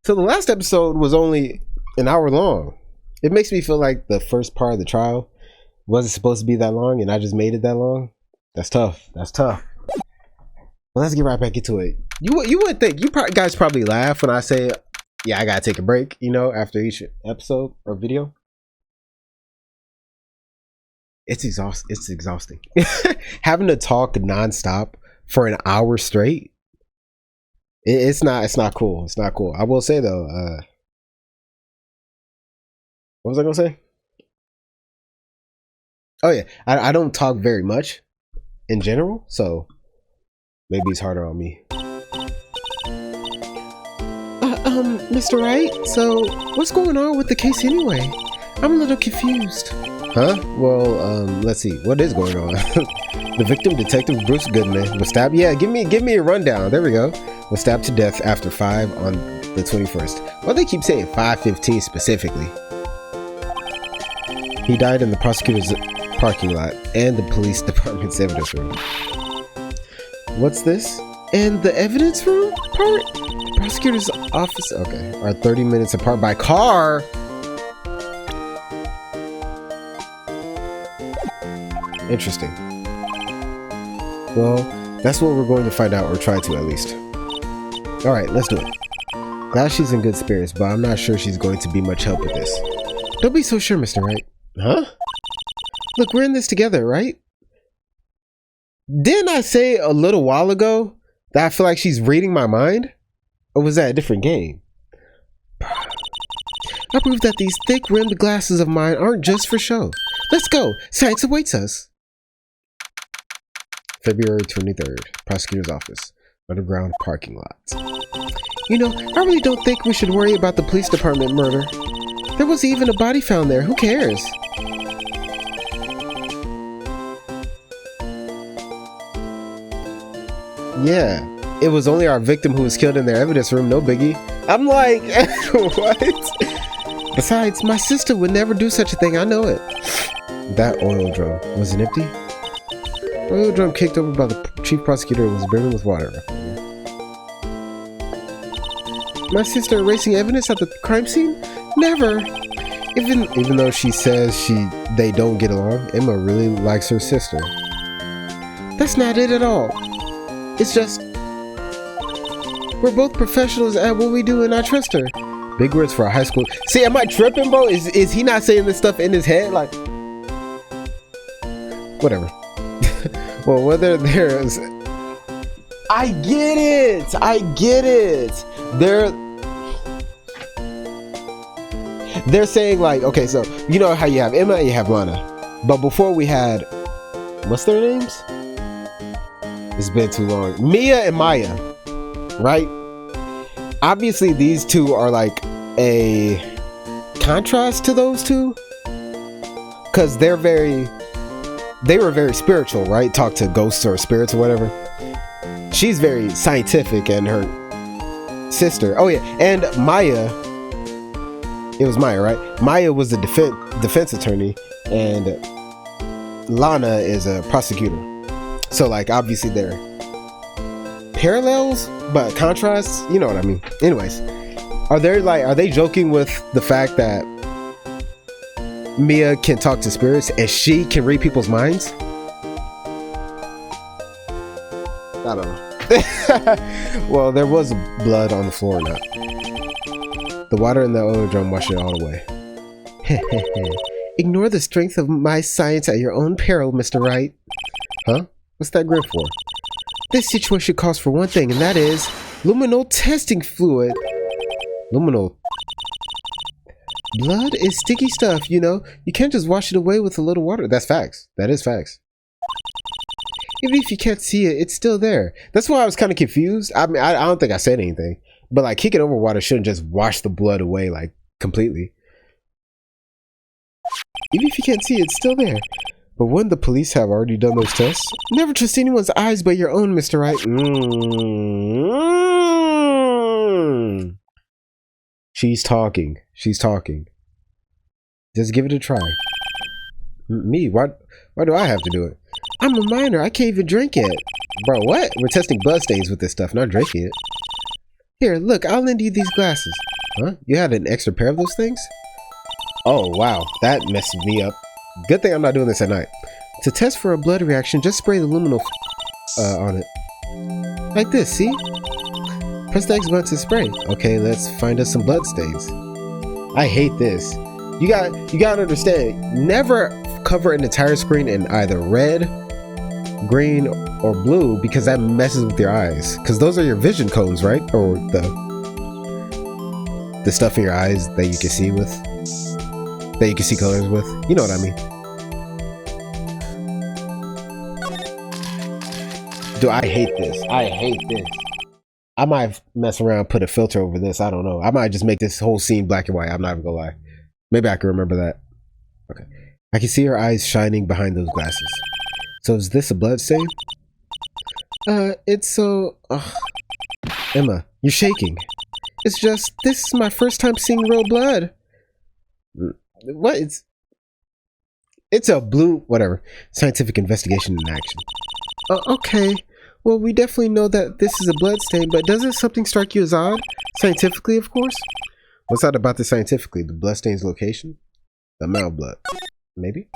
So the last episode was only an hour long. It makes me feel like the first part of the trial wasn't supposed to be that long, and I just made it that long. That's tough. That's tough. Well, let's get right back into it. You would think guys probably laugh when I say, "Yeah, I gotta take a break," you know, after each episode or video. It's exhausting. Having to talk nonstop for an hour straight. It's not cool. It's not cool. I will say though, what was I gonna say? Oh yeah, I don't talk very much in general, so maybe it's harder on me. Mr. Wright, so what's going on with the case anyway? I'm a little confused. Huh? Well, let's see. What is going on? The victim, Detective Bruce Goodman, was stabbed. Yeah, give me a rundown. There we go. Was stabbed to death after 5 on the 21st. Well, they keep saying 5:15 specifically. He died in the prosecutor's parking lot and the police department's evidence room. What's this? And the evidence room part? Prosecutor's office, okay, are 30 minutes apart by car. Interesting. Well, that's what we're going to find out, or try to at least. Alright, let's do it. Glad she's in good spirits, but I'm not sure she's going to be much help with this. Don't be so sure, Mr. Wright. Huh? Look, we're in this together, right? Didn't I say a little while ago that I feel like she's reading my mind? Or was that a different game? I prove that these thick-rimmed glasses of mine aren't just for show. Let's go. Science awaits us. February 23rd. Prosecutor's office. Underground parking lot. You know, I really don't think we should worry about the police department murder. There wasn't even a body found there. Who cares? Yeah, it was only our victim who was killed in their evidence room. No biggie. I'm like, what? Besides, my sister would never do such a thing. I know it. That oil drum. Was it empty? Oil drum kicked over by the chief prosecutor was brimming with water. My sister erasing evidence at the crime scene? Never. Even though she says they don't get along, Emma really likes her sister. That's not it at all. It's just we're both professionals at what we do and I trust her. Big words for a high school. See, am I tripping, bro? Is he not saying this stuff in his head? Like, whatever. Well, whether there's, I get it. They're saying like, okay, so you know how you have Emma and you have Lana, but before we had, what's their names? It's been too long. Mia and Maya, right? Obviously, these two are like a contrast to those two, because they were very spiritual, right? Talk to ghosts or spirits or whatever. She's very scientific, and her sister, oh yeah, and Maya, it was Maya, right? Maya was the defense attorney, and Lana is a prosecutor. So like obviously they're parallels but contrasts, you know what I mean. Anyways, are they joking with the fact that Mia can talk to spirits and she can read people's minds? I don't know. Well, there was blood on the floor or not. The water in the oil drum washed it all away. Ignore the strength of my science at your own peril, Mr. Wright. Huh? What's that grin for? This situation calls for one thing, and that is luminol testing fluid. Luminol. Blood is sticky stuff, you know. You can't just wash it away with a little water. That's facts. That is facts. Even if you can't see it, it's still there. That's why I was kind of confused. I mean, I don't think I said anything. But like kicking over water shouldn't just wash the blood away like completely. Even if you can't see it, it's still there. But wouldn't the police have already done those tests? Never trust anyone's eyes but your own, Mr. Wright. She's talking. She's talking. Just give it a try. Me? Why do I have to do it? I'm a minor. I can't even drink it. Bro, what? We're testing blood stains with this stuff, not drinking it. Here, look, I'll lend you these glasses. Huh? You had an extra pair of those things? Oh, wow. That messed me up. Good thing I'm not doing this at night. To test for a blood reaction, just spray the luminol on it. Like this, see? Press the X button to spray. Okay, let's find us some blood stains. I hate this. You gotta understand, never cover an entire screen in either red, green, or blue because that messes with your eyes. Because those are your vision cones, right? Or the stuff in your eyes that you can see with, that you can see colors with. You know what I mean? Dude, I hate this. I hate this. I might mess around, put a filter over this. I don't know. I might just make this whole scene black and white. I'm not even gonna lie. Maybe I can remember that. Okay. I can see her eyes shining behind those glasses. So is this a blood stain? It's so... Emma, you're shaking. It's just, this is my first time seeing real blood. What? It's a blue... whatever. Scientific investigation in action. Okay. Well, we definitely know that this is a blood stain, but doesn't something strike you as odd? Scientifically, of course? What's odd about this scientifically? The blood stain's location? The amount of blood. Maybe?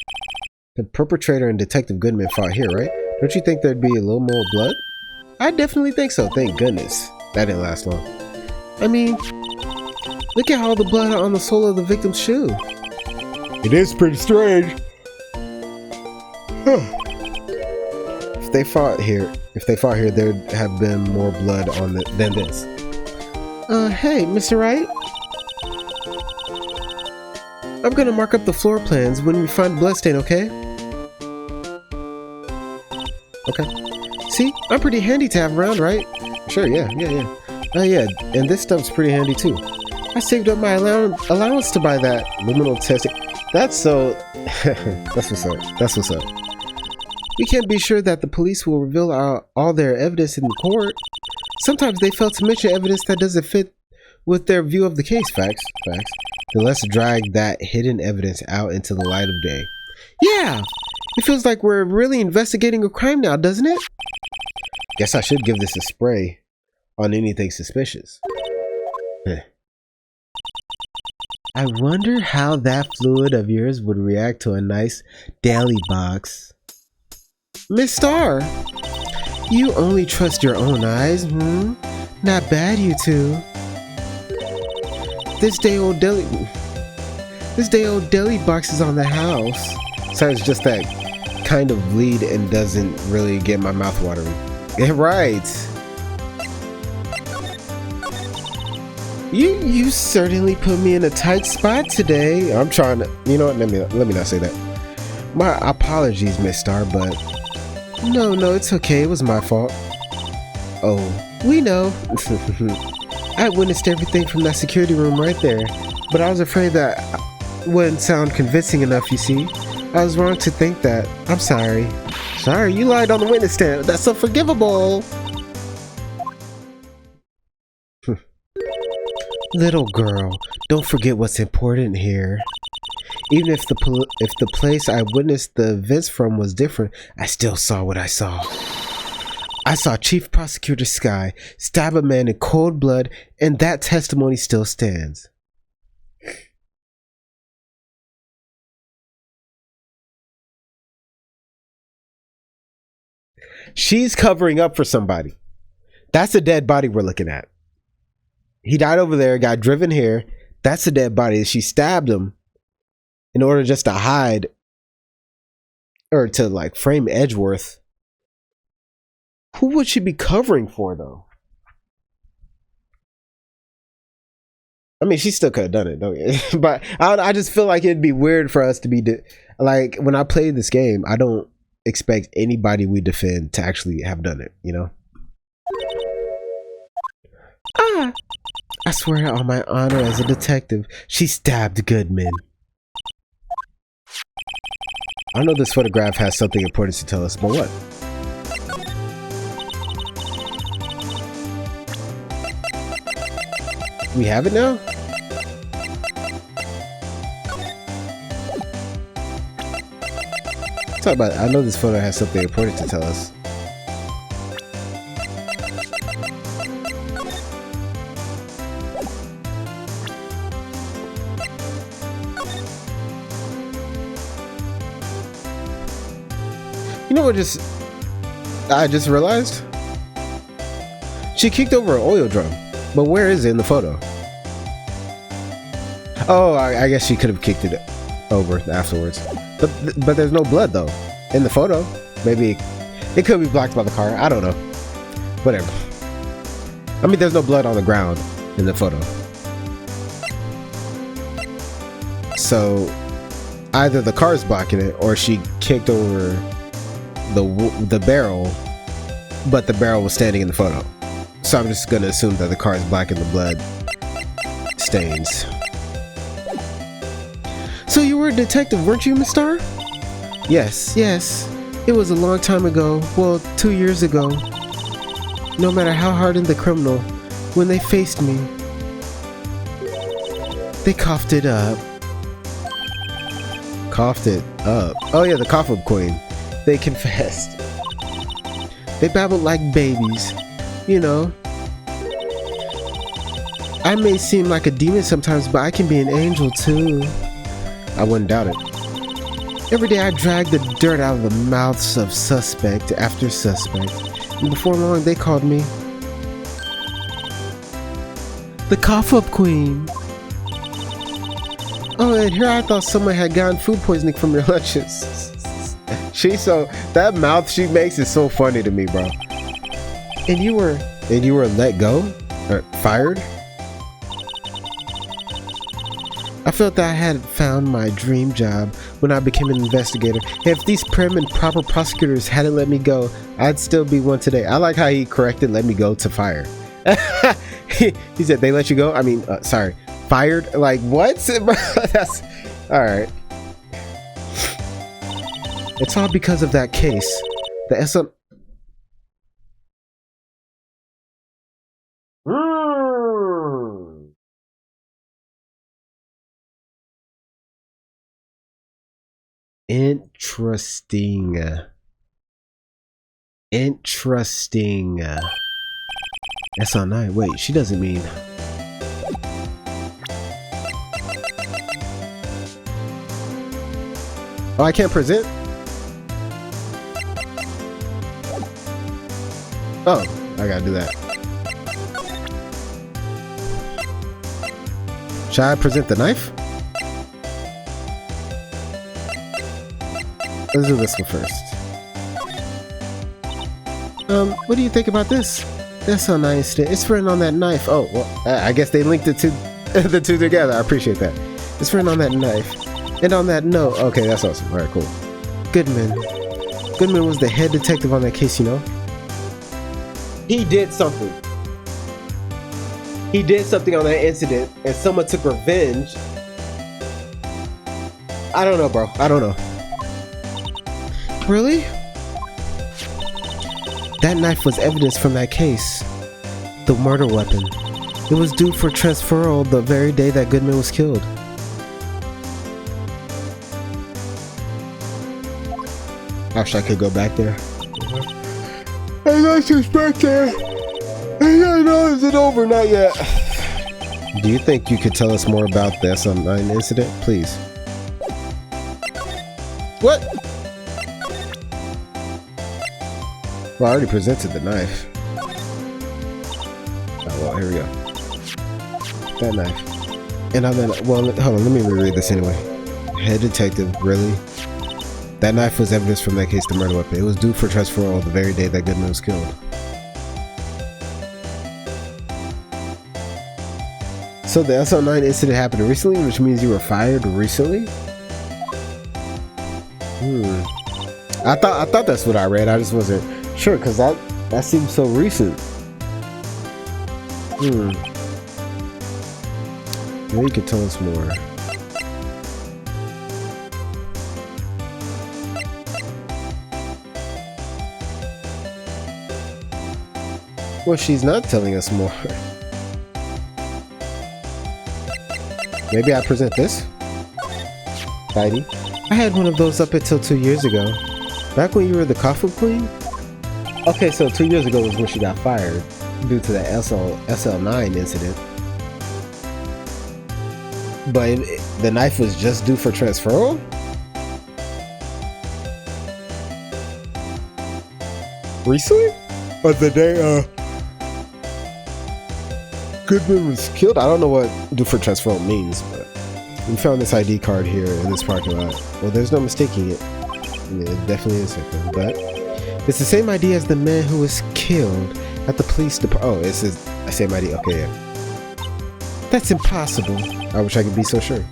The perpetrator and Detective Goodman fought here, right? Don't you think there'd be a little more blood? I definitely think so, thank goodness. That didn't last long. I mean, look at all the blood on the sole of the victim's shoe. It is pretty strange. If they fought here, there'd have been more blood on it than this. Hey, Mr. Wright? I'm gonna mark up the floor plans when we find bloodstain, okay? Okay. See, I'm pretty handy to have around, right? Sure, yeah. Oh yeah, and this stuff's pretty handy too. I saved up my allowance to buy that luminol testing. That's so... That's what's up. We can't be sure that the police will reveal all their evidence in court. Sometimes they fail to mention evidence that doesn't fit with their view of the case. Facts. Then let's drag that hidden evidence out into the light of day. Yeah! It feels like we're really investigating a crime now, doesn't it? Guess I should give this a spray on anything suspicious. I wonder how that fluid of yours would react to a nice daily box. Miss Star, you only trust your own eyes, Not bad, you two. This day old deli box is on the house. Sorry, it's just that kind of bleed and doesn't really get my mouth watering. Yeah, right. You certainly put me in a tight spot today. I'm trying to, you know what? Let me not say that. My apologies, Miss Star, but no, it's okay. It was my fault. Oh, we know. I witnessed everything from that security room right there, but I was afraid that wouldn't sound convincing enough, you see. I was wrong to think that. I'm sorry. Sorry, you lied on the witness stand. That's unforgivable. Little girl, don't forget what's important here. Even if the place I witnessed the events from was different, I still saw what I saw. I saw Chief Prosecutor Sky stab a man in cold blood, and that testimony still stands. She's covering up for somebody. That's a dead body we're looking at. He died over there, got driven here. That's a dead body. She stabbed him in order just to hide, or to like frame Edgeworth. Who would she be covering for, though? I mean, she still could have done it, don't you? But I just feel like it'd be weird for us to be like, when I play this game, I don't expect anybody we defend to actually have done it, you know? I swear on my honor as a detective, she stabbed Goodman. I know this photograph has something important to tell us, but what? We have it now? Talk about it. I know this photo has something important to tell us. You know what I just realized? She kicked over an oil drum, but where is it in the photo? Oh, I guess she could have kicked it over afterwards. But there's no blood though in the photo. Maybe it could be blocked by the car. I don't know. Whatever. I mean, there's no blood on the ground in the photo. So either the car's blocking it or she kicked over the barrel, but the barrel was standing in the photo. So I'm just gonna assume that the car is blocking the blood stains. So you were a detective, weren't you, Miss Starr? Yes. It was a long time ago. Well, 2 years ago. No matter how hardened the criminal, when they faced me, they coughed it up. Coughed it up. Oh yeah, the cough up queen. They confessed. They babbled like babies. You know. I may seem like a demon sometimes, but I can be an angel too. I wouldn't doubt it. Every day I drag the dirt out of the mouths of suspect after suspect, and before long they called me the cough-up queen. Oh, and here I thought someone had gotten food poisoning from your lunches. That mouth she makes is so funny to me, bro. And you were let go? Or fired? I felt that I had found my dream job when I became an investigator. If these prim and proper prosecutors hadn't let me go, I'd still be one today. I like how he corrected let me go to fire. He said they let you go? I mean, sorry, fired? Like, what? That's alright. It's all because of that case. The SM... Interesting. SL9. Wait, she doesn't mean. Oh, I can't present? Oh, I gotta do that. Should I present the knife? Let's do this one first. What do you think about this? That's so nice. It's written on that knife. Oh, well, I guess they linked the two together. I appreciate that. It's written on that knife. And on that note, okay, that's awesome. Alright, cool. Goodman was the head detective on that case, you know? He did something. He did something on that incident, and someone took revenge. I don't know, bro. I don't know. Really? That knife was evidence from that case. The murder weapon. It was due for transferal the very day that Goodman was killed. I wish I could go back there. I got you back there. I know, is it over? Not yet. Do you think you could tell us more about the SL9 incident, please? What? Well, I already presented the knife. Oh, well, here we go. That knife. And I'm gonna, well, hold on, let me reread this anyway. Head detective, really? That knife was evidence from that case, the murder weapon. It was due for transferal the very day that Goodman was killed. So the SL9 incident happened recently, which means you were fired recently? I thought that's what I read. I just wasn't sure because that seems so recent. Maybe you could tell us more. Well, she's not telling us more. Maybe I present this? Tidy. I had one of those up until 2 years ago. Back when you were the coffin queen? Okay, so 2 years ago was when she got fired due to the SL9 incident. But the knife was just due for transferal? Recently? Or the day Goodman was killed? I don't know what do for transfer means, but we found this ID card here in this parking lot. Well, there's no mistaking it. Yeah, it definitely is something, but it's the same ID as the man who was killed at the police department. Oh, it's the same ID. Okay, yeah. That's impossible. I wish I could be so sure.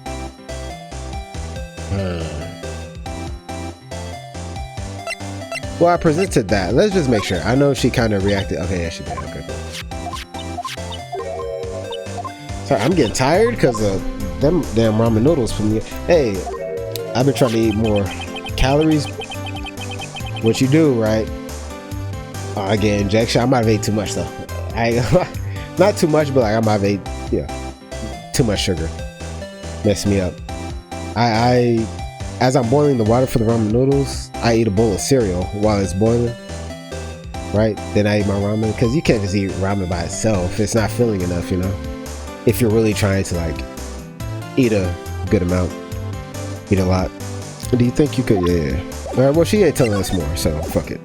Well, I presented that. Let's just make sure. I know she kind of reacted. Okay, yeah, she did. Okay, cool. Sorry, I'm getting tired because of them damn ramen noodles from me. Hey, I've been trying to eat more calories. What you do, right? I get injection. I might have ate too much though. Not too much, but like I might have ate, too much sugar. Messed me up. As I'm boiling the water for the ramen noodles, I eat a bowl of cereal while it's boiling. Right? Then I eat my ramen, because you can't just eat ramen by itself. It's not filling enough, if you're really trying to like eat a good amount, eat a lot. Do you think you could? Yeah. All right. Well, she ain't telling us more, so fuck it.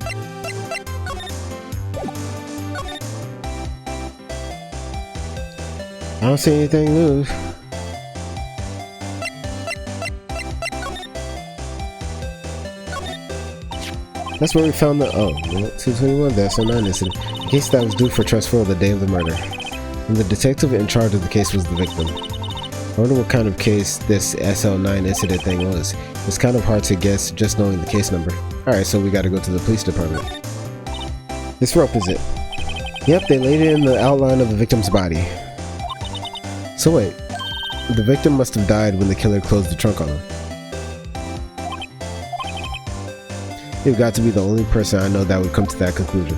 I don't see anything new. That's where we found the 221. That's a 9 incident. A case that was due for transfer the day of the murder. And the detective in charge of the case was the victim. I wonder what kind of case this SL9 incident thing was. It's kind of hard to guess just knowing the case number. Alright, so we gotta go to the police department. This rope is it. Yep, they laid it in the outline of the victim's body. So wait, the victim must have died when the killer closed the trunk on him. You've got to be the only person I know that would come to that conclusion.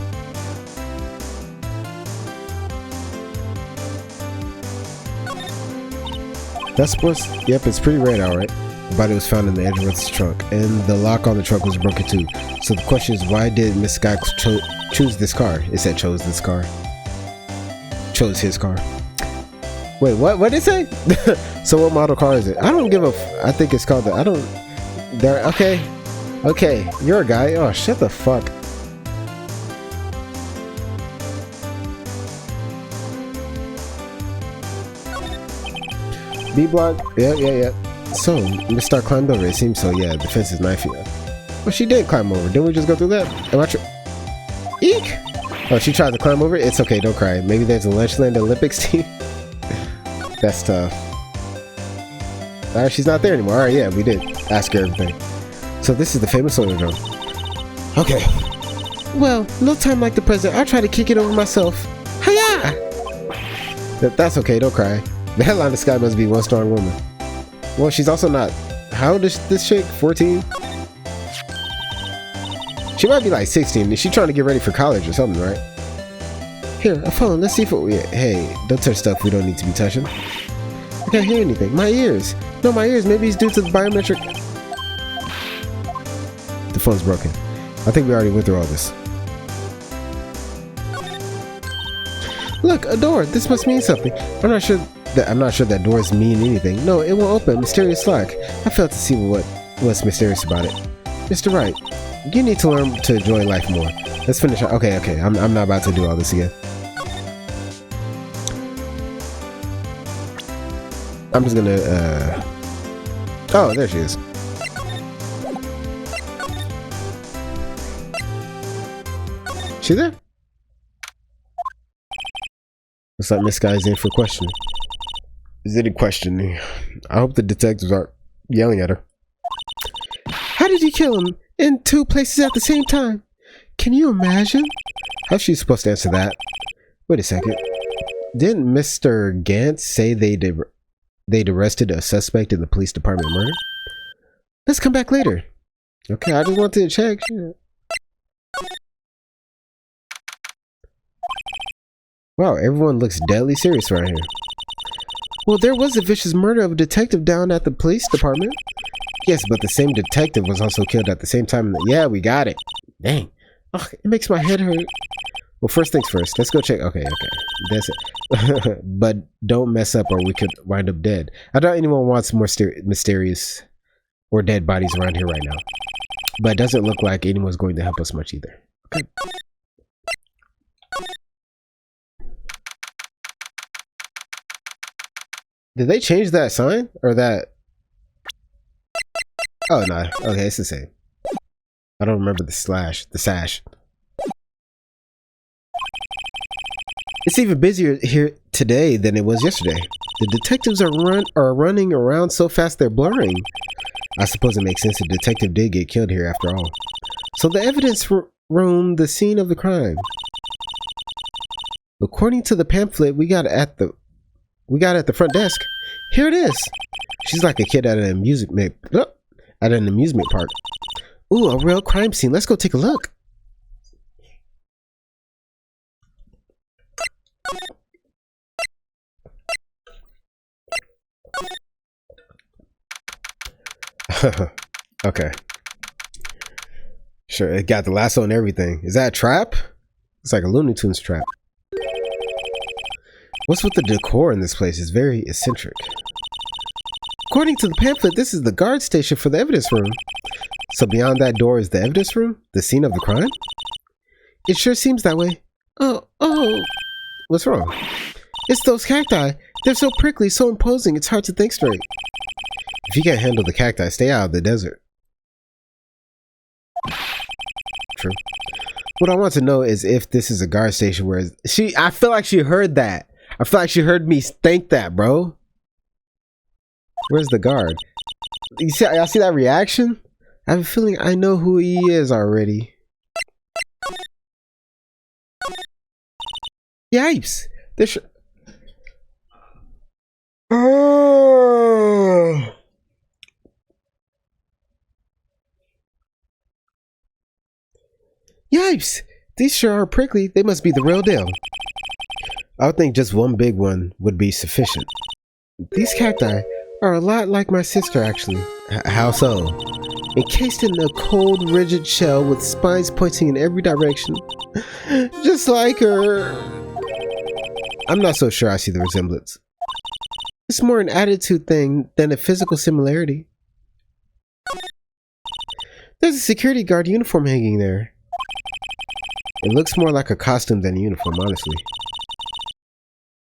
Yep, it's pretty red, alright. The body was found in the Edgeworth's trunk, and the lock on the trunk was broken too. So the question is, why did Miss Guy choose this car? It said chose this car. Chose his car. Wait, what did it say? So what model car is it? I don't give a I think it's called okay. Okay, you're a guy. Oh, shut the fuck. B block. Yeah. So, Miss Star climbed over. It seems so. Yeah, the fence is 9 feet up. Well, she did climb over. Didn't we just go through that? Am I Eek! Oh, she tried to climb over? It's okay. Don't cry. Maybe there's a Lunchland Olympics team. That's tough. Alright, she's not there anymore. Alright, yeah, we did ask her everything. So this is the famous oil drum. Okay. Well, no time like the present. I'll try to kick it over myself. Hiya! That's okay, don't cry. The headline of the sky must be one strong woman. Well, she's also not. How old is this chick? 14? She might be like 16. Is she trying to get ready for college or something, right? Here, a phone. Let's see if hey, don't touch stuff we don't need to be touching. I can't hear anything. My ears. No, my ears. Maybe it's due to the biometric. The phone's broken. I think we already went through all this. Look, a door. This must mean something. I'm not sure that doors mean anything. No, it won't open. Mysterious lock. I failed to see what's mysterious about it. Mr. Wright, you need to learn to enjoy life more. Let's finish. Okay. I'm not about to do all this again. I'm just gonna oh, there she is. She there? Looks like Miss Guy's in for questioning. Is any questioning? I hope the detectives aren't yelling at her. How did you kill him in 2 places at the same time? Can you imagine? How's she supposed to answer that? Wait a second. Didn't Mr. Gantz say they'd arrested a suspect in the police department murder? Let's come back later. Okay, I just wanted to check. Wow, everyone looks deadly serious right here. Well, there was a vicious murder of a detective down at the police department. Yes, but the same detective was also killed at the same time. Yeah, we got it. Dang. Oh, it makes my head hurt. Well, first things first. Let's go check. Okay. That's it. But don't mess up or we could wind up dead. I doubt anyone wants more mysterious or dead bodies around here right now. But it doesn't look like anyone's going to help us much either. Okay. Did they change that sign or that? Oh no. Okay, it's the same. I don't remember the sash. It's even busier here today than it was yesterday. The detectives are running around so fast they're blurring. I suppose it makes sense. The detective did get killed here after all. So the evidence room, the scene of the crime. According to the pamphlet we got at the front desk. Here it is. She's like a kid at an amusement park. Ooh, a real crime scene. Let's go take a look. Okay. Sure, it got the lasso and everything. Is that a trap? It's like a Looney Tunes trap. What's with the decor in this place? It's very eccentric. According to the pamphlet, this is the guard station for the evidence room. So beyond that door is the evidence room? The scene of the crime? It sure seems that way. Oh. What's wrong? It's those cacti. They're so prickly, so imposing, it's hard to think straight. If you can't handle the cacti, stay out of the desert. True. What I want to know is if this is a guard station where I feel like she heard that. I feel like she heard me think that, bro. Where's the guard? Y'all see that reaction? I have a feeling I know who he is already. Yipes! Yipes! These sure are prickly. They must be the real deal. I would think just one big one would be sufficient. These cacti are a lot like my sister, actually. How so? Encased in a cold, rigid shell with spines pointing in every direction. Just like her. I'm not so sure I see the resemblance. It's more an attitude thing than a physical similarity. There's a security guard uniform hanging there. It looks more like a costume than a uniform, honestly.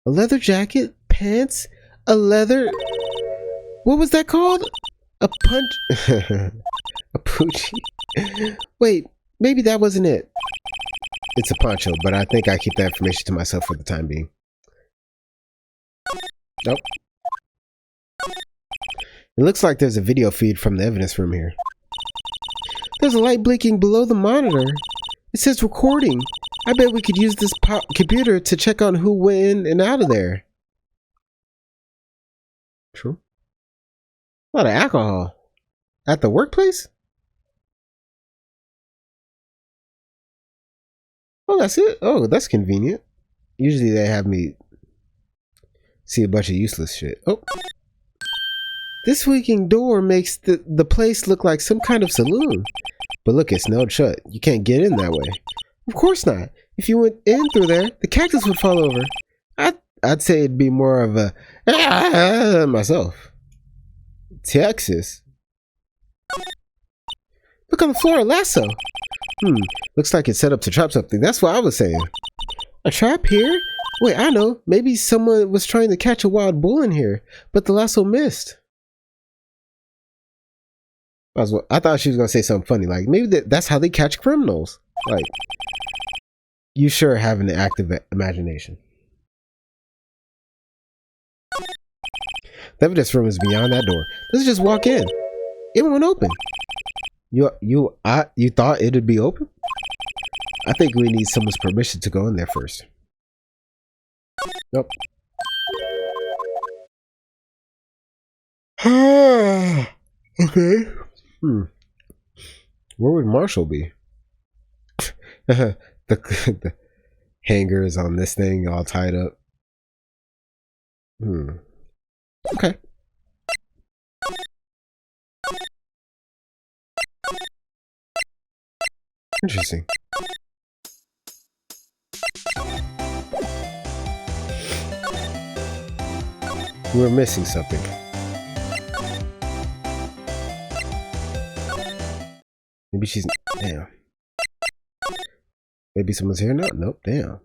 A leather jacket, pants, a leather... What was that called? A punch... A poochie? Wait, maybe that wasn't it. It's a poncho, but I think I keep that information to myself for the time being. Nope. It looks like there's a video feed from the evidence room here. There's a light blinking below the monitor. It says recording. I bet we could use this computer to check on who went in and out of there. True. A lot of alcohol. At the workplace? Oh, that's it? Oh, that's convenient. Usually they have me see a bunch of useless shit. Oh. This leaking door makes the place look like some kind of saloon. But look, it's nailed shut. You can't get in that way. Of course not. If you went in through there, the cactus would fall over. I'd say it'd be more of a myself. Texas. Look on the floor, a lasso. Looks like it's set up to trap something. That's what I was saying. A trap here? Wait, I know. Maybe someone was trying to catch a wild bull in here, but the lasso missed. I thought she was gonna say something funny, like maybe that's how they catch criminals. Like, you sure have an active imagination. The evidence room is beyond that door. Let's just walk in. It won't open. You thought it'd be open? I think we need someone's permission to go in there first. Nope. Okay. Where would Marshall be? the hanger is on this thing all tied up. Okay. Interesting. We're missing something. Maybe she's... Damn. Maybe someone's here now? Nope, damn.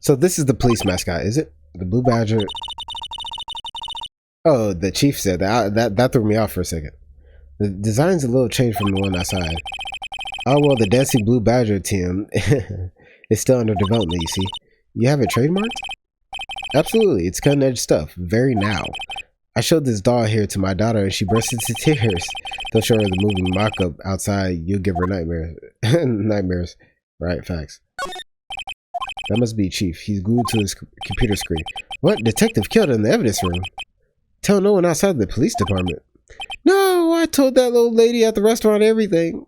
So this is the police mascot, is it? The blue badger. Oh, the chief said that. That threw me off for a second. The design's a little changed from the one outside. Oh well, the dancing blue badger team is still under development. You see, you have it trademarked? Absolutely, it's cutting edge stuff. Very now. I showed this doll here to my daughter and she burst into tears. Don't show her the movie mock-up outside. You'll give her nightmares. Nightmares. Right, facts. That must be Chief. He's glued to his computer screen. What? Detective killed in the evidence room. Tell no one outside the police department. No, I told that little lady at the restaurant everything.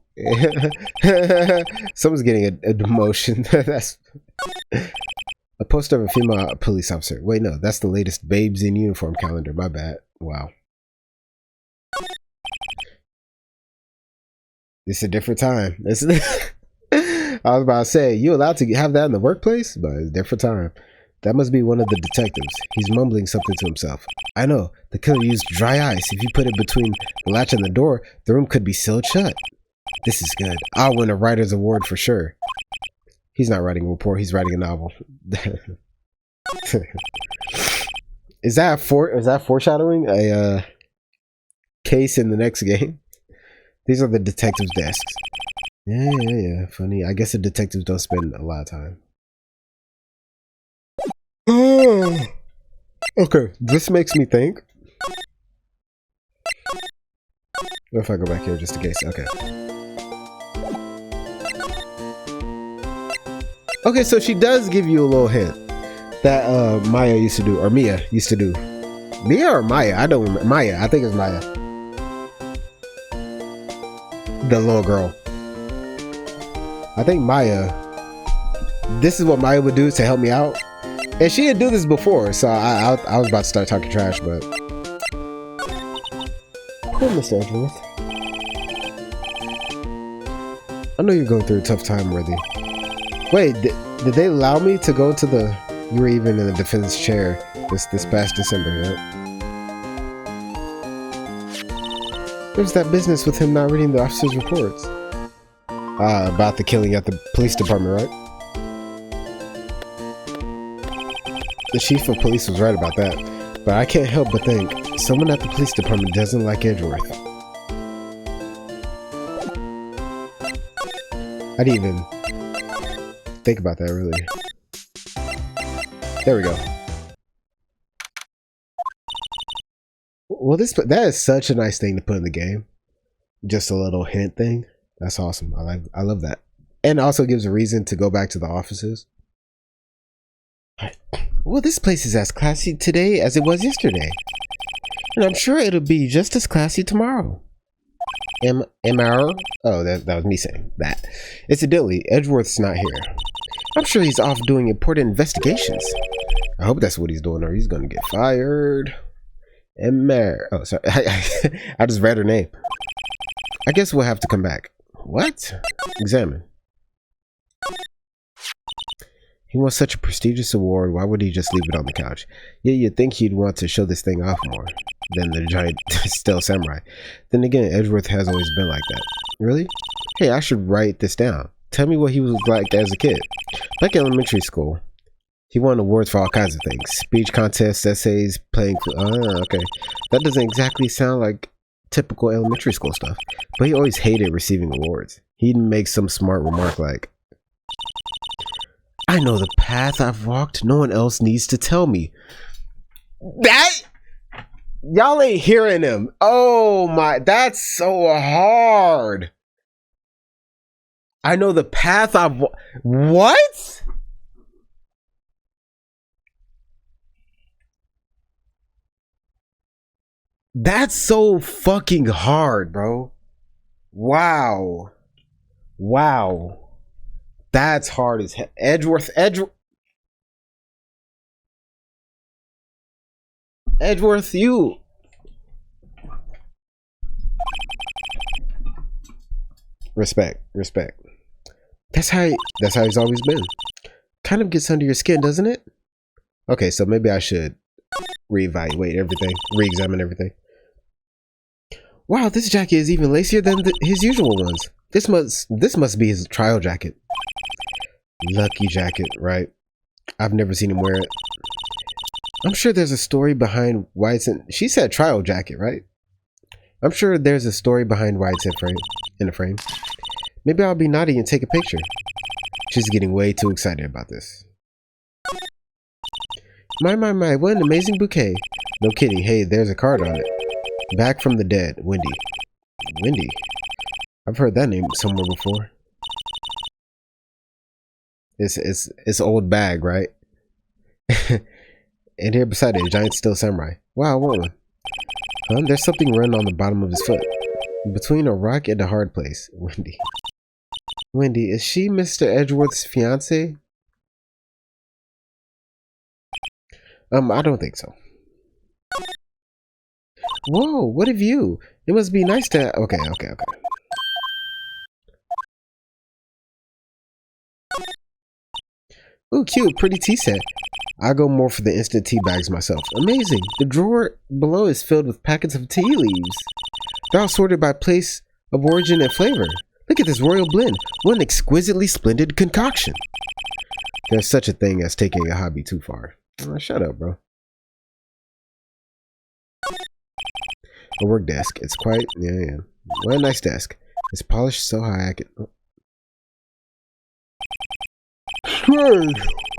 Someone's getting a demotion. That's a poster of a female police officer. Wait, no, that's the latest Babes in Uniform calendar. My bad. Wow. It's a different time. I was about to say, you allowed to have that in the workplace? But it's a different time. That must be one of the detectives. He's mumbling something to himself. I know. The killer used dry ice. If you put it between the latch and the door, the room could be sealed shut. This is good. I'll win a writer's award for sure. He's not writing a report. He's writing a novel. Is that foreshadowing a case in the next game? These are the detectives' desks. Yeah. Funny. I guess the detectives don't spend a lot of time. Okay, this makes me think. What if I go back here just in case? Okay. Okay, so she does give you a little hint that Maya used to do, or Mia used to do. Mia or Maya? I don't remember. Maya. I think it's Maya. The little girl. I think Maya. This is what Maya would do to help me out. And she didn't do this before, so I was about to start talking trash, but... Cool, Mr. Edgeworth. I know you're going through a tough time, Worthy. Wait, did they allow me to go to the... You were even in the defense chair this past December, right? There's that business with him not reading the officer's reports. About the killing at the police department, right? The chief of police was right about that, but I can't help but think someone at the police department doesn't like Edgeworth. I didn't even think about that, really. There we go. Well, that is such a nice thing to put in the game. Just a little hint thing. That's awesome. I love that. And it also gives a reason to go back to the offices. Well, this place is as classy today as it was yesterday. And I'm sure it'll be just as classy tomorrow. MR? Oh, that was me saying that. Incidentally, Edgeworth's not here. I'm sure he's off doing important investigations. I hope that's what he's doing or he's gonna get fired. MR. Oh, sorry. I just read her name. I guess we'll have to come back. What? Examine. He wants such a prestigious award, why would he just leave it on the couch? Yeah, you'd think he'd want to show this thing off more than the giant stealth samurai. Then again, Edgeworth has always been like that. Really? Hey, I should write this down. Tell me what he was like as a kid. Like elementary school. He won awards for all kinds of things. Speech contests, essays, playing... okay. That doesn't exactly sound like typical elementary school stuff. But he always hated receiving awards. He'd make some smart remark like, I know the path I've walked. No one else needs to tell me. That... Y'all ain't hearing him. Oh my... That's so hard. I know the path I've... What? That's so fucking hard, bro. Wow. Wow. That's hard as hell. Edgeworth, you. Respect. That's how he's always been. Kind of gets under your skin, doesn't it? Okay, so maybe I should reevaluate everything, re-examine everything. Wow, this jacket is even lacier than his usual ones. This must be his trial jacket. Lucky jacket, right? I've never seen him wear it. I'm sure there's a story behind why it's in... She said trial jacket, right? I'm sure there's a story behind why it's in the frame. Maybe I'll be naughty and take a picture. She's getting way too excited about this. My, what an amazing bouquet. No kidding. Hey, there's a card on it. Back from the dead, Wendy. Wendy? I've heard that name somewhere before. It's old bag, right? And here beside it, a giant steel samurai. Wow, what one? There's something running on the bottom of his foot. Between a rock and a hard place. Wendy. Wendy, is she Mr. Edgeworth's fiance? I don't think so. Whoa, what have you? It must be nice to... Okay. Ooh, cute, pretty tea set. I go more for the instant tea bags myself. Amazing. The drawer below is filled with packets of tea leaves. They're all sorted by place of origin and flavor. Look at this royal blend. What an exquisitely splendid concoction. There's such a thing as taking a hobby too far. Oh, shut up, bro. A work desk. It's quite... Yeah. What a nice desk. It's polished so high I can... Oh.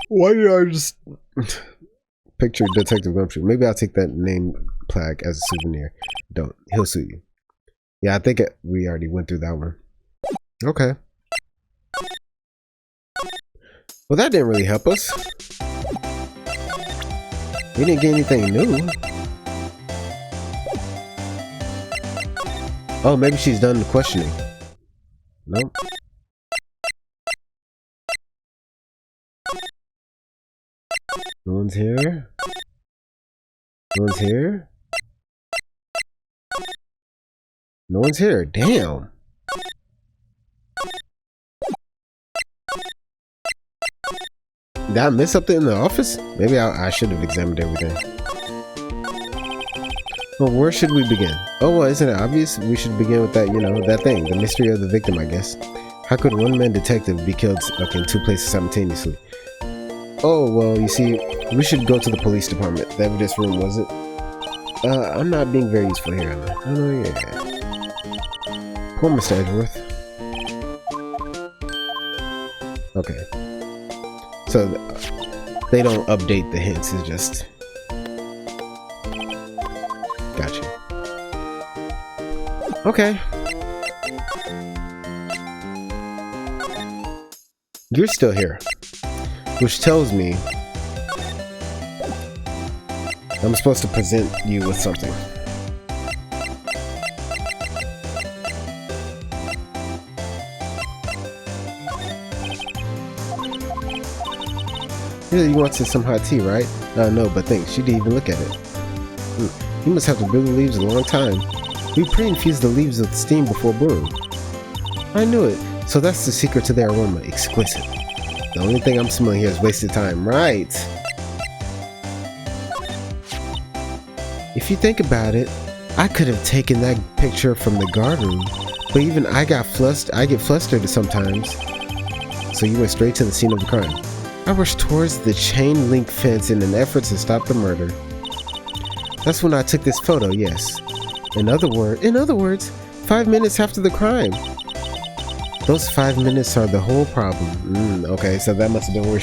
Why did I just... Picture Detective Gumshoe. Maybe I'll take that name plaque as a souvenir. Don't. He'll sue you. Yeah, I think we already went through that one. Okay. Well, that didn't really help us. We didn't get anything new. Oh, maybe she's done the questioning. Nope. No one's here. No one's here. No one's here. Damn. Did I miss something in the office? Maybe I should have examined everything. Well, where should we begin? Oh, well, isn't it obvious? We should begin with that, you know, that thing. The mystery of the victim, I guess. How could one man detective be killed in two places simultaneously? Oh, well, you see, we should go to the police department. The evidence room, was it? I'm not being very useful here, am I? Oh, no, yeah. Poor Mr. Edgeworth. Okay. So, they don't update the hints, it's just... Gotcha. Okay. You're still here. Which tells me I'm supposed to present you with something. Yeah, you wanted some hot tea, right? No, but thanks. She didn't even look at it. You must have to brew the leaves a long time. We pre-infused the leaves with steam before brewing. I knew it. So that's the secret to their aroma. Exquisite. The only thing I'm smelling here is wasted time. Right. If you think about it, I could have taken that picture from the guard room, but even I get flustered sometimes. So you went straight to the scene of the crime. I rushed towards the chain link fence in an effort to stop the murder. That's when I took this photo, yes. In other words, 5 minutes after the crime. Those 5 minutes are the whole problem. Okay, so that must have been where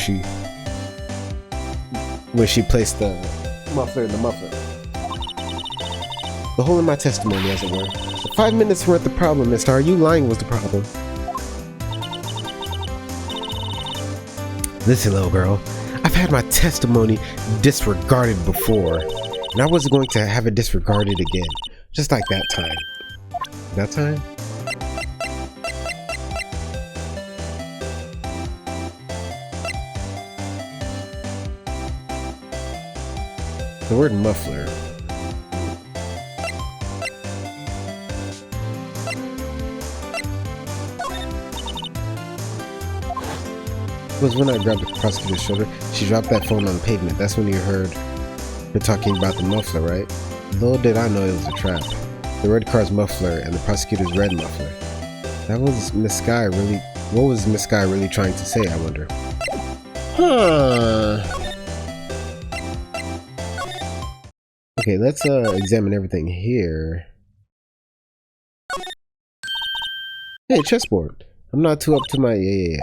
she placed the muffler in the muffler. The hole in my testimony, as it were. The 5 minutes weren't the problem, mister. You lying was the problem. Listen, little girl. I've had my testimony disregarded before, and I wasn't going to have it disregarded again. Just like that time. That time? The word muffler. It was when I grabbed the prosecutor's shoulder. She dropped that phone on the pavement. That's when you heard her talking about the muffler, right? Little did I know it was a trap. The red car's muffler and the prosecutor's red muffler. That was Miss Sky really... What was Miss Sky really trying to say, I wonder? Huh. Okay, let's examine everything here. Hey, chessboard. I'm not too up to my yeah.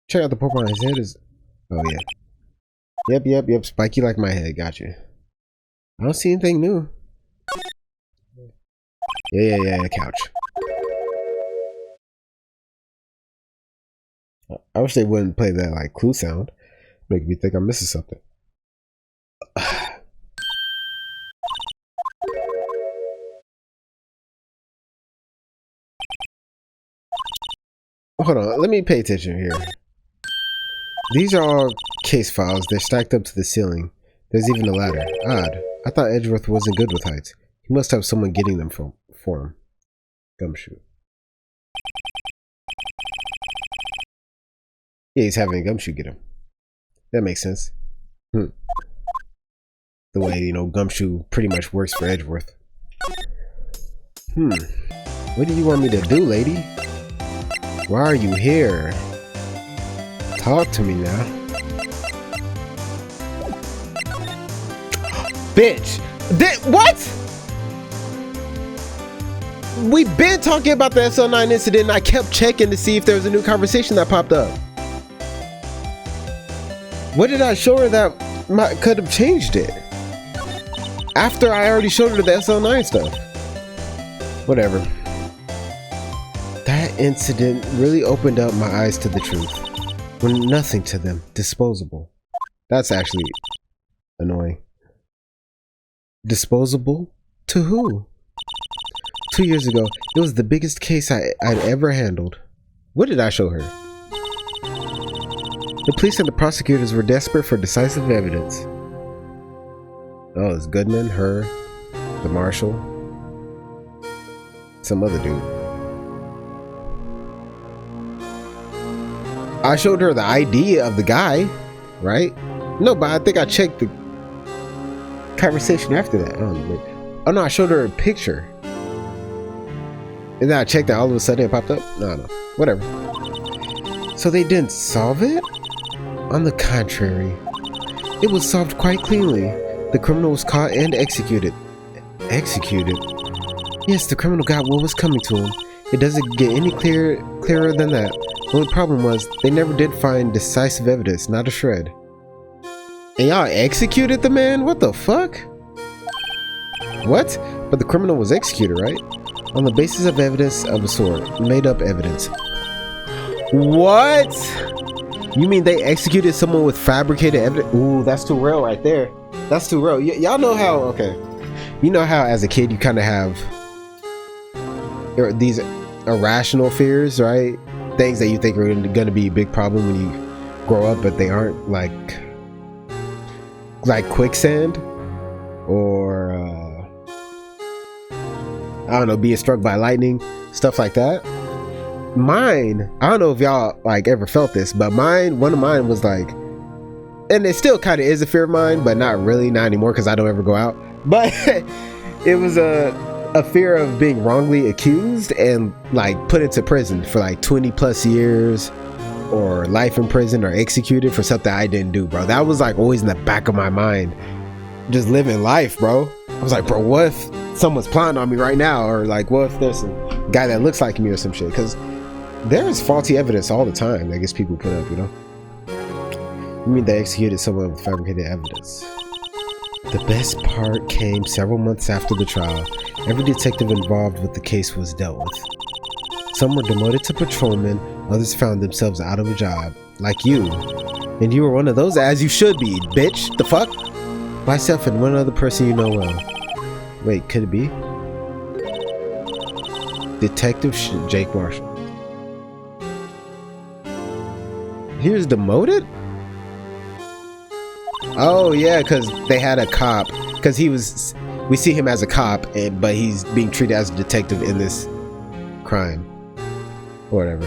Check out the purple on his head is. Oh yeah. Yep. Spiky like my head. Gotcha. I don't see anything new. Yeah. Couch. I wish they wouldn't play that like clue sound. Make me think I'm missing something. Hold on, let me pay attention here. These are all case files. They're stacked up to the ceiling. There's even a ladder. Odd. I thought Edgeworth wasn't good with heights. He must have someone getting them for him. Gumshoe. Yeah, he's having Gumshoe get him. That makes sense. The way, you know, Gumshoe pretty much works for Edgeworth. What do you want me to do, lady? Why are you here? Talk to me now. Bitch! What? We've been talking about the SL9 incident and I kept checking to see if there was a new conversation that popped up. What did I show her that could have changed it? After I already showed her the SL9 stuff. Whatever. That incident really opened up my eyes to the truth. When nothing to them, disposable. That's actually annoying. Disposable? To who? 2 years ago, it was the biggest case I'd ever handled. What did I show her? The police and the prosecutors were desperate for decisive evidence. Oh, it's Goodman, her, the marshal, some other dude. I showed her the ID of the guy, right? No, but I think I checked the conversation after that. Oh no, I showed her a picture. And then I checked that all of a sudden it popped up. No, whatever. So they didn't solve it? On the contrary, it was solved quite cleanly. The criminal was caught and executed. Executed? Yes, the criminal got what was coming to him. It doesn't get any clearer than that. The only problem was, they never did find decisive evidence, not a shred. And y'all executed the man? What the fuck? What? But the criminal was executed, right? On the basis of evidence of a sort. Made up evidence. What? You mean they executed someone with fabricated evidence? Ooh, that's too real right there. That's too real. Y'all know how, okay. You know how as a kid you kind of have these irrational fears, right? Things that you think are going to be a big problem when you grow up, but they aren't, like quicksand or I don't know, being struck by lightning, stuff like that. Mine, I don't know if y'all like ever felt this, but one of mine was like, and it still kind of is a fear of mine, but not really, not anymore because I don't ever go out. But it was a fear of being wrongly accused and like put into prison for like 20 plus years or life in prison or executed for something I didn't do, bro. That was like always in the back of my mind, just living life, bro. I was like, bro, what if someone's plotting on me right now? Or like, what if there's a guy that looks like me or some shit? Because there's faulty evidence all the time that gets people put up, you know? You mean they executed someone with fabricated evidence? The best part came several months after the trial. Every detective involved with the case was dealt with. Some were demoted to patrolmen, others found themselves out of a job, like you. And you were one of those, as you should be, bitch. The fuck? Myself and one other person you know well. Wait, could it be? Detective Jake Marshall. He was demoted? Oh yeah, because they had a cop. Because we see him as a cop, but he's being treated as a detective in this crime. Or whatever.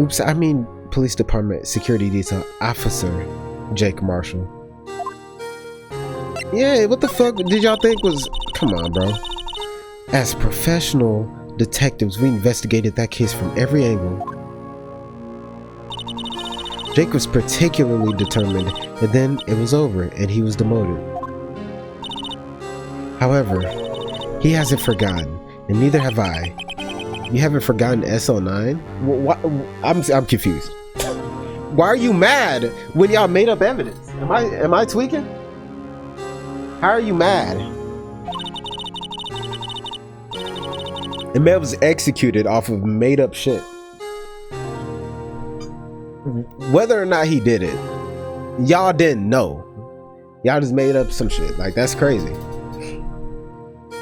Oops, I mean police department security detail officer Jake Marshall. Yeah, what the fuck did y'all think was... Come on, bro. As professional detectives, we investigated that case from every angle. Jake was particularly determined, and then it was over, and he was demoted. However, he hasn't forgotten, and neither have I. You haven't forgotten SO9? What? I'm confused. Why are you mad when y'all made up evidence? Am I tweaking? How are you mad? And man was executed off of made up shit. Whether or not he did it, y'all didn't know. Y'all just made up some shit. Like, that's crazy.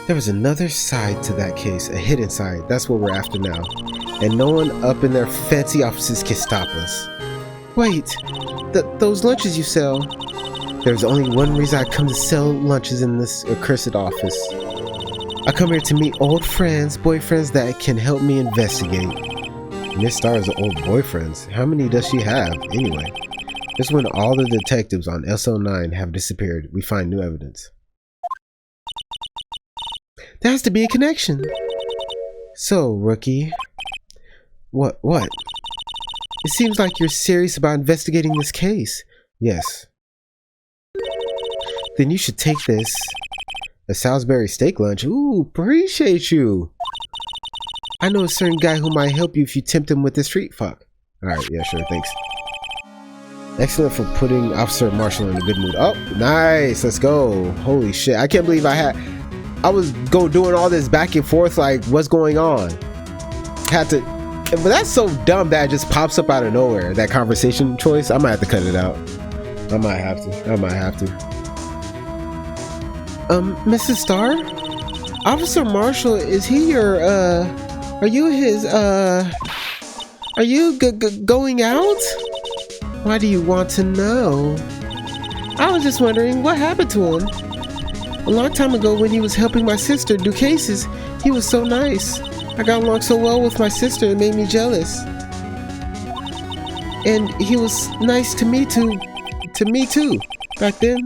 There was another side to that case, a hidden side. That's what we're after now. And no one up in their fancy offices can stop us. Wait, those lunches you sell. There's only one reason I come to sell lunches in this accursed office. I come here to meet old friends, boyfriends that can help me investigate. Miss Star's old boyfriends. How many does she have, anyway? Just when all the detectives on SO9 have disappeared, we find new evidence. There has to be a connection. So, rookie. What? It seems like you're serious about investigating this case. Yes. Then you should take this. A Salisbury steak lunch. Ooh, appreciate you. I know a certain guy who might help you if you tempt him with the street fuck. Alright, yeah, sure, thanks. Excellent for putting Officer Marshall in a good mood. Oh, nice, let's go. Holy shit, I can't believe I was doing all this back and forth, like, what's going on? Had to, but that's so dumb that it just pops up out of nowhere, that conversation choice. I might have to cut it out. I might have to. Mrs. Starr? Officer Marshall, is he your, are you his, are you going out? Why do you want to know? I was just wondering what happened to him. A long time ago when he was helping my sister do cases, he was so nice. I got along so well with my sister, it made me jealous. And he was nice to me too, back then.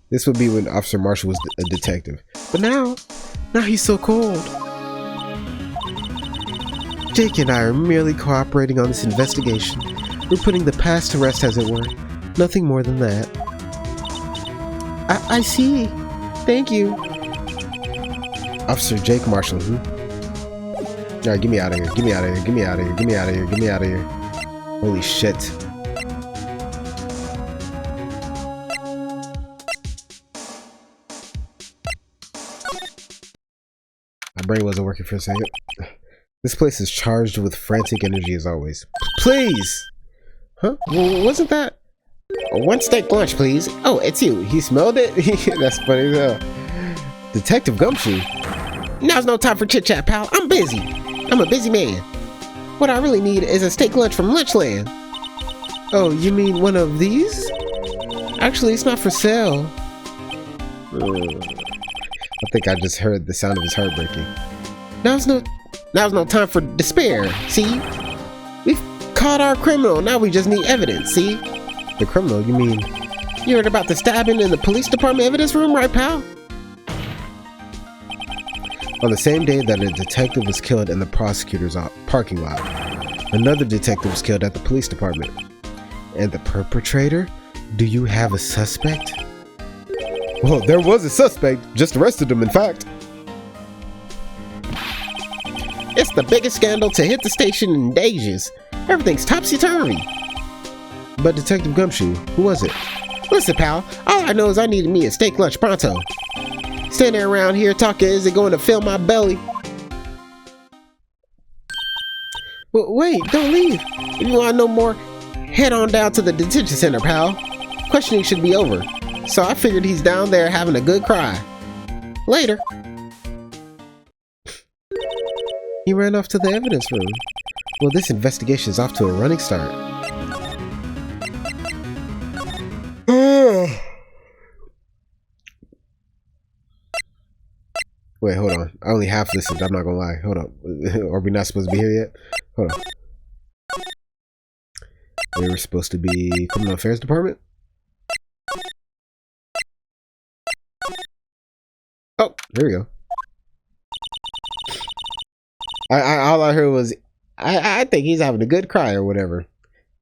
This would be when Officer Marshall was a detective. But now he's so cold. Jake and I are merely cooperating on this investigation. We're putting the past to rest, as it were. Nothing more than that. I see. Thank you. Officer Jake Marshall, Alright, get me out of here. Get me out of here. Get me out of here. Get me out of here. Get me out of here. Holy shit. My brain wasn't working for a second. This place is charged with frantic energy as always. Please! Huh? Well, wasn't that? One steak lunch, please. Oh, it's you. He smelled it? That's funny as hell. Detective Gumshoe. Now's no time for chit-chat, pal. I'm busy. I'm a busy man. What I really need is a steak lunch from Lunchland. Oh, you mean one of these? Actually, it's not for sale. I think I just heard the sound of his heart breaking. Now's no time for despair, see? We've caught our criminal, now we just need evidence, see? The criminal, you mean? You heard about the stabbing in the police department evidence room, right, pal? On the same day that a detective was killed in the prosecutor's parking lot, another detective was killed at the police department. And the perpetrator? Do you have a suspect? Well, there was a suspect, just arrested him, in fact. It's the biggest scandal to hit the station in ages. Everything's topsy-turvy. But Detective Gumshoe, who was it? Listen, pal, all I know is I needed me a steak lunch pronto. Standing around here talking, is it going to fill my belly? Well, wait, don't leave. If you want to know more, head on down to the detention center, pal. Questioning should be over. So I figured he's down there having a good cry. Later. He ran off to the evidence room. Well, this investigation is off to a running start. Wait, hold on. I only half listened. I'm not gonna lie. Hold on. Are we not supposed to be here yet? Hold on. We were supposed to be Criminal Affairs Department? Oh, there we go. All I heard was, I think he's having a good cry or whatever.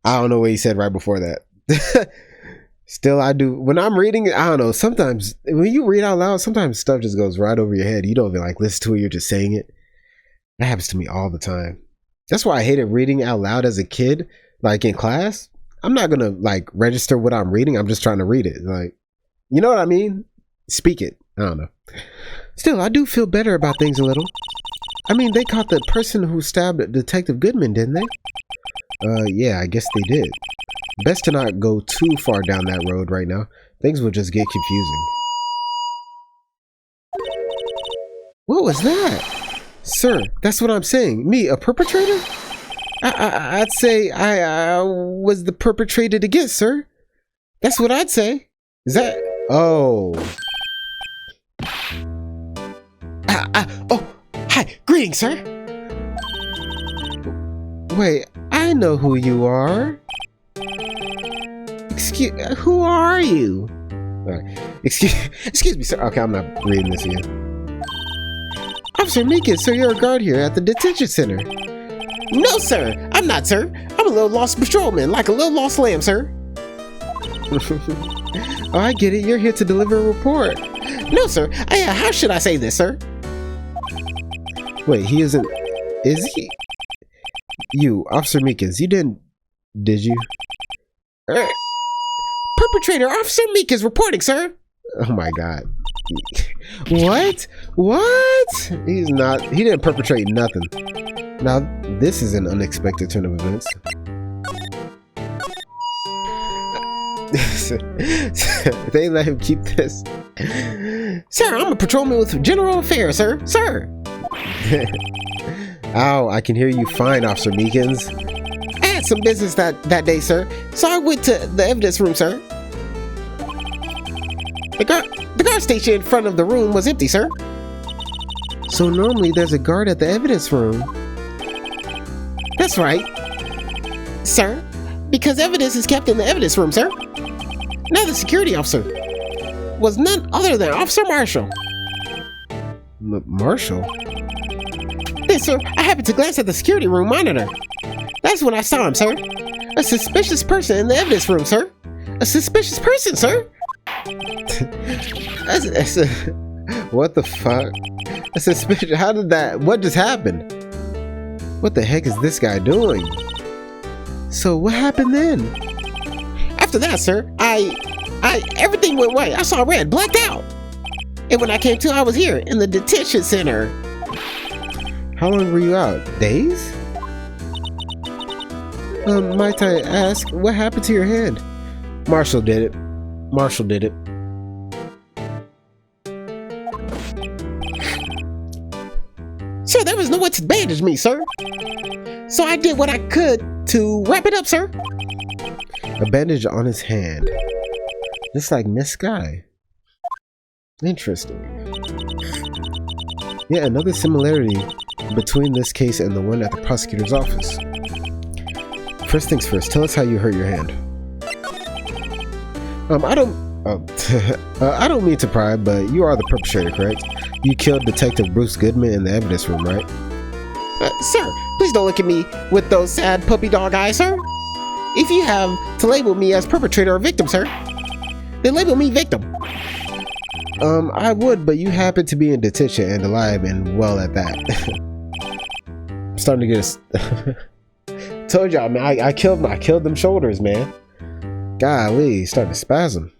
I don't know what he said right before that. Still, I do. When I'm reading, I don't know. Sometimes when you read out loud, sometimes stuff just goes right over your head. You don't even like listen to it. You're just saying it. That happens to me all the time. That's why I hated reading out loud as a kid, like in class. I'm not gonna like register what I'm reading. I'm just trying to read it. Like, you know what I mean? Speak it. I don't know. Still, I do feel better about things a little. I mean, they caught the person who stabbed Detective Goodman, didn't they? Yeah, I guess they did. Best to not go too far down that road right now. Things will just get confusing. What was that? Sir, that's what I'm saying. Me, a perpetrator? I'd say I was the perpetrated against, sir. That's what I'd say. Is that... Oh. Oh, hi. Greetings, sir. Wait, I know who you are. Who are you? Excuse me, sir. Okay, I'm not reading this again. Officer Meekins, sir, you're a guard here at the detention center. No, sir. I'm not, sir. I'm a little lost patrolman, like a little lost lamb, sir. Oh, I get it. You're here to deliver a report. No, sir. How should I say this, sir? Wait, he isn't... Is he? You, Officer Meekins, you didn't... Did you? Perpetrator Officer Meekins reporting, sir. Oh my god. What? What? He's not... He didn't perpetrate nothing. Now, this is an unexpected turn of events. They let him keep this. Sir, I'm a patrolman with general affairs, sir. Sir. Ow, I can hear you fine, Officer Meekins. I had some business that day, sir. So I went to the evidence room, sir. The guard station in front of the room was empty, sir. So normally there's a guard at the evidence room. That's right, sir. Because evidence is kept in the evidence room, sir. Now the security officer was none other than Officer Marshall. Marshall? Yes, sir. I happened to glance at the security room monitor. That's when I saw him, sir. A suspicious person in the evidence room, sir. A suspicious person, sir. What the fuck? A suspicious... How did that... What just happened? What the heck is this guy doing? So what happened then? After that, sir, everything went white. I saw red, blacked out. And when I came to, I was here in the detention center. How long were you out? Days? Might I ask, what happened to your hand? Marshall did it. Marshall did it. Sir, there was no one to bandage me, sir. So I did what I could to wrap it up, sir. A bandage on his hand. Just like Miss Sky. Interesting. Yet another similarity between this case and the one at the prosecutor's office. First things first, tell us how you hurt your hand. I don't mean to pry, but you are the perpetrator, correct? You killed Detective Bruce Goodman in the evidence room, right? Sir, please don't look at me with those sad puppy dog eyes, sir. If you have to label me as perpetrator or victim, sir, then label me victim. I would, but you happen to be in detention and alive and well at that. I'm starting to get a... Told y'all, man, I killed them shoulders, man. Golly, starting to spasm.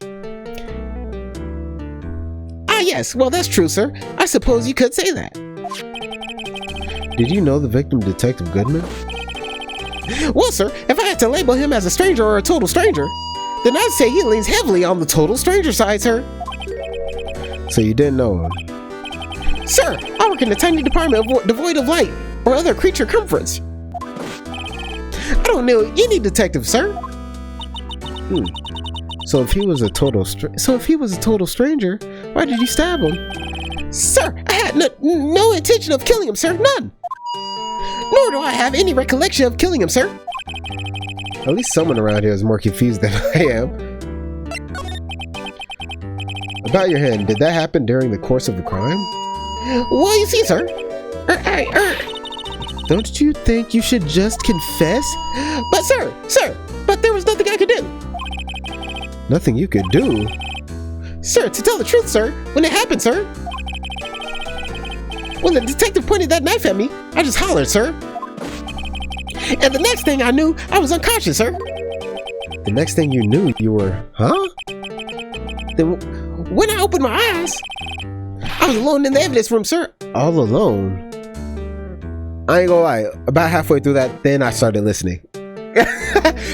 Ah, yes, well, that's true, sir. I suppose you could say that. Did you know the victim, Detective Goodman? Well, sir, if I had to label him as a stranger or a total stranger, then I'd say he leans heavily on the total stranger side, sir. So you didn't know him? Sir, I work in a tiny department devoid of light or other creature comforts. I don't know any detective, sir. So if he was a total stranger, why did you stab him? Sir, I had no intention of killing him, sir. None. Nor do I have any recollection of killing him, sir. At least someone around here is more confused than I am. About your hand, did that happen during the course of the crime? Well, you see, sir. Don't you think you should just confess? But sir, but there was nothing I could do. Nothing you could do? Sir, to tell the truth, sir, when it happened, sir, when the detective pointed that knife at me, I just hollered, sir. And the next thing I knew, I was unconscious, sir. The next thing you knew, you were, huh? Then when I opened my eyes, I was alone in the evidence room, sir. All alone? I ain't gonna lie, about halfway through that, then I started listening.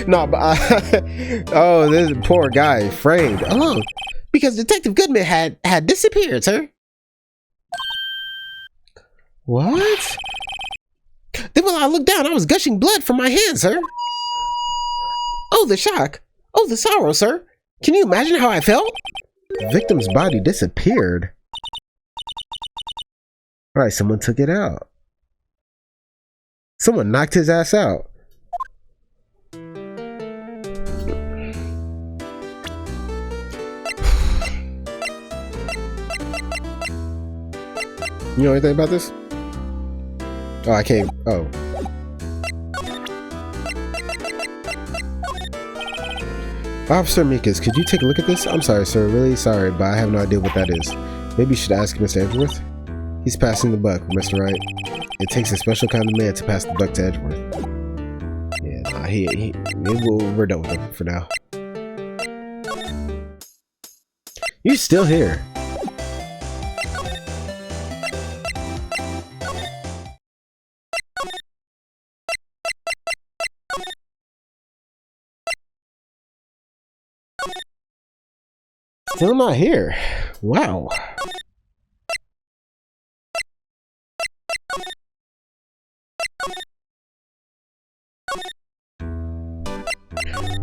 No, but oh, this poor guy, framed alone. Because Detective Goodman had disappeared, sir. What? Then when I looked down, I was gushing blood from my hands, sir. Oh, the shock. Oh, the sorrow, sir. Can you imagine how I felt? The victim's body disappeared. Alright, someone took it out. Someone knocked his ass out. You know anything about this? Oh, I can't. Oh. Officer Meekus, could you take a look at this? I'm sorry, sir. Really sorry, but I have no idea what that is. Maybe you should ask Mr. Edgeworth. He's passing the buck, Mr. Wright. It takes a special kind of man to pass the buck to Edgeworth. Yeah, nah, we're done with him for now. You're still here. Still not here. Wow.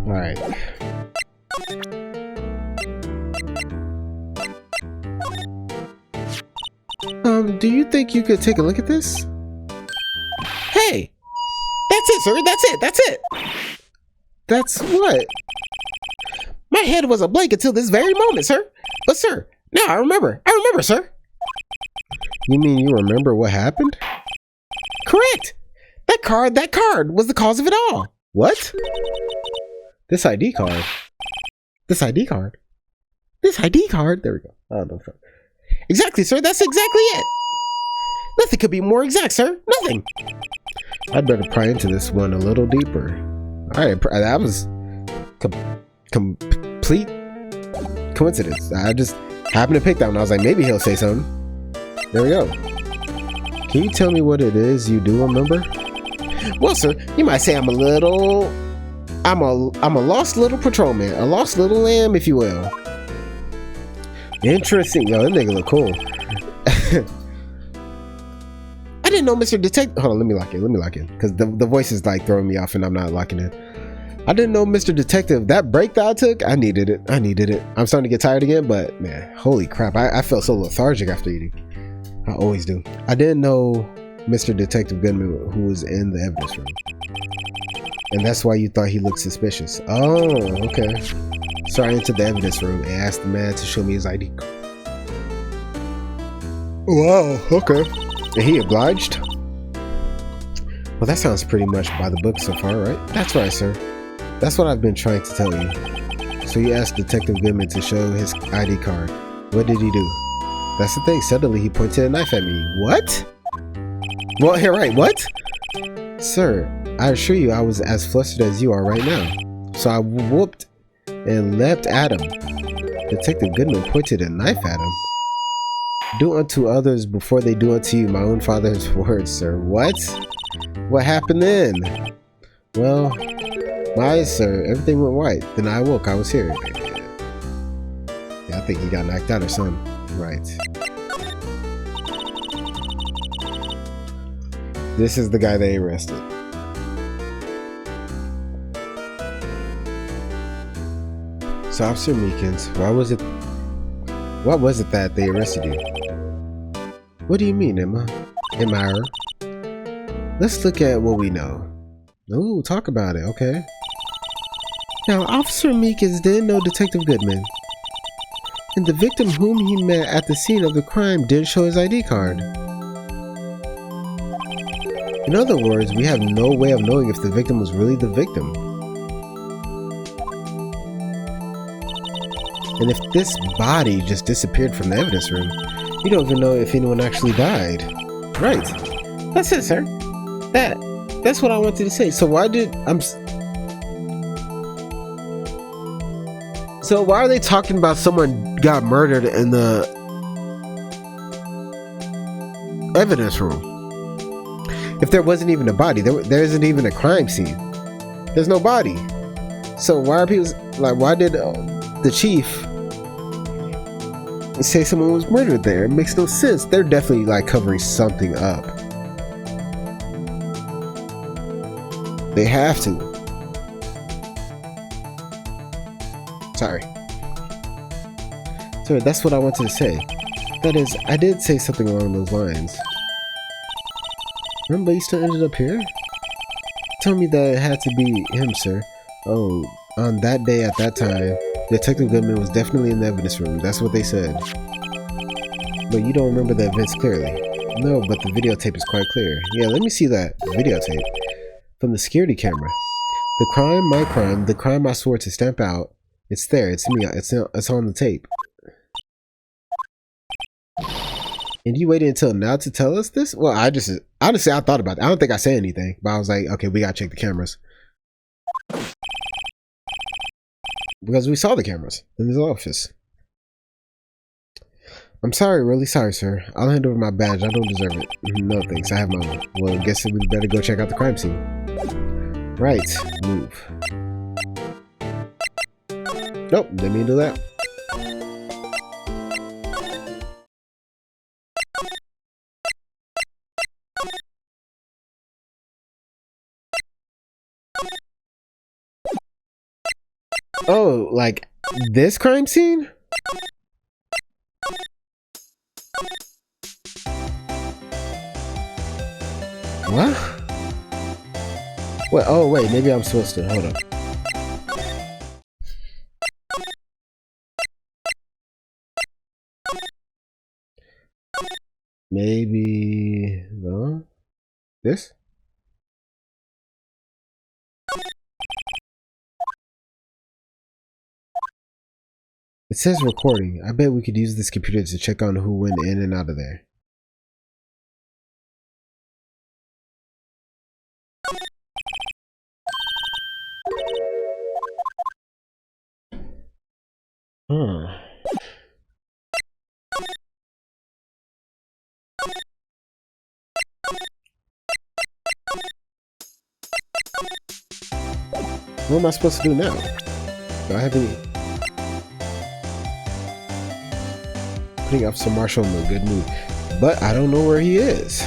All right. Do you think you could take a look at this? Hey! That's it, sir. That's it. That's it. That's what? My head was a blank until this very moment, sir. But, sir, now I remember. I remember, sir. You mean you remember what happened? Correct. That card was the cause of it all. What? This ID card. This ID card. This ID card. There we go. I don't know. Exactly, sir. That's exactly it. Nothing could be more exact, sir. Nothing. I'd better pry into this one a little deeper. All right, that was complete coincidence. I just happened to pick that one. I was like, maybe he'll say something. There we go. Can you tell me what it is you do remember? Well, sir, you might say I'm a lost little patrolman, a lost little lamb, if you will. Interesting. Yo, that nigga look cool. I didn't know Mr. Detective. Hold on, let me lock in. Because the voice is like throwing me off and I'm not locking in. I didn't know Mr. Detective. That break that I took, I needed it. I'm starting to get tired again, but man, holy crap. I felt so lethargic after eating. I always do. I didn't know Mr. Detective Goodman, who was in the evidence room. And that's why you thought he looked suspicious. Oh, okay. So I entered the evidence room and asked the man to show me his ID card. Wow, okay. And he obliged? Well, that sounds pretty much by the book so far, right? That's right, sir. That's what I've been trying to tell you. So you asked Detective Goodman to show his ID card. What did he do? That's the thing. Suddenly he pointed a knife at me. What? Well, here, right. What? Sir, I assure you I was as flustered as you are right now. So I whooped and leapt at him. Detective Goodman pointed a knife at him. Do unto others before they do unto you, my own father's words, sir. What? What happened then? Well, my eyes, sir, everything went white. Then I awoke. I was here. Yeah, I think he got knocked out or something. Right. This is the guy they arrested. So, Officer Meekins, what was it that they arrested you? What do you mean, Emma? Let's look at what we know. Ooh, talk about it, okay. Now, Officer Meekins didn't know Detective Goodman. And the victim whom he met at the scene of the crime didn't show his ID card. In other words, we have no way of knowing if the victim was really the victim. And if this body just disappeared from the evidence room, you don't even know if anyone actually died. Right. That's it, sir. That's what I wanted to say. So why are they talking about someone got murdered in the evidence room? If there wasn't even a body, there isn't even a crime scene. There's no body. So why are people like? Why did the chief say someone was murdered there? It makes no sense. They're definitely like covering something up. They have to. Sorry. Sorry, that's what I wanted to say. That is, I did say something along those lines. Remember, you still ended up here? Tell me that it had to be him, sir. Oh, on that day at that time, Detective Goodman was definitely in the evidence room. That's what they said. But you don't remember the events clearly. No, but the videotape is quite clear. Yeah, let me see that videotape. From the security camera. The crime, my crime, the crime I swore to stamp out. It's there, it's me, it's on the tape. And you waited until now to tell us this? Well, honestly, I thought about it. I don't think I said anything, but I was like, okay, we gotta check the cameras. Because we saw the cameras in his office. I'm sorry, really sorry, sir. I'll hand over my badge. I don't deserve it. No thanks, I have my own. Well, I guess we better go check out the crime scene. Right, move. Nope, didn't mean to do that. Oh, like this crime scene? What? What? Oh, wait, maybe I'm supposed to. Hold on. Maybe. No? This? It says recording. I bet we could use this computer to check on who went in and out of there. Huh. What am I supposed to do now? Do I have any... Putting Officer Marshall in a good mood. But I don't know where he is.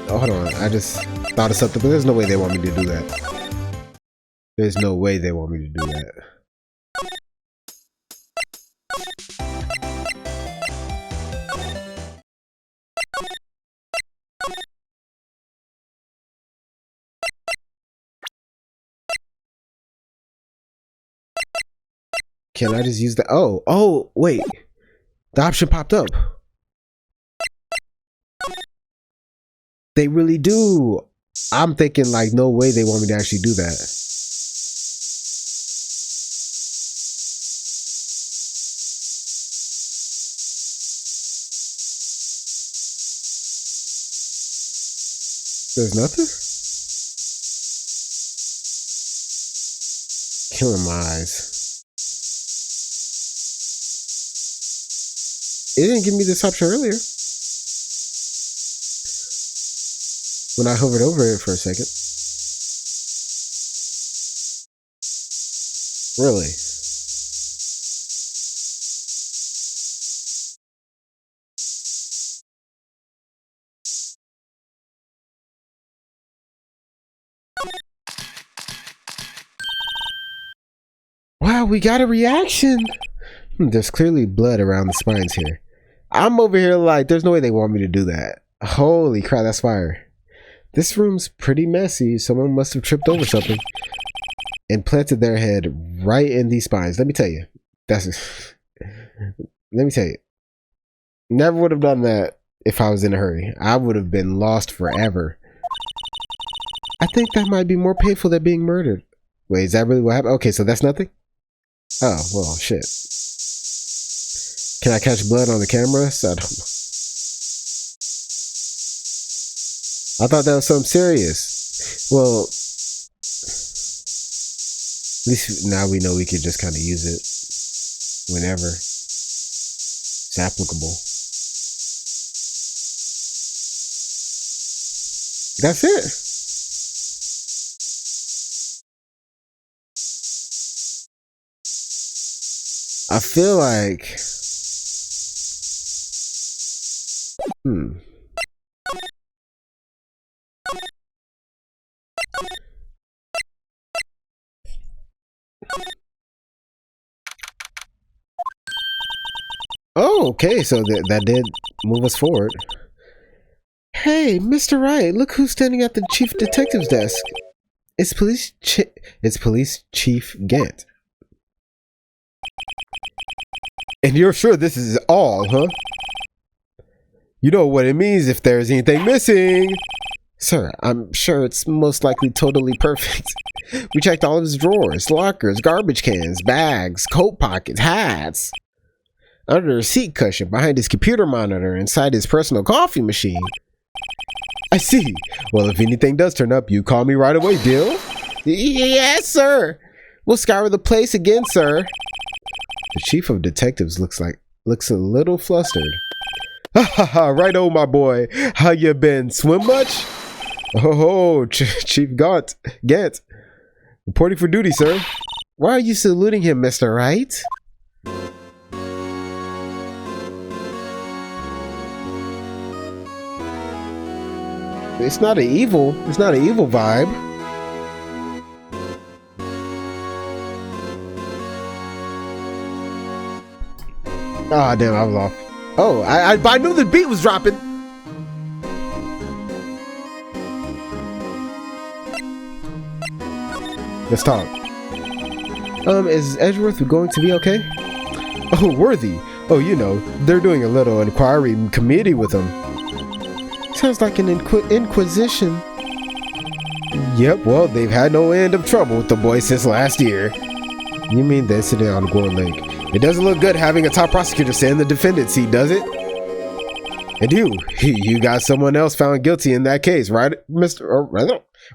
Hold on, I just thought of something, but there's no way they want me to do that. There's no way they want me to do that. Can I just use the... Oh, wait. The option popped up. They really do. I'm thinking like, no way they want me to actually do that. There's nothing? Killing my eyes. It didn't give me this option earlier. When I hovered over it for a second. Really? Wow, we got a reaction. There's clearly blood around the spines here. I'm over here like, there's no way they want me to do that. Holy crap, that's fire. This room's pretty messy. Someone must have tripped over something and planted their head right in these spines. Let me tell you. Let me tell you. Never would have done that if I was in a hurry. I would have been lost forever. I think that might be more painful than being murdered. Wait, is that really what happened? Okay, so that's nothing? Oh, well, shit. Can I catch blood on the camera? So I don't know. I thought that was something serious. Well, at least now we know we can just kind of use it whenever it's applicable. That's it. I feel like oh, okay, so that did move us forward. Hey, Mr. Wright, look who's standing at the chief detective's desk. It's police Chief Gant. And you're sure this is all, huh? You know what it means if there's anything missing. Sir, I'm sure it's most likely totally perfect. We checked all of his drawers, lockers, garbage cans, bags, coat pockets, hats. Under his seat cushion, behind his computer monitor, inside his personal coffee machine. I see. Well, if anything does turn up, you call me right away, deal? Yes, sir. We'll scour the place again, sir. The chief of detectives looks a little flustered. Ha ha ha, right on, my boy. How you been? Swim much? Oh, Chief Gant. Reporting for duty, sir. Why are you saluting him, Mr. Wright? It's not an evil vibe. Ah, damn, I was off. Oh, I knew the beat was dropping. Let's talk. Is Edgeworth going to be okay? Oh, Worthy. Oh, you know, they're doing a little inquiry committee with him. Sounds like an inquisition. Yep, well, they've had no end of trouble with the boy since last year. You mean the incident on Gore Lake? It doesn't look good having a top prosecutor sit in the defendant's seat, does it? And you got someone else found guilty in that case, right, Mr.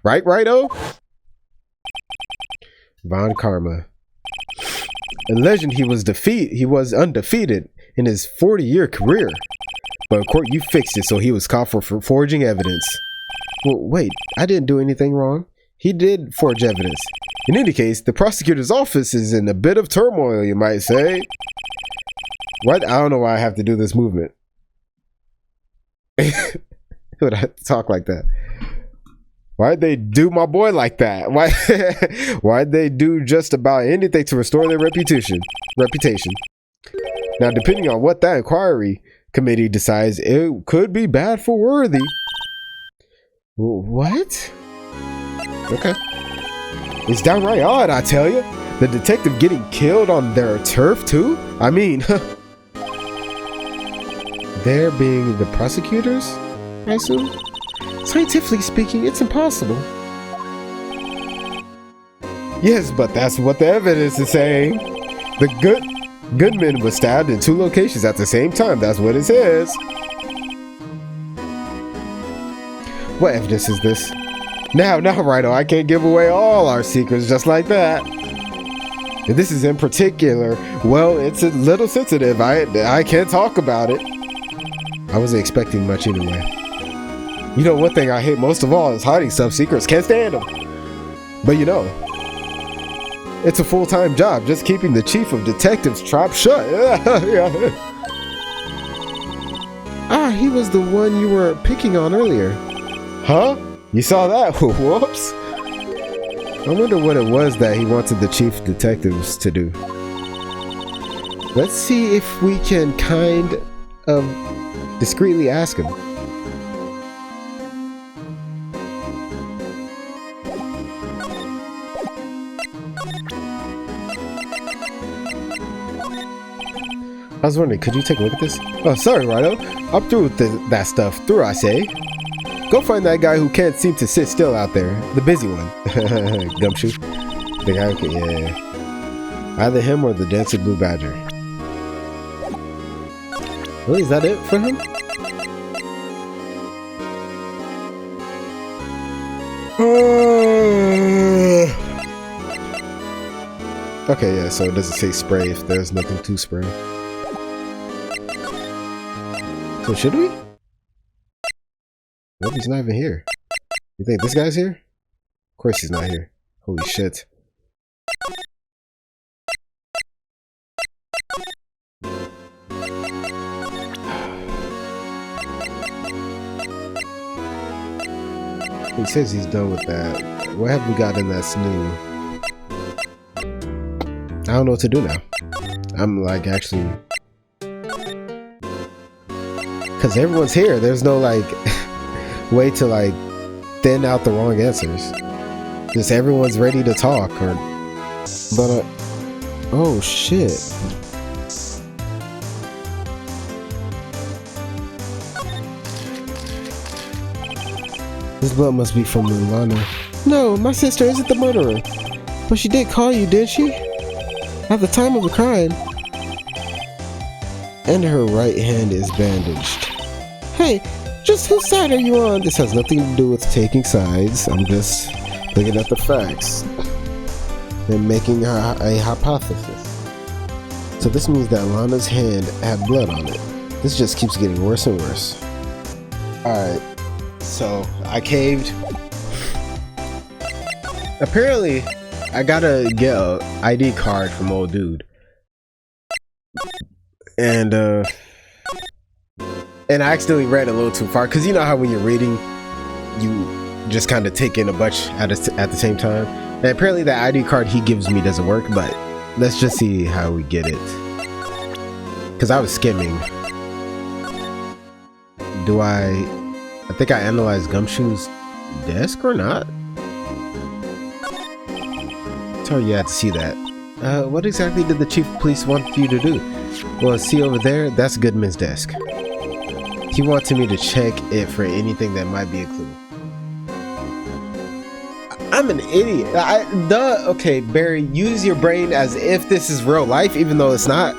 Righto? Von Karma. In legend, he was undefeated in his 40-year career. But of course, you fixed it, so he was caught for forging evidence. Well, wait, I didn't do anything wrong. He did forge evidence. In any case, the prosecutor's office is in a bit of turmoil, you might say. What? I don't know why I have to do this movement. Would I have to talk like that? Why'd they do my boy like that? Why'd they do just about anything to restore their reputation? Now, depending on what that inquiry committee decides, it could be bad for Worthy. What? Okay. It's downright odd, I tell you. The detective getting killed on their turf, too? I mean, they're being the prosecutors, I assume? Scientifically speaking, it's impossible. Yes, but that's what the evidence is saying. The Goodman was stabbed in 2 locations at the same time. That's what it says. What evidence is this? Now, Righto, I can't give away all our secrets just like that. And this is in particular, well, it's a little sensitive. I can't talk about it. I wasn't expecting much anyway. You know, one thing I hate most of all is hiding some secrets. Can't stand them. But you know, it's a full-time job just keeping the chief of detectives trap shut. Ah, he was the one you were picking on earlier. Huh? You saw that? Whoops. I wonder what it was that he wanted the chief detectives to do. Let's see if we can kind of discreetly ask him. I was wondering, could you take a look at this? Oh, sorry, Righto. I'm through with that stuff. Through, I say. Go find that guy who can't seem to sit still out there. The busy one. Gumshoe. The guy who can, yeah. Either him or the dancing blue badger. Really, is that it for him? Okay, yeah, so it doesn't say spray if there's nothing to spray. So should we? Nope, he's not even here. You think this guy's here? Of course he's not here. Holy shit. He says he's done with that. What have we got in that's new? I don't know what to do now. I'm like actually... Because everyone's here. There's no like way to like thin out the wrong answers. Just everyone's ready to talk or... But oh shit. This blood must be from Lana. No, my sister isn't the murderer. But she did call you, did she? At the time of the crime. And her right hand is bandaged. Hey, just whose side are you on? This has nothing to do with taking sides. I'm just looking at the facts and making a hypothesis. So this means that Lana's hand had blood on it. This just keeps getting worse and worse. Alright. So I caved. Apparently, I gotta get a ID card from old dude, and I accidentally read a little too far because you know how when you're reading, you just kind of take in a bunch at the same time. And apparently, that ID card he gives me doesn't work. But let's just see how we get it. Because I was skimming. Do I think I analyzed Gumshoe's desk or not? It's hard you had to see that. What exactly did the chief of police want you to do? Well, see over there? That's Goodman's desk. He wanted me to check it for anything that might be a clue. I'm an idiot. Okay, Barry, use your brain as if this is real life, even though it's not.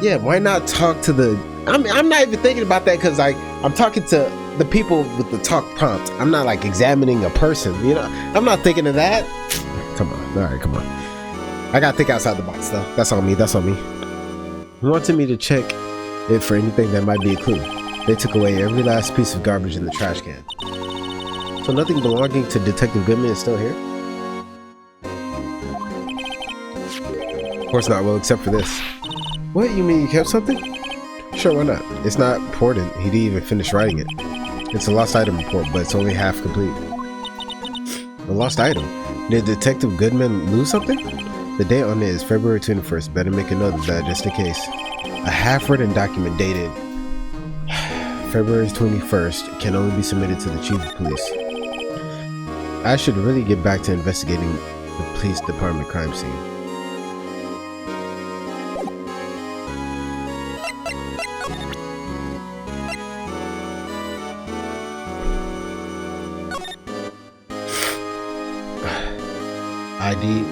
Yeah, why not talk to the... I'm not even thinking about that because I'm talking to the people with the talk prompt. I'm not like examining a person, you know? I'm not thinking of that. Come on. All right, come on. I gotta think outside the box though. That's on me. That's on me. He wanted me to check it for anything that might be a clue. They took away every last piece of garbage in the trash can. So nothing belonging to Detective Goodman is still here? Of course not, well, except for this. What, you mean you kept something? Sure, why not? It's not important. He didn't even finish writing it. It's a lost item report, but it's only half complete. A lost item? Did Detective Goodman lose something? The date on it is February 21st. Better make a note of that just in case. A half-written document dated February 21st can only be submitted to the chief of police. I should really get back to investigating the police department crime scene. ID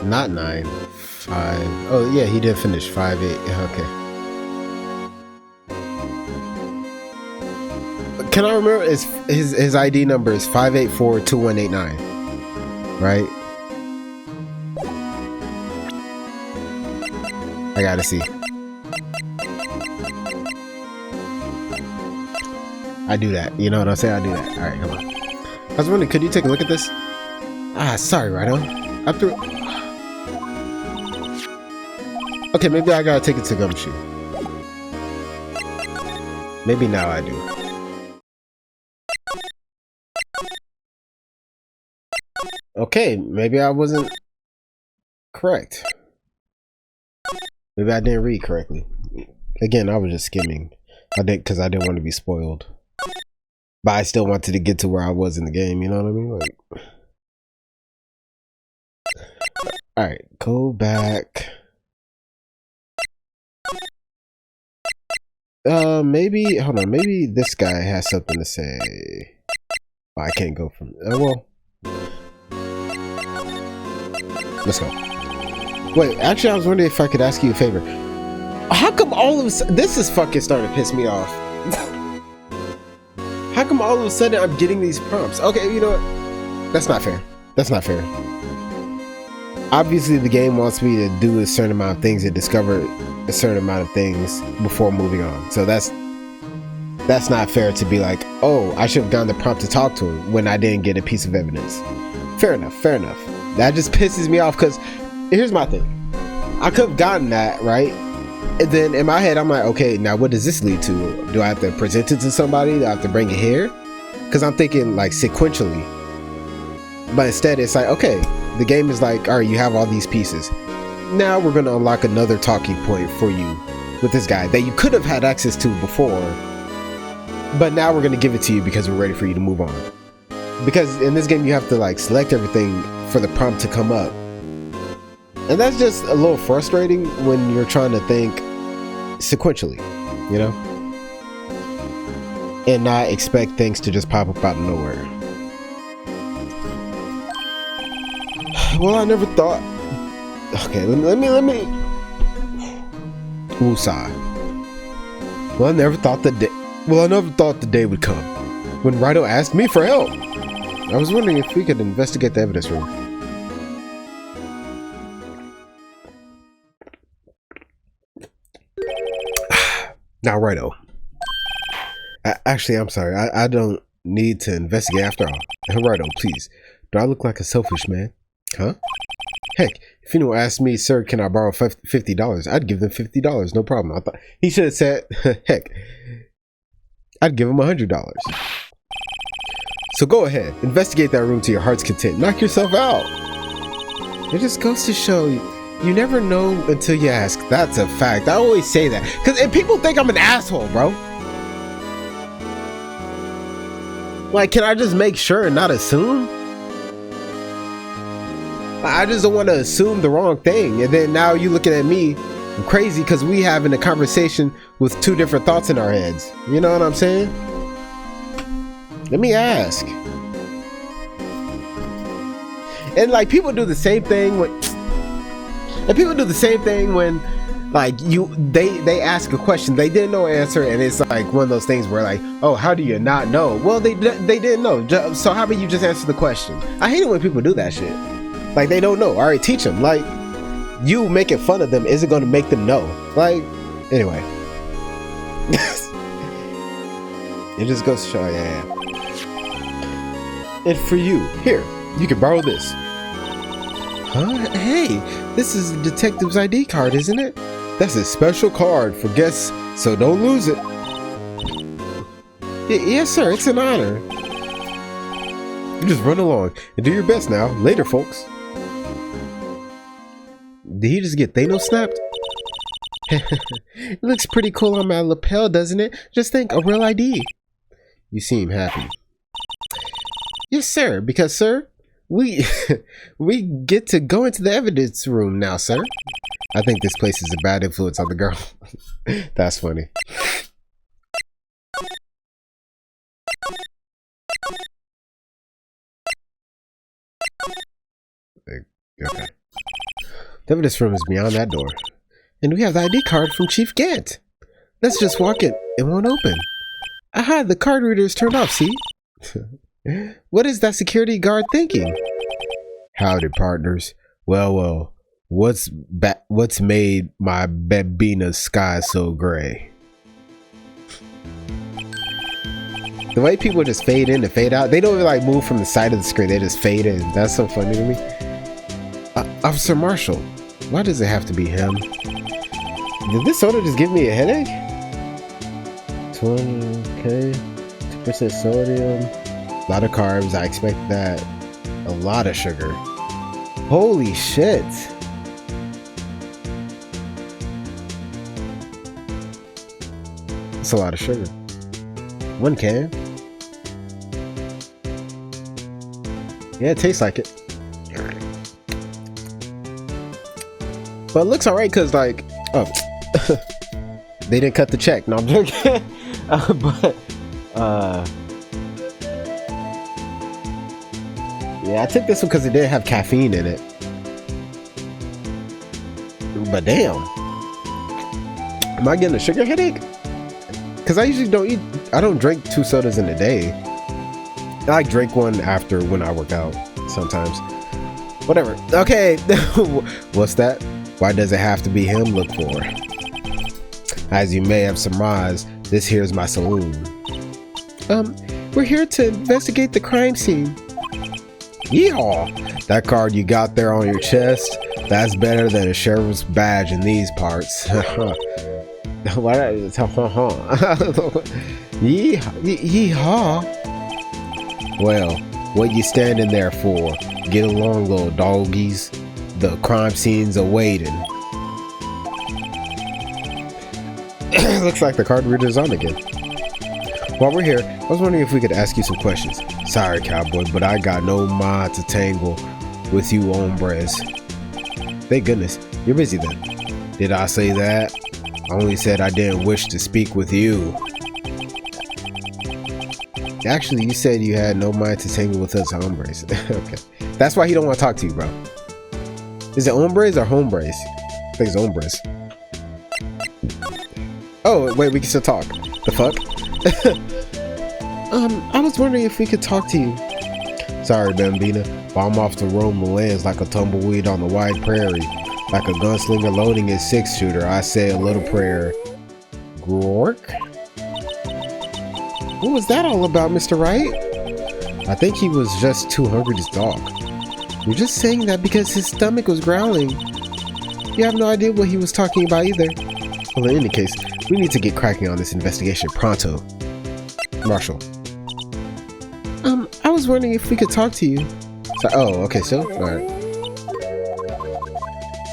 not 9 5. Oh yeah, he did finish 5 8. Okay. Can I remember his ID number is 5842189, right? I gotta see. I do that. You know what I'm saying? I do that. All right, come on. I was wondering, could you take a look at this? Ah, sorry, Rhino. I threw. Okay, maybe I gotta take it to Gumshoe. Maybe now I do. Okay, maybe I wasn't correct. Maybe I didn't read correctly. Again, I was just skimming. I did because I didn't want to be spoiled. But I still wanted to get to where I was in the game, you know what I mean? Like, alright, go back. Maybe, hold on, maybe this guy has something to say. Oh, I can't go from, well. Let's go. Wait, actually, I was wondering if I could ask you a favor. How come all of a sudden, this is fucking starting to piss me off. How come all of a sudden I'm getting these prompts? Okay, you know what? That's not fair. That's not fair. Obviously, the game wants me to do a certain amount of things and discover a certain amount of things before moving on. So that's not fair to be like, oh, I should have gotten the prompt to talk to him when I didn't get a piece of evidence. Fair enough, fair enough. That just pisses me off because here's my thing. I could have gotten that, right? And then in my head, I'm like, okay, now what does this lead to? Do I have to present it to somebody? Do I have to bring it here? Because I'm thinking like sequentially. But instead, it's like, okay, the game is like, all right, you have all these pieces. Now we're going to unlock another talking point for you with this guy that you could have had access to before. But now we're going to give it to you because we're ready for you to move on. Because in this game, you have to like select everything for the prompt to come up. And that's just a little frustrating when you're trying to think sequentially, you know? And not expect things to just pop up out of nowhere. Well, I never thought... Okay, let me... Woosah. Well, I never thought the day would come when Rido asked me for help. I was wondering if we could investigate the evidence room. Now, Rido. Actually, I'm sorry. I don't need to investigate after all. Rido, please. Do I look like a selfish man? Huh? Heck, if anyone asked me, sir, can I borrow $50? I'd give them $50, no problem. I thought he should have said, heck, I'd give him $100. So go ahead, investigate that room to your heart's content. Knock yourself out. It just goes to show you never know until you ask. That's a fact. I always say that and people think I'm an asshole, bro. Like, can I just make sure and not assume? I just don't want to assume the wrong thing. And then now you looking at me crazy because we having a conversation with two different thoughts in our heads. You know what I'm saying? Let me ask. And like people do the same thing when like they ask a question, they didn't know an answer, and it's like one of those things where like, oh, how do you not know? Well, they didn't know. So how about you just answer the question? I hate it when people do that shit. Like they don't know. All right, teach them. Like you making fun of them isn't going to make them know. Like anyway, it just goes to show. Yeah. And for you, here, you can borrow this. Huh? Hey, this is the detective's ID card, isn't it? That's a special card for guests, so don't lose it. Yes, sir. It's an honor. You just run along and do your best now. Later, folks. Did he just get Thanos snapped? It looks pretty cool on my lapel, doesn't it? Just think, a real ID. You seem happy. Yes, sir. Because, sir, we get to go into the evidence room now, sir. I think this place is a bad influence on the girl. That's funny. Okay. The evidence room is beyond that door. And we have the ID card from Chief Gant. Let's just walk in. It won't open. Aha, the card reader is turned off, see? What is that security guard thinking? Howdy, partners. Well, what's made my Babina's sky so gray? The way people just fade in and fade out, they don't even like move from the side of the screen, they just fade in. That's so funny to me. Officer Marshall, why does it have to be him? Did this soda just give me a headache? 20, 2% sodium, a lot of carbs, I expected that. A lot of sugar. Holy shit. That's a lot of sugar. One can. Yeah, it tastes like it. But it looks alright because, like, oh, They didn't cut the check. No, I'm joking. Yeah, I took this one because it didn't have caffeine in it. But damn, am I getting a sugar headache? Because I usually I don't drink 2 sodas in a day. I drink one after when I work out sometimes. Whatever. Okay. What's that? Why does it have to be him? Look for. As you may have surmised, this here's my saloon. We're here to investigate the crime scene. Yeehaw! That card you got there on your chest, that's better than a sheriff's badge in these parts. What? Yeehaw! Well, what you standing there for? Get along, little doggies. The crime scene's awaiting. Looks like the card reader's on again. While we're here, I was wondering if we could ask you some questions. Sorry, cowboy, but I got no mind to tangle with you hombres. Thank goodness, you're busy then. Did I say that? I only said I didn't wish to speak with you. Actually, you said you had no mind to tangle with us hombres. Okay. That's why he don't want to talk to you, bro. Is it hombres or hombres? I think it's hombres. Oh, wait, we can still talk. The fuck? I was wondering if we could talk to you. Sorry, Bambina, but I'm off to roam the lands like a tumbleweed on the wide prairie. Like a gunslinger loading his 6-shooter, I say a little prayer. Gork? What was that all about, Mr. Wright? I think he was just too hungry to talk. You're just saying that because his stomach was growling. You have no idea what he was talking about either. Well, in any case, we need to get cracking on this investigation pronto. Marshall. I was wondering if we could talk to you. So, oh, okay, so, alright.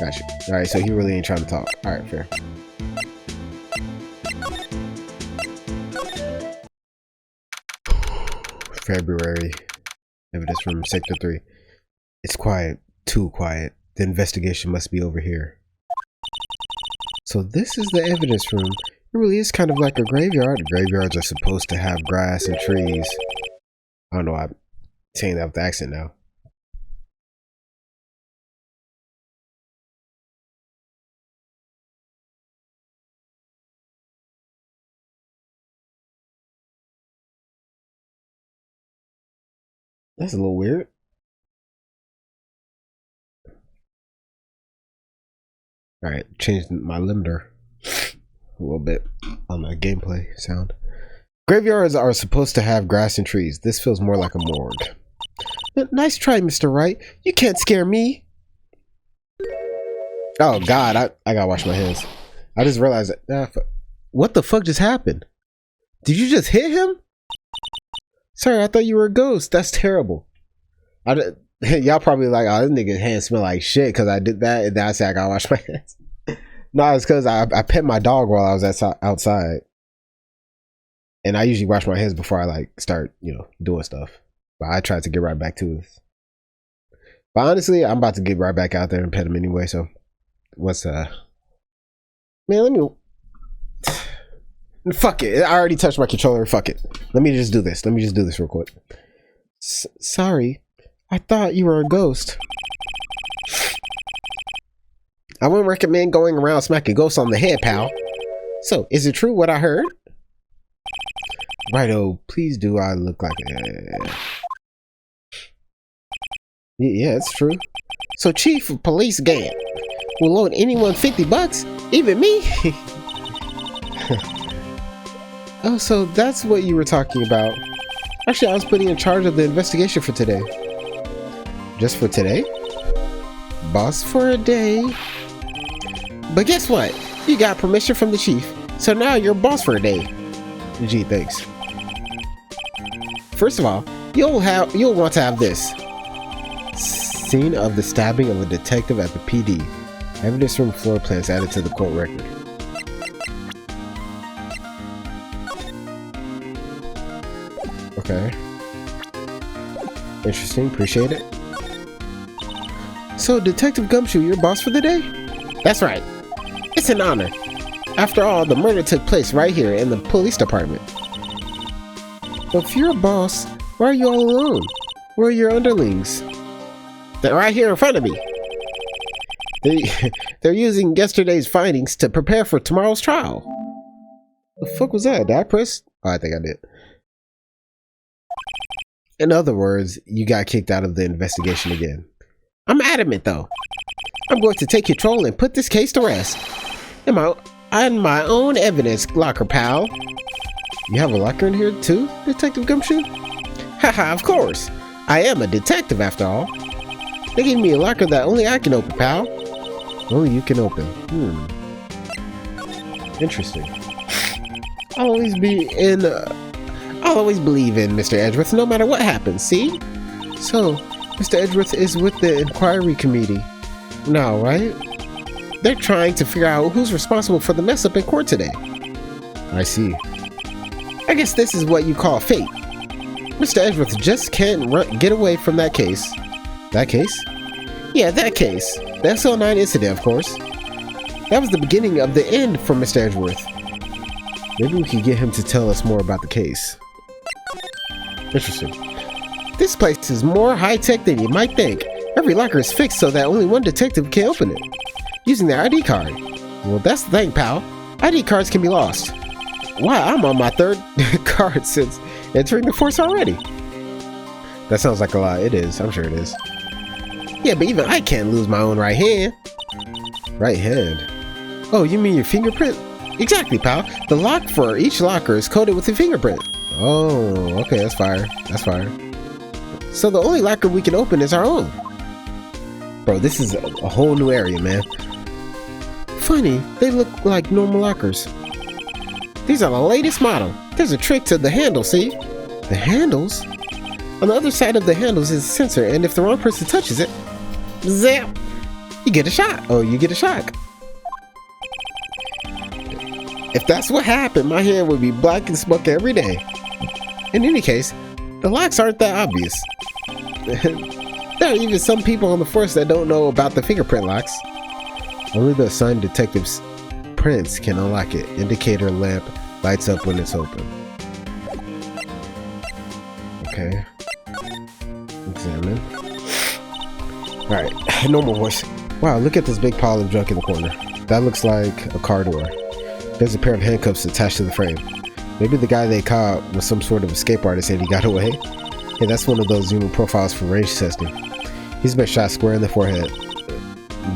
Gotcha. Alright, so he really ain't trying to talk. Alright, fair. February. Evidence from Sector 3. It's quiet. Too quiet. The investigation must be over here. So this is the evidence room. It really is kind of like a graveyard. Graveyards are supposed to have grass and trees. I don't know why I'm saying that with the accent now. That's a little weird. Alright, changed my limiter a little bit on the gameplay sound. Graveyards are supposed to have grass and trees. This feels more like a morgue. Nice try, Mr. Wright. You can't scare me. Oh god, I gotta wash my hands. I just realized that. What the fuck just happened? Did you just hit him? Sorry, I thought you were a ghost. That's terrible. Y'all probably like, oh, this nigga's hands smell like shit because I did that, and then I said I gotta wash my hands. No, it's because I pet my dog while I was outside, and I usually wash my hands before I like start, you know, doing stuff. But I tried to get right back to this. But honestly, I'm about to get right back out there and pet him anyway. So, what's man? Let me. Fuck it. I already touched my controller. Fuck it. Let me just do this. Let me just do this real quick. Sorry. I thought you were a ghost. I wouldn't recommend going around smacking ghosts on the head, pal. So, is it true what I heard? Righto, please do I look like a... Yeah, it's true. So, Chief of Police Gann will loan anyone $50? Even me? Oh, so that's what you were talking about. Actually, I was putting in charge of the investigation for today. Just for today? Boss for a day. But guess what? You got permission from the chief. So now you're boss for a day. Gee, thanks. First of all, you'll want to have this. Scene of the stabbing of a detective at the PD. Evidence from floor plans added to the court record. Okay. Interesting, appreciate it. So, Detective Gumshoe, you're boss for the day? That's right. It's an honor. After all, the murder took place right here in the police department. But if you're a boss, why are you all alone? Where are your underlings? They're right here in front of me. They're using yesterday's findings to prepare for tomorrow's trial. The fuck was that? Did I press? Oh, I think I did. In other words, you got kicked out of the investigation again. I'm adamant though. I'm going to take control and put this case to rest. In my own evidence locker, pal. You have a locker in here too, Detective Gumshoe? Haha, of course. I am a detective after all. They gave me a locker that only I can open, pal. Only you can open. Interesting. I'll always believe in Mr. Edgeworth no matter what happens, see? So, Mr. Edgeworth is with the inquiry committee now, right? They're trying to figure out who's responsible for the mess up in court today. I see. I guess this is what you call fate. Mr. Edgeworth just can't get away from that case. That case? Yeah, that case. The SL9 incident, of course. That was the beginning of the end for Mr. Edgeworth. Maybe we could get him to tell us more about the case. Interesting. This place is more high-tech than you might think. Every locker is fixed so that only one detective can open it, using their ID card. Well, that's the thing, pal. ID cards can be lost. Wow, I'm on my third card since entering the force already. That sounds like a lot. It is. I'm sure it is. Yeah, but even I can't lose my own right hand. Right hand? Oh, you mean your fingerprint? Exactly, pal. The lock for each locker is coded with a fingerprint. Oh, okay, that's fire. That's fire. So the only locker we can open is our own. Bro, this is a whole new area, man. Funny, they look like normal lockers. These are the latest model. There's a trick to the handle, see? The handles? On the other side of the handles is a sensor, and if the wrong person touches it, zap! You get a shot. Oh, you get a shock. If that's what happened, my hand would be black and smoky every day. In any case, the locks aren't that obvious. There are even some people on the force that don't know about the fingerprint locks. Only the assigned detective's prints can unlock it. Indicator lamp lights up when it's open. Okay. Examine. Alright, normal voice. Wow, look at this big pile of junk in the corner. That looks like a car door. There's a pair of handcuffs attached to the frame. Maybe the guy they caught was some sort of escape artist and he got away. Hey, that's one of those human profiles for range testing. He's been shot square in the forehead.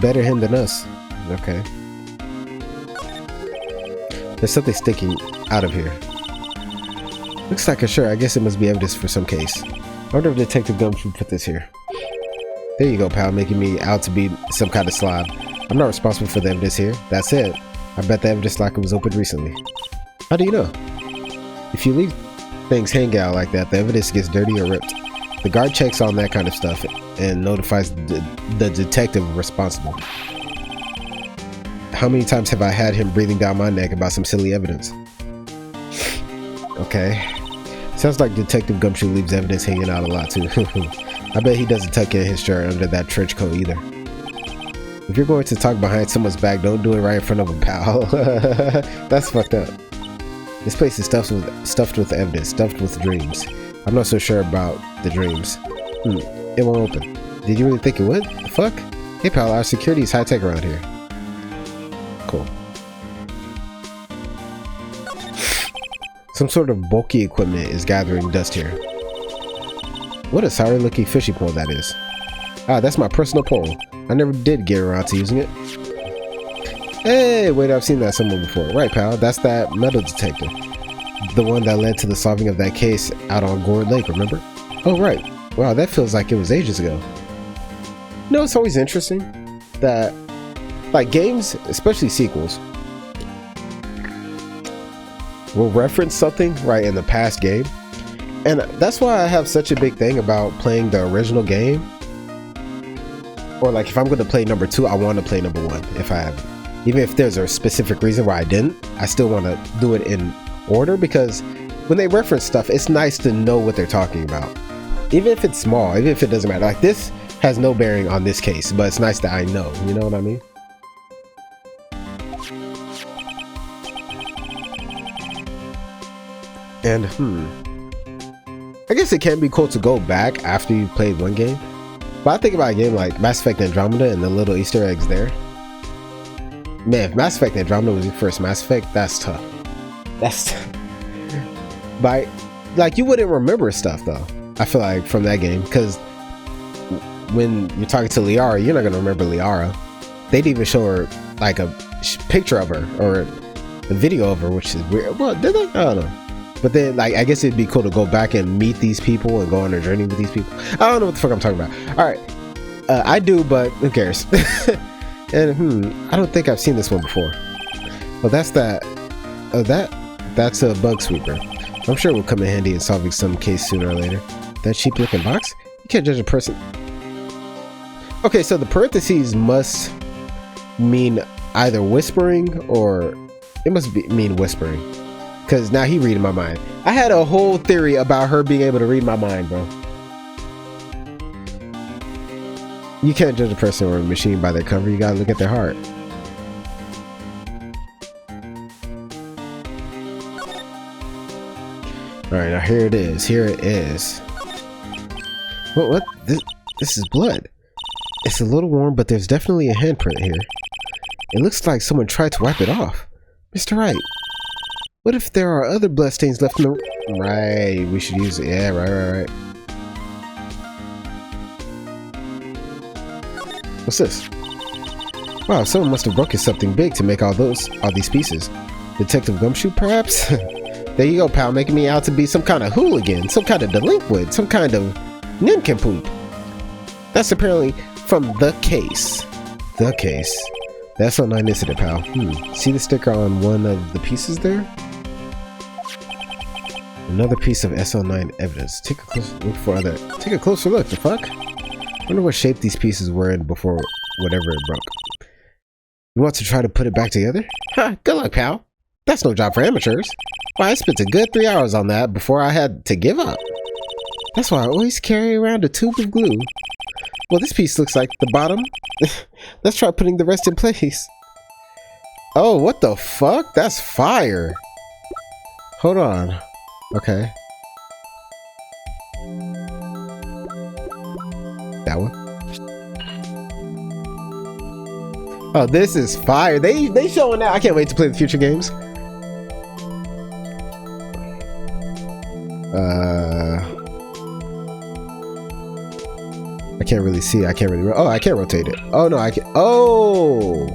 Better him than us. Okay. There's something sticking out of here. Looks like a shirt. I guess it must be evidence for some case. I wonder if Detective Gumshoe put this here. There you go, pal, making me out to be some kind of slob. I'm not responsible for the evidence here. That's it. I bet the evidence locker was opened recently. How do you know? If you leave things hanging out like that, the evidence gets dirty or ripped. The guard checks on that kind of stuff and notifies the detective responsible. How many times have I had him breathing down my neck about some silly evidence? Okay. Sounds like Detective Gumshoe leaves evidence hanging out a lot too. I bet he doesn't tuck in his shirt under that trench coat either. If you're going to talk behind someone's back, don't do it right in front of them, pal. That's fucked up. This place is stuffed with evidence, stuffed with dreams. I'm not so sure about the dreams. It won't open. Did you really think it would? The fuck? Hey pal, our security is high-tech around here. Cool. Some sort of bulky equipment is gathering dust here. What a sorry looking fishing pole that is. Ah, that's my personal pole. I never did get around to using it. Hey, wait, I've seen that somewhere before. Right, pal, that's that metal detector. The one that led to the solving of that case out on Gourd Lake, remember? Oh, right. Wow, that feels like it was ages ago. You know, it's always interesting that, like, games, especially sequels, will reference something, right, in the past game. And that's why I have such a big thing about playing the original game. Or, like, if I'm going to play number 2, I want to play number 1 if I have. Even if there's a specific reason why I didn't, I still want to do it in order, because when they reference stuff, it's nice to know what they're talking about. Even if it's small, even if it doesn't matter. Like, this has no bearing on this case, but it's nice that I know. You know what I mean? And I guess it can be cool to go back after you've played one game. But I think about a game like Mass Effect Andromeda and the little Easter eggs there. Man, if Mass Effect Andromeda was your first Mass Effect, that's tough. That's tough. But like, you wouldn't remember stuff though, I feel like, from that game, because when you're talking to Liara, you're not gonna remember Liara. They'd even show her like a picture of her or a video of her, which is weird. Well, did they? I don't know. But then, like, I guess it'd be cool to go back and meet these people and go on a journey with these people. I don't know what the fuck I'm talking about. All right, I do, but who cares? And I don't think I've seen this one before. Well, that's that. That's a bug sweeper. I'm sure it will come in handy in solving some case sooner or later. That cheap looking box? You can't judge a person. Okay, so the parentheses must mean either whispering or it must mean whispering. Because now he reading my mind. I had a whole theory about her being able to read my mind, bro. You can't judge a person or a machine by their cover. You gotta look at their heart. Alright, now here it is. Here it is. What? This is blood. It's a little warm, but there's definitely a handprint here. It looks like someone tried to wipe it off. Mr. Wright. What if there are other bloodstains left in the... Right, we should use it. Yeah, right. What's this? Wow, someone must have broken something big to make all these pieces. Detective Gumshoe, perhaps? There you go, pal, making me out to be some kind of hooligan, some kind of delinquent, some kind of nincompoop. That's apparently from The Case. The Case. That's a 9 incident, pal. See the sticker on one of the pieces there? Another piece of SL9 evidence. Take a closer look. The fuck? Wonder what shape these pieces were in before whatever it broke. You want to try to put it back together? Ha! Good luck, pal. That's no job for amateurs. Why, I spent a good 3 hours on that before I had to give up. That's why I always carry around a tube of glue. Well, this piece looks like the bottom. Let's try putting the rest in place. Oh, what the fuck? That's fire. Hold on. Okay. That one. Oh, this is fire. They showing that. I can't wait to play the future games. I can't really see. I can't really. Oh, I can't rotate it. Oh no, I can. Oh.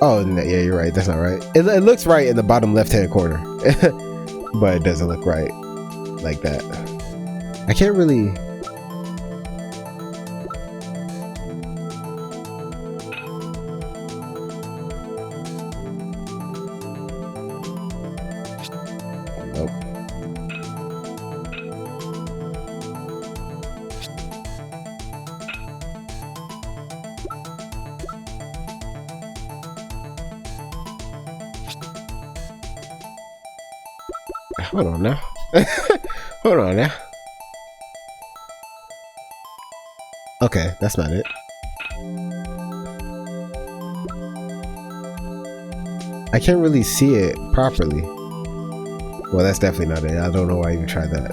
Oh yeah, you're right. That's not right. It looks right in the bottom left-hand corner, but it doesn't look right like that. I can't really. Nope. Hold on now. Hold on now. Okay, that's not it. I can't really see it properly. Well, that's definitely not it. I don't know why I even tried that.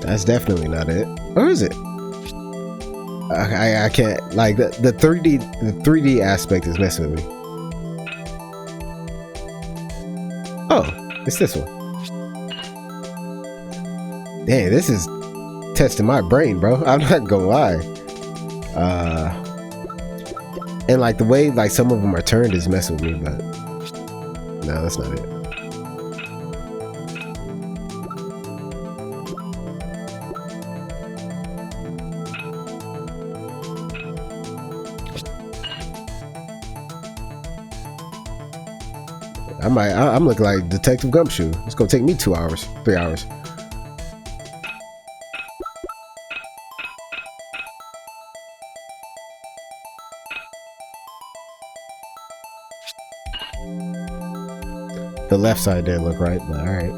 That's definitely not it. Or is it? I can't, like, the 3D aspect is messing with me. Oh, it's this one. Dang, this is testing my brain, bro. I'm not gonna lie. And like the way like some of them are turned is messing with me, but no, that's not it. I'm looking like Detective Gumshoe. It's gonna take me 2 hours, 3 hours. The left side didn't look right, but alright.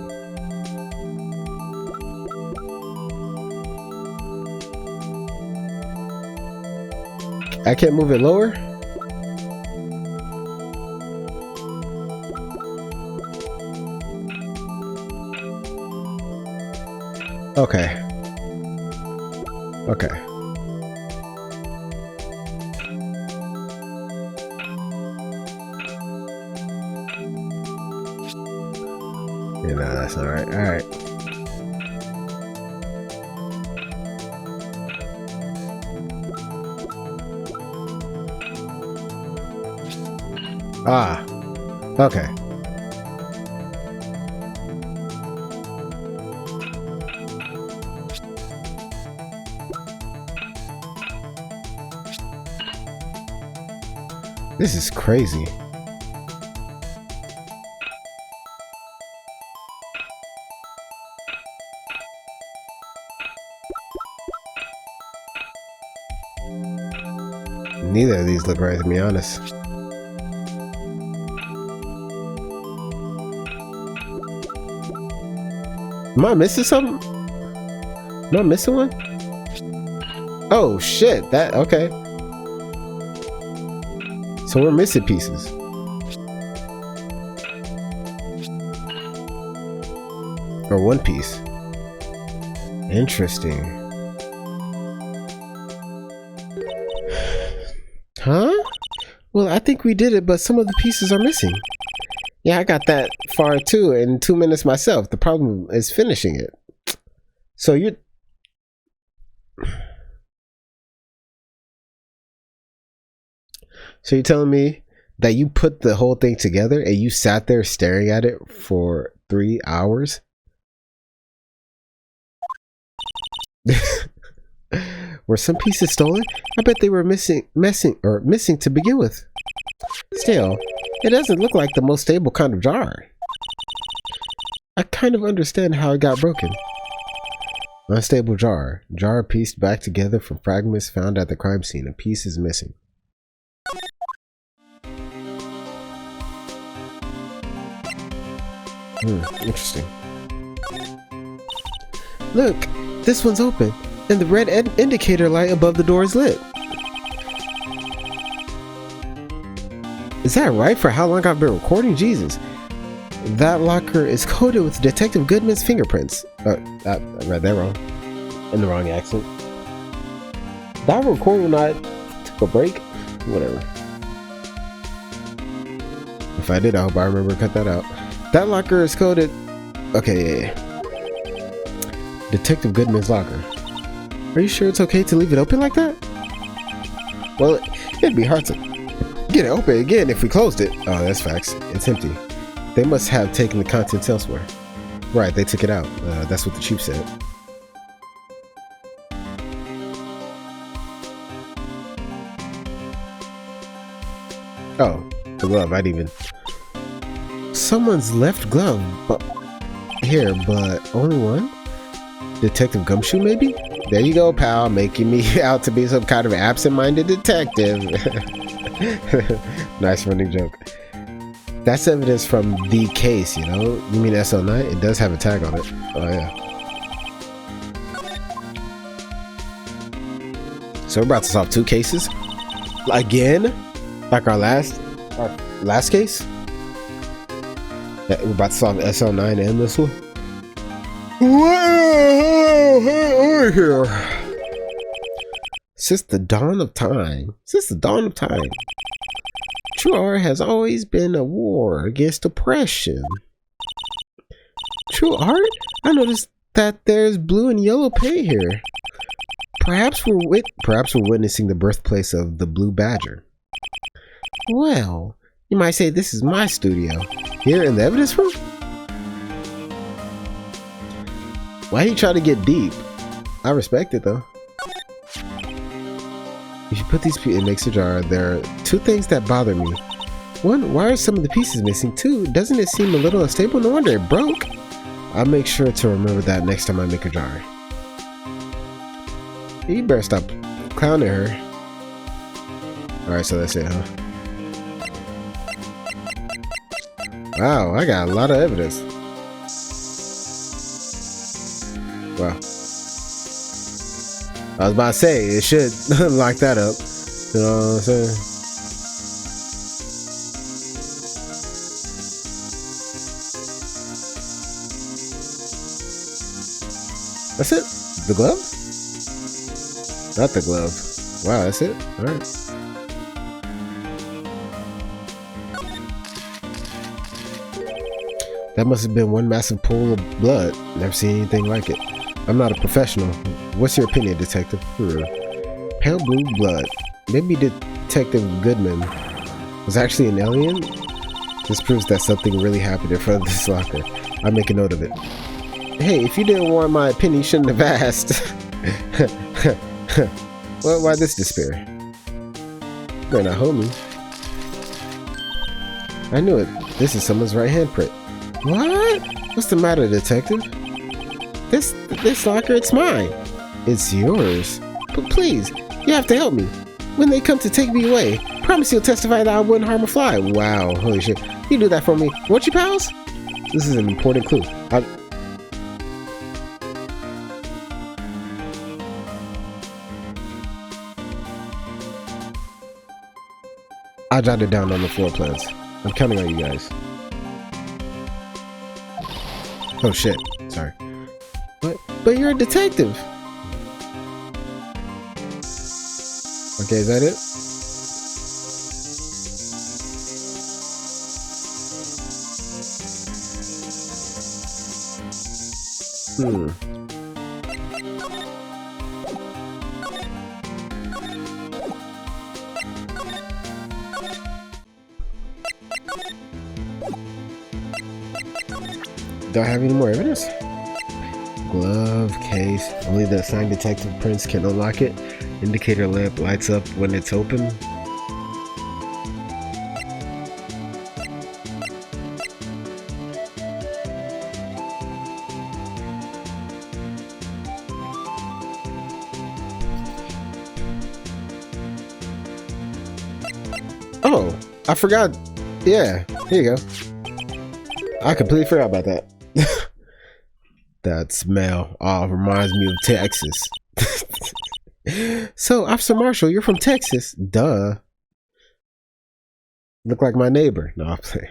I can't move it lower? Okay. Okay. Yeah, no, that's all right. All right. Ah. Okay. This is crazy. Neither of these look right, to be honest. Am I missing something? Am I missing one? Oh shit, that, okay. So we're missing pieces. Or one piece. Interesting. Huh? Well, I think we did it, but some of the pieces are missing. Yeah, I got that far too in 2 minutes myself. The problem is finishing it. So you're... So you're telling me that you put the whole thing together and you sat there staring at it for 3 hours? Were some pieces stolen? I bet they were missing to begin with. Still, it doesn't look like the most stable kind of jar. I kind of understand how it got broken. Unstable jar. Jar pieced back together from fragments found at the crime scene. A piece is missing. Interesting. Look, this one's open, and the red indicator light above the door is lit. Is that right for how long I've been recording? Jesus. That locker is coated with Detective Goodman's fingerprints. I read that wrong. In the wrong accent. Did I record when I took a break? Whatever. If I did, I hope I remember to cut that out. That locker is coded... Okay, yeah. Detective Goodman's locker. Are you sure it's okay to leave it open like that? Well, it'd be hard to get it open again if we closed it. Oh, that's facts. It's empty. They must have taken the contents elsewhere. Right, they took it out. That's what the chief said. Oh, the glove. I'd even... Someone's left glove, but here, but only one? Detective Gumshoe, maybe? There you go, pal, making me out to be some kind of absent-minded detective. Nice running joke. That's evidence from the case, you know? You mean SL9? It does have a tag on it. Oh, yeah. So we're about to solve 2 cases? Again? Like our last case? Yeah, we're about to solve SL9 and this one? Over here. Since the dawn of time. True art has always been a war against oppression. True art? I noticed that there's blue and yellow paint here. Perhaps we're witnessing the birthplace of the Blue Badger. Well, you might say this is my studio. Here in the evidence room? Why you try to get deep? I respect it though. If you put these pieces, it makes a jar. There are 2 things that bother me. 1, why are some of the pieces missing? 2, doesn't it seem a little unstable? No wonder it broke. I'll make sure to remember that next time I make a jar. You better stop clowning her. Alright, so that's it, huh? Wow, I got a lot of evidence. Wow. I was about to say, it should lock that up. You know what I'm saying? That's it? The glove? Not the glove. Wow, that's it? Alright. That must have been one massive pool of blood. Never seen anything like it. I'm not a professional. What's your opinion, Detective? Pale blue blood. Maybe Detective Goodman was actually an alien? This proves that something really happened in front of this locker. I'll make a note of it. Hey, if you didn't want my opinion, you shouldn't have asked. Well, why this despair? You're not homie. I knew it. This is someone's right handprint. What? What's the matter, Detective? This locker, it's mine. It's yours. But please, you have to help me. When they come to take me away, promise you'll testify that I wouldn't harm a fly. Wow, holy shit. You do that for me, won't you, pals? This is an important clue. I jotted down on the floor plans. I'm counting on you guys. Oh shit, sorry. But you're a detective. Okay, is that it? Do I have any more evidence? Glove, case. Only the assigned detective prints can unlock it. Indicator lamp lights up when it's open. Oh, I forgot. Yeah, here you go. I completely forgot about that. That smell reminds me of Texas. So, Officer Marshall, you're from Texas. Duh. Look like my neighbor. No, I'm saying.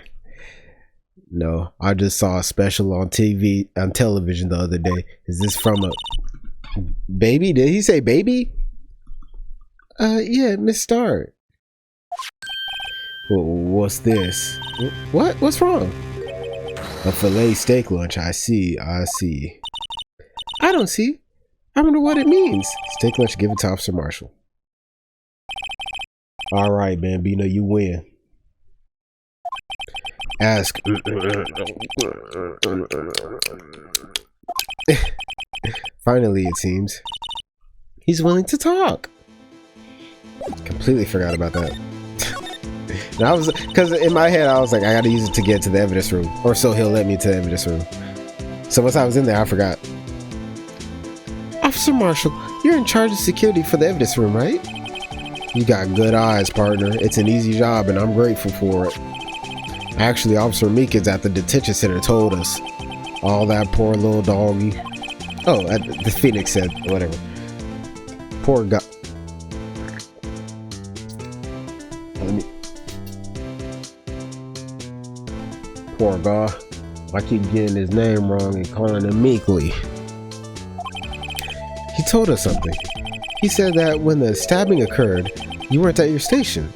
No, I just saw a special on television the other day. Is this from a baby? Did he say baby? Yeah, Miss Starr. Well, what's this? What? What's wrong? A filet steak lunch. I see. I don't see. I wonder what it means. Steak lunch given to Officer Marshall. All right, Bambino, you win. Ask. Finally, it seems. He's willing to talk. Completely forgot about that. And I was, because in my head I was like, I gotta use it to get to the evidence room, or so he'll let me to the evidence room. So once I was in there, I forgot. Officer Marshall, you're in charge of security for the evidence room, right? You got good eyes, partner. It's an easy job, and I'm grateful for it. Actually, Officer Meekins at the detention center told us. All that poor little doggy. Oh, the Phoenix said whatever. Poor guy. Poor guy. I keep getting his name wrong and calling him Meekly. He told us something. He said that when the stabbing occurred, you weren't at your station.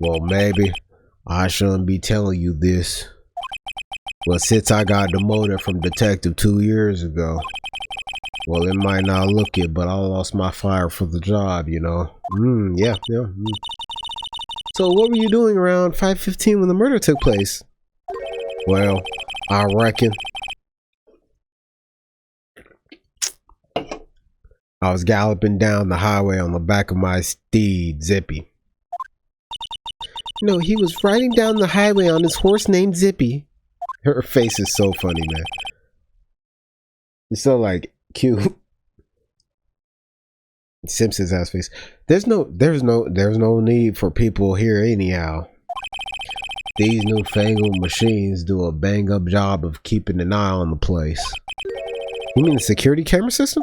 Well, maybe. I shouldn't be telling you this. But since I got demoted from detective 2 years ago, well, it might not look it, but I lost my fire for the job, you know. Yeah. So what were you doing around 5:15 when the murder took place? Well, I reckon I was galloping down the highway on the back of my steed, Zippy. No, he was riding down the highway on his horse named Zippy. Her face is so funny, man. It's so like cute. Simpsons ass face. There's no need for people here anyhow. These newfangled machines do a bang up job of keeping an eye on the place. You mean the security camera system?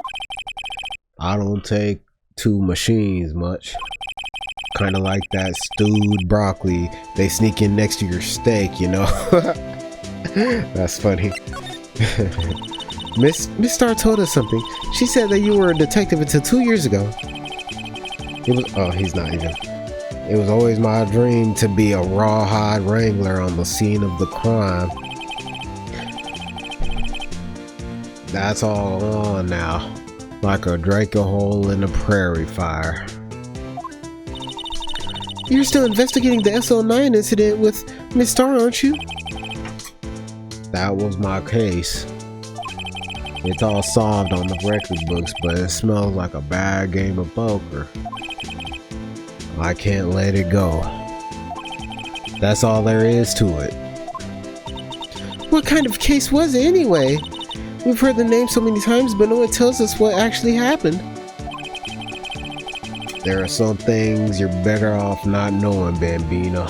I don't take to machines much. kind of like that stewed broccoli they sneak in next to your steak, you know. That's funny. Miss Star told us something. She said that you were a detective until 2 years ago. It was, oh, he's not even. It was always my dream to be a rawhide wrangler on the scene of the crime. That's all on now, like a Draco hole in a prairie fire. You're still investigating the SO9 incident with Miss Star, aren't you? That was my case. It's all solved on the record books, but it smells like a bad game of poker. I can't let it go. That's all there is to it. What kind of case was it anyway? We've heard the name so many times, but no one tells us what actually happened. There are some things you're better off not knowing, Bambino.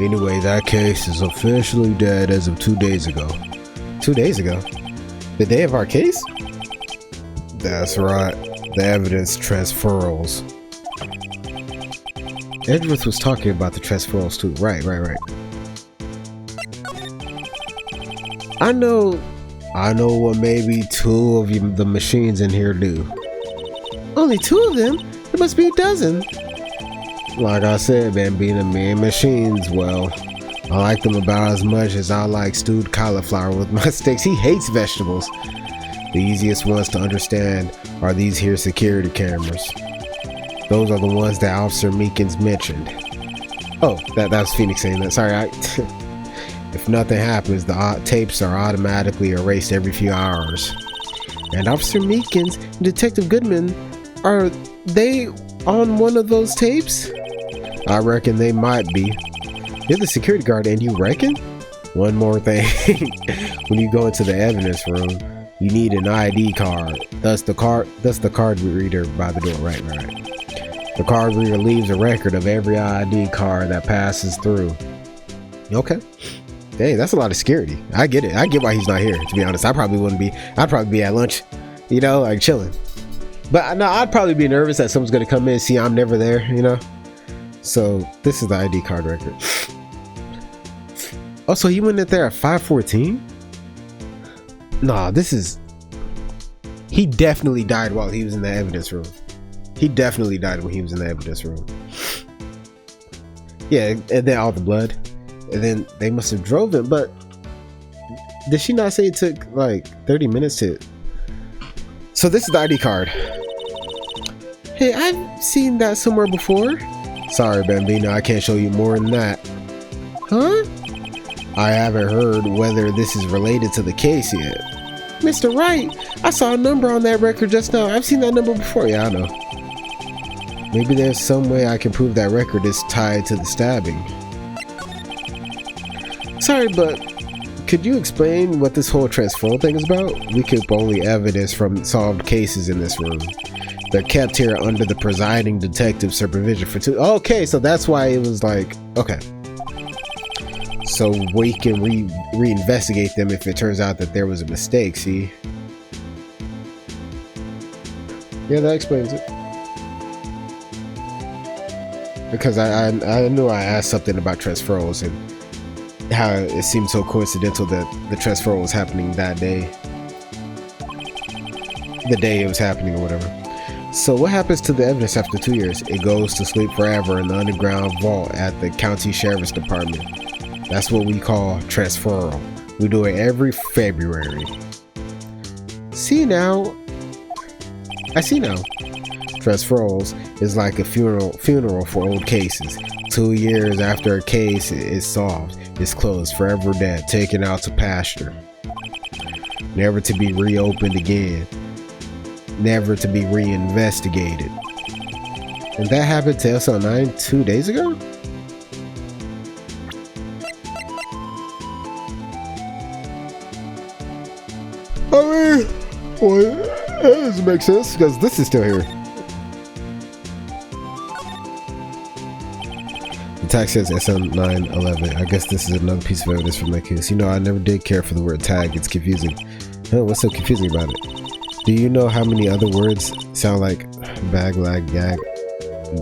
Anyway, that case is officially dead as of 2 days ago. 2 days ago? The day of our case? That's right. The evidence transferals. Edgeworth was talking about the transferals too. Right. I know what maybe 2 of the machines in here do. Only 2 of them? There must be a dozen. Like I said, Bambina, me and machines, well, I like them about as much as I like stewed cauliflower with my steaks. He hates vegetables. The easiest ones to understand are these here security cameras. Those are the ones that Officer Meekins mentioned. Oh, that was Phoenix saying that. Sorry, if nothing happens, the tapes are automatically erased every few hours. And Officer Meekins and Detective Goodman, are they on one of those tapes? I reckon they might be. You're the security guard and you reckon? One more thing. When you go into the evidence room, you need an ID card. That's the card reader by the door. Right. The card reader leaves a record of every ID card that passes through. Okay. Dang, that's a lot of security. I get it. I get why he's not here, to be honest. I'd probably be at lunch, you know, like chilling. But no, I'd probably be nervous that someone's going to come in and see I'm never there, you know? So this is the ID card record. Oh, so he went in there at 5:14? Nah, he definitely died while he was in the evidence room. He definitely died when he was in the evidence room. Yeah, and then all the blood. And then they must have drove him, but did she not say it took like 30 minutes to... So this is the ID card. Hey, I've seen that somewhere before. Sorry, Bambino, I can't show you more than that. Huh? I haven't heard whether this is related to the case yet. Mr. Wright, I saw a number on that record just now. I've seen that number before. Yeah, I know. Maybe there's some way I can prove that record is tied to the stabbing. Sorry, but could you explain what this whole transferal thing is about? We keep only evidence from solved cases in this room. They're kept here under the presiding detective supervision for 2... Okay, so that's why it was like... Okay. So we can reinvestigate them if it turns out that there was a mistake, see? Yeah, that explains it. Because I knew I asked something about transferals and how it seemed so coincidental that the transfer was happening that day. The day it was happening or whatever. So what happens to the evidence after 2 years? It goes to sleep forever in the underground vault at the county sheriff's department. That's what we call transferal. We do it every February. See now? I see now. Transferals is like a funeral for old cases. 2 years after a case is solved, it's closed, forever dead, taken out to pasture. Never to be reopened again. Never to be reinvestigated. And that happened to SL9 2 days ago? I mean, well, that doesn't make sense because this is still here. The tag says SM911. I guess this is another piece of evidence from my case. You know, I never did care for the word tag. It's confusing. Huh, what's so confusing about it? Do you know how many other words sound like bag, lag, gag?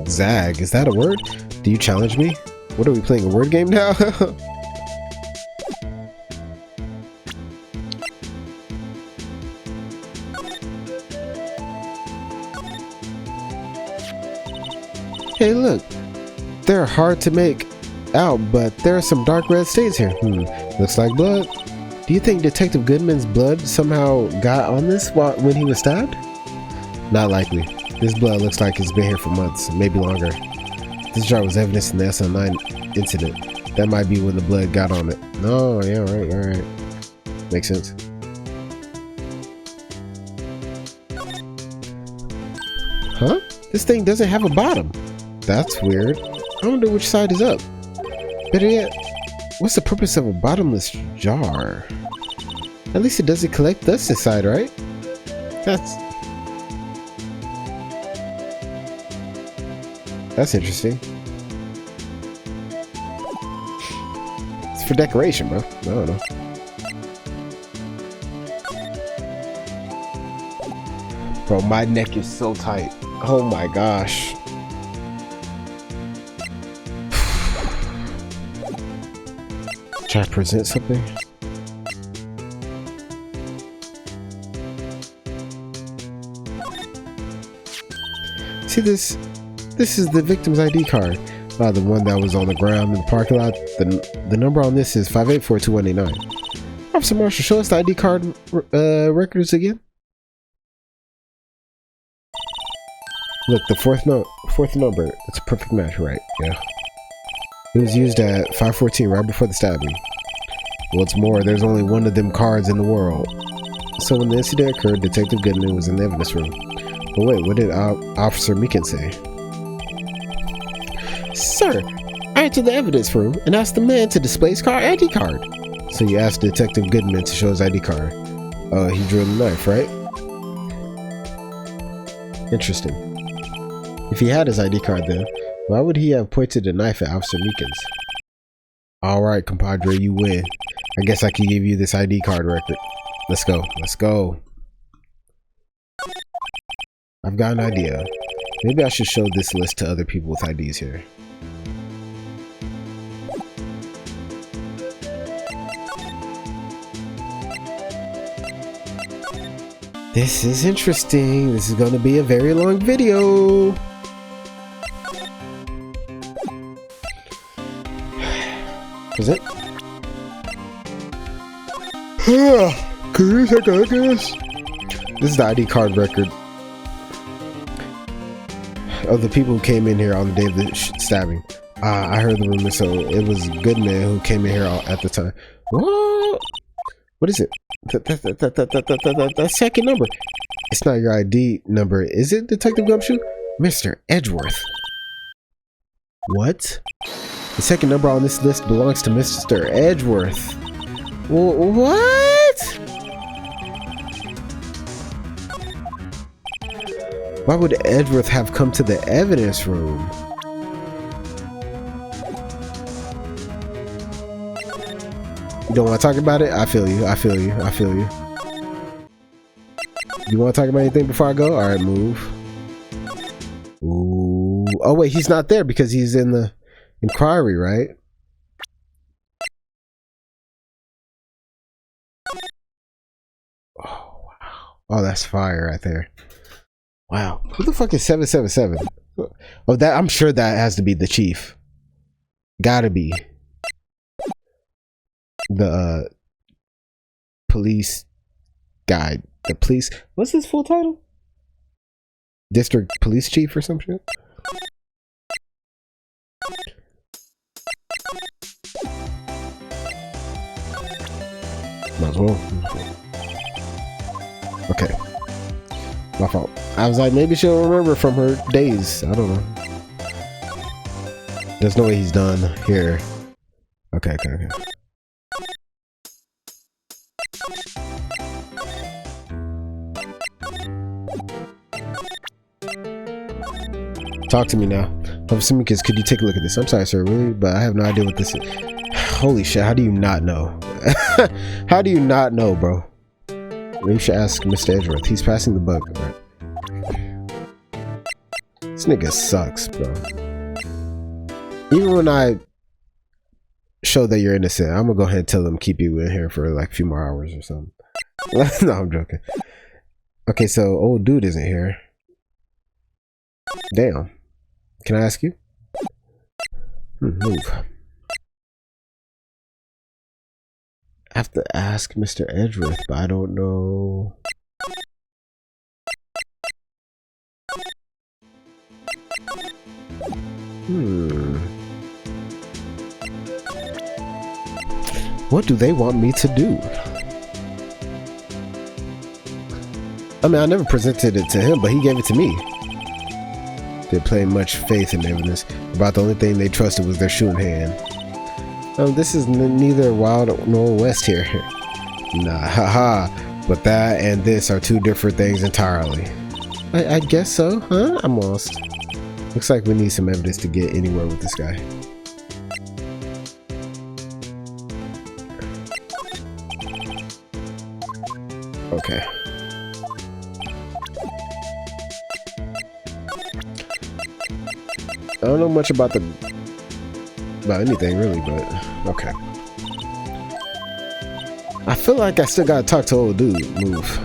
Zag, is that a word? Do you challenge me? What are we playing, a word game now? Hey look, they're hard to make out, but there are some dark red stains here. Looks like blood. Do you think Detective Goodman's blood somehow got on this when he was stabbed? Not likely. This blood looks like it's been here for months, maybe longer. This jar was evidence in the SL9 incident. That might be when the blood got on it. No, yeah, right, alright. Makes sense. Huh? This thing doesn't have a bottom. That's weird. I wonder which side is up. Better yet, what's the purpose of a bottomless jar? At least it doesn't collect dust inside, right? That's interesting. It's for decoration, bro. I don't know. Bro, my neck is so tight. Oh my gosh. Try to present something. See this? This is the victim's ID card. The one that was on the ground in the parking lot. The number on this is 5842189. Officer Marshall, show us the ID card records again. Look, the fourth number. It's a perfect match, right? Yeah. It was used at 5:14 right before the stabbing. What's more, there's only one of them cards in the world. So when the incident occurred, Detective Goodman was in the evidence room. But wait, what did Officer Meekin say? Sir, I entered the evidence room and asked the man to display his ID card. So you asked Detective Goodman to show his ID card. He drew the knife, right? Interesting. If he had his ID card then, why would he have pointed the knife at Officer Meekins? Alright, compadre, you win. I guess I can give you this ID card record. Let's go. Let's go. I've got an idea. Maybe I should show this list to other people with IDs here. This is interesting. This is going to be a very long video. Is it? Can you take a look at this? This is the ID card record of the people who came in here on the day of the stabbing. I heard the rumor, so it was Goodman who came in here at the time. What is it? That second number. It's not your ID number, is it, Detective Gumshoe? Mr. Edgeworth. What? The second number on this list belongs to Mr. Edgeworth. What? Why would Edgeworth have come to the evidence room? You don't want to talk about it? I feel you. I feel you. I feel you. You want to talk about anything before I go? All right, move. Ooh. Oh wait, he's not there because he's in the inquiry, right? Oh wow. Oh, that's fire right there. Wow. Who the fuck is 777? Oh, that I'm sure that has to be the chief. Gotta be. The police guy. The police. What's his full title? District police chief or some shit? Might as well. Okay. My fault. I was like, maybe she'll remember from her days. I don't know. There's no way he's done here. Okay. Talk to me now. Officer Meekins, could you take a look at this? I'm sorry, sir, really? But I have no idea what this is. Holy shit, how do you not know? How do you not know, bro? Maybe you should ask Mr. Edgeworth. He's passing the buck. Right. This nigga sucks, bro. Even when I show that you're innocent, I'm gonna go ahead and tell them keep you in here for like a few more hours or something. No, I'm joking. Okay, so old dude isn't here. Damn. Can I ask you? Move. I have to ask Mr. Edgeworth, but I don't know. What do they want me to do? I mean, I never presented it to him, but he gave it to me. They play much faith in evidence. About the only thing they trusted was their shooting hand. This is neither Wild nor West here. Nah, haha. But that and this are two different things entirely. I guess so, huh? I'm lost. Looks like we need some evidence to get anywhere with this guy. Okay. I don't know much about anything really, but okay. I feel like I still gotta talk to old dude. Move.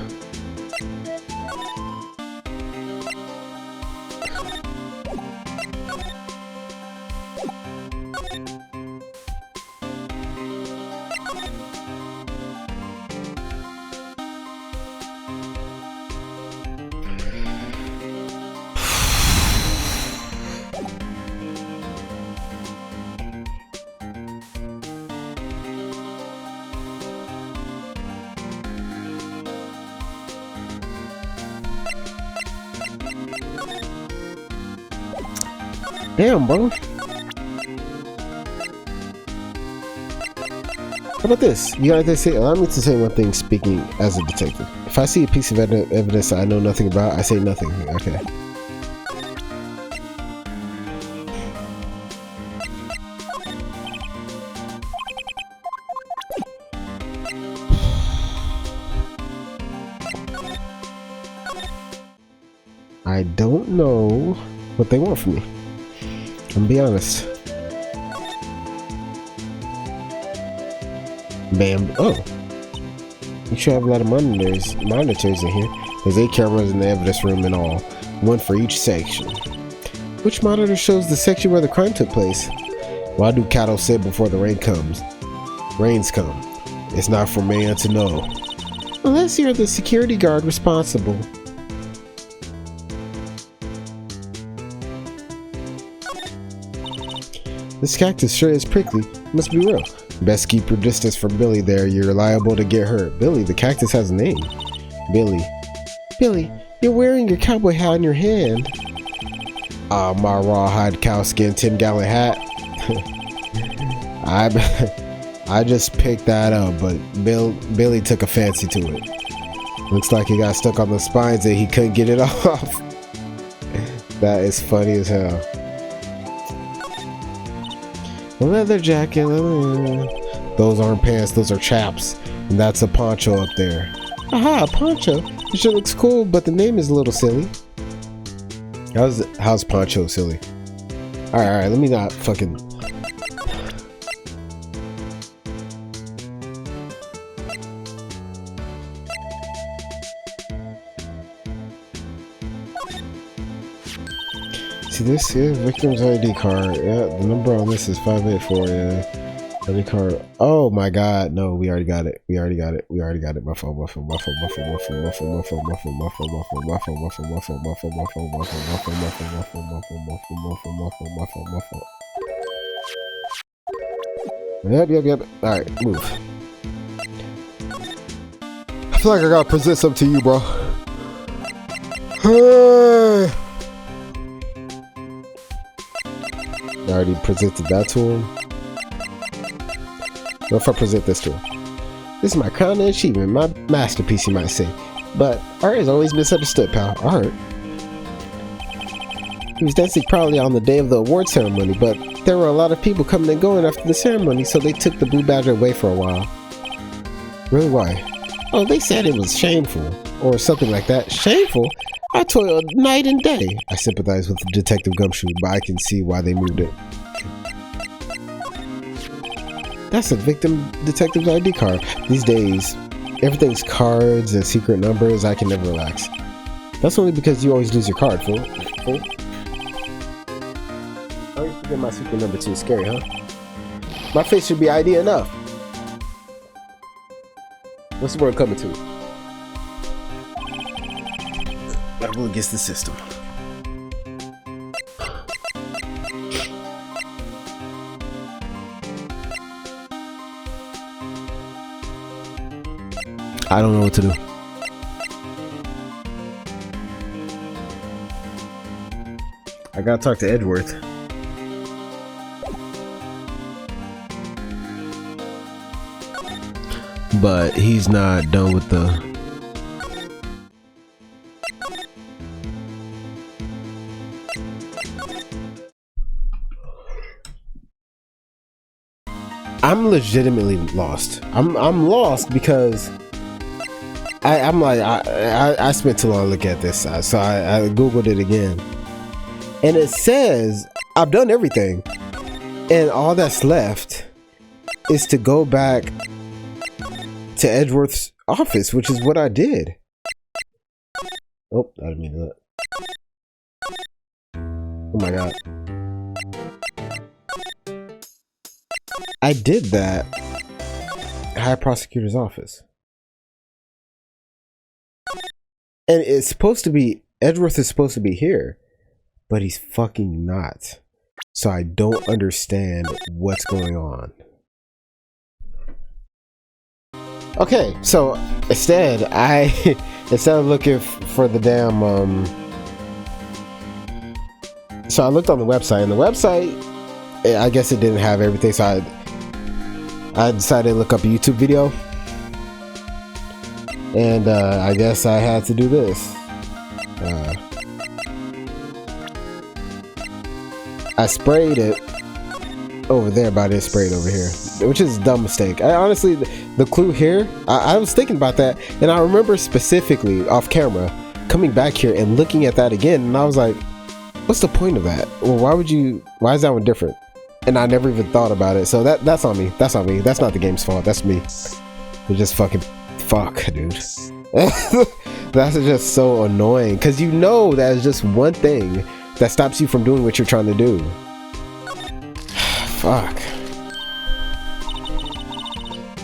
Damn, bro. How about this? You gotta say, allow me to say one thing speaking as a detective. If I see a piece of evidence that I know nothing about, I say nothing. Okay. I don't know what they want from me. I'm gonna be honest. Bam. Oh. You should have a lot of monitors in here. There's 8 cameras in the evidence room and all. 1 for each section. Which monitor shows the section where the crime took place? Why do cattle sit before the rains come? It's not for man to know. Unless you're the security guard responsible. This cactus sure is prickly. Must be real. Best keep your distance from Billy there. You're liable to get hurt. Billy, the cactus has a name. Billy. Billy, you're wearing your cowboy hat in your hand. My rawhide cowskin 10-gallon hat. I just picked that up, but Billy took a fancy to it. Looks like he got stuck on the spines and he couldn't get it off. That is funny as hell. A leather jacket. Those aren't pants, those are chaps. And that's a poncho up there. Aha, a poncho. It sure looks cool, but the name is a little silly. How's poncho silly? Alright, let me not fucking... See this? Yeah, victim's ID card. Yeah, the number on this is 584. Yeah, ID card. Oh my god, no, we already got it. We already got it. My phone. Yep. Alright, move. I feel like I gotta present something to you, bro. I already presented that to him. What if I present this to him? This is my crown and achievement, my masterpiece, you might say. But art is always misunderstood, pal. Art. He was dancing proudly on the day of the award ceremony, but there were a lot of people coming and going after the ceremony, so they took the Blue Badger away for a while. Really, why? Oh, they said it was shameful, or something like that. Shameful? I toil night and day. I sympathize with Detective Gumshoe, but I can see why they moved it. That's a victim detective's ID card. These days, everything's cards and secret numbers. I can never relax. That's only because you always lose your card, fool. I always forget my secret number too. Scary, huh? My face should be ID enough. What's the word coming to? Gotta go against the system. I don't know what to do. I gotta talk to Edgeworth. But he's not done with the... I'm legitimately lost. I'm lost because I spent too long looking at this, so I googled it again, and it says I've done everything, and all that's left is to go back to Edgeworth's office, which is what I did. Oh, I didn't mean that. Oh my god. I did that. High Prosecutor's Office. And it's supposed to be, Edgeworth is supposed to be here, but he's fucking not. So I don't understand what's going on. Okay, so instead of looking for the damn so I looked on the website, and the website, I guess it didn't have everything, so I decided to look up a YouTube video, and I guess I had to do this. I sprayed it over there, but I didn't spray it over here, which is a dumb mistake. I honestly, the clue here, I was thinking about that, and I remember specifically off camera coming back here and looking at that again, and I was like, what's the point of that? Well, why is that one different? And I never even thought about it. So that's on me. That's on me. That's not the game's fault. That's me. It's just fucking fuck, dude. That's just so annoying, because you know that is just one thing that stops you from doing what you're trying to do. Fuck.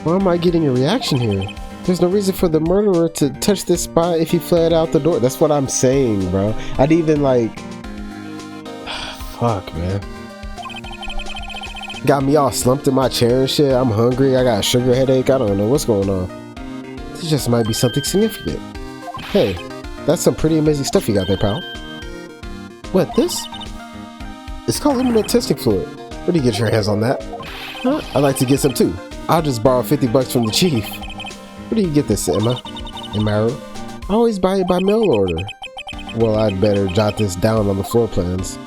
Why am I getting a reaction here? There's no reason for the murderer to touch this spot if he fled out the door. That's what I'm saying, bro. I'd even like... Fuck, man. Got me all slumped in my chair and shit. I'm hungry. I got a sugar headache. I don't know what's going on. This just might be something significant. Hey, that's some pretty amazing stuff you got there, pal. What, this? It's called luminal testing fluid. Where do you get your hands on that? Huh? I'd like to get some too. I'll just borrow 50 bucks from the chief. Where do you get this, Emma? I always buy it by mail order. Well, I'd better jot this down on the floor plans.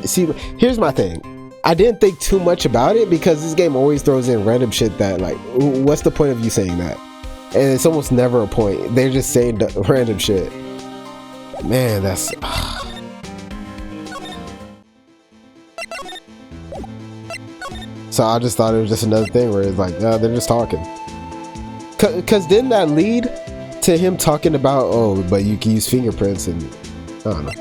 See, here's my thing. I didn't think too much about it because this game always throws in random shit that, like, what's the point of you saying that? And it's almost never a point. They're just saying random shit. Man, that's... So I just thought it was just another thing where it's like, they're just talking. Cause didn't that lead to him talking about, oh, but you can use fingerprints, and I don't know.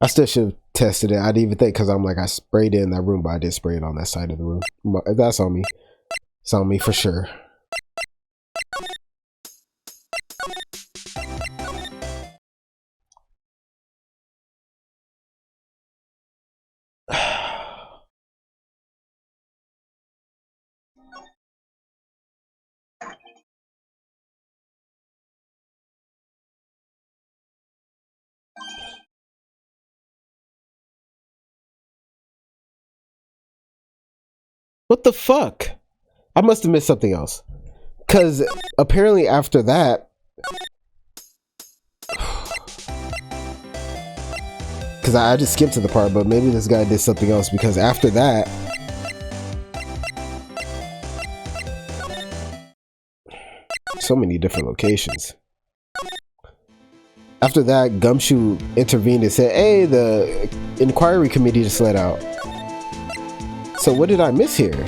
I still should have tested it. I didn't even think, because I'm like, I sprayed it in that room, but I did spray it on that side of the room. That's on me. It's on me for sure. What the fuck? I must have missed something else. Because apparently after that... Because I just skipped to the part, but maybe this guy did something else, because after that... So many different locations. After that, Gumshoe intervened and said, hey, the inquiry committee just let out. So what did I miss here?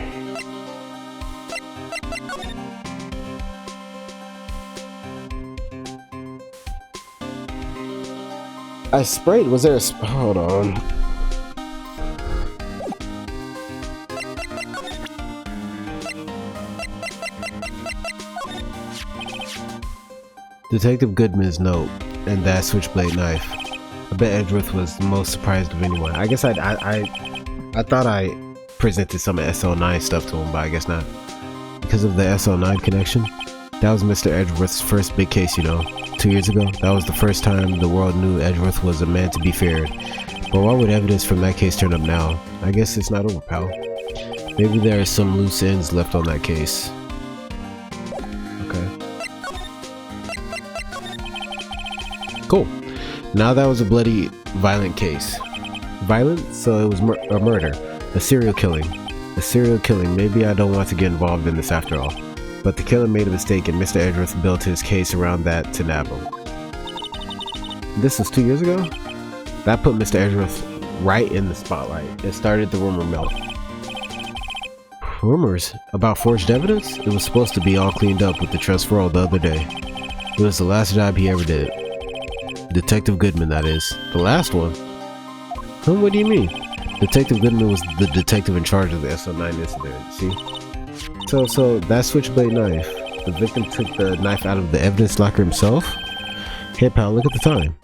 I sprayed. Was there a... Hold on. Detective Goodman's note and that switchblade knife. I bet Edgeworth was the most surprised of anyone. I guess I thought I presented some SO9 stuff to him, but I guess not. Because of the SO9 connection, that was Mr. Edgeworth's first big case, you know. 2 years ago, that was the first time the world knew Edgeworth was a man to be feared. But why would evidence from that case turn up now? I guess it's not over, pal. Maybe there are some loose ends left on that case. Okay. Cool. Now that was a bloody, violent case. Violent? So it was a murder. A serial killing. A serial killing. Maybe I don't want to get involved in this after all. But the killer made a mistake and Mr. Edgeworth built his case around that to nab him. This was 2 years ago? That put Mr. Edgeworth right in the spotlight. It started the rumor mill. Rumors? About forged evidence? It was supposed to be all cleaned up with the transferal the other day. It was the last job he ever did. Detective Goodman, that is. The last one? What do you mean? Detective Goodman was the detective in charge of the SO9 incident, see? So that switchblade knife, the victim took the knife out of the evidence locker himself? Hey pal, look at the time.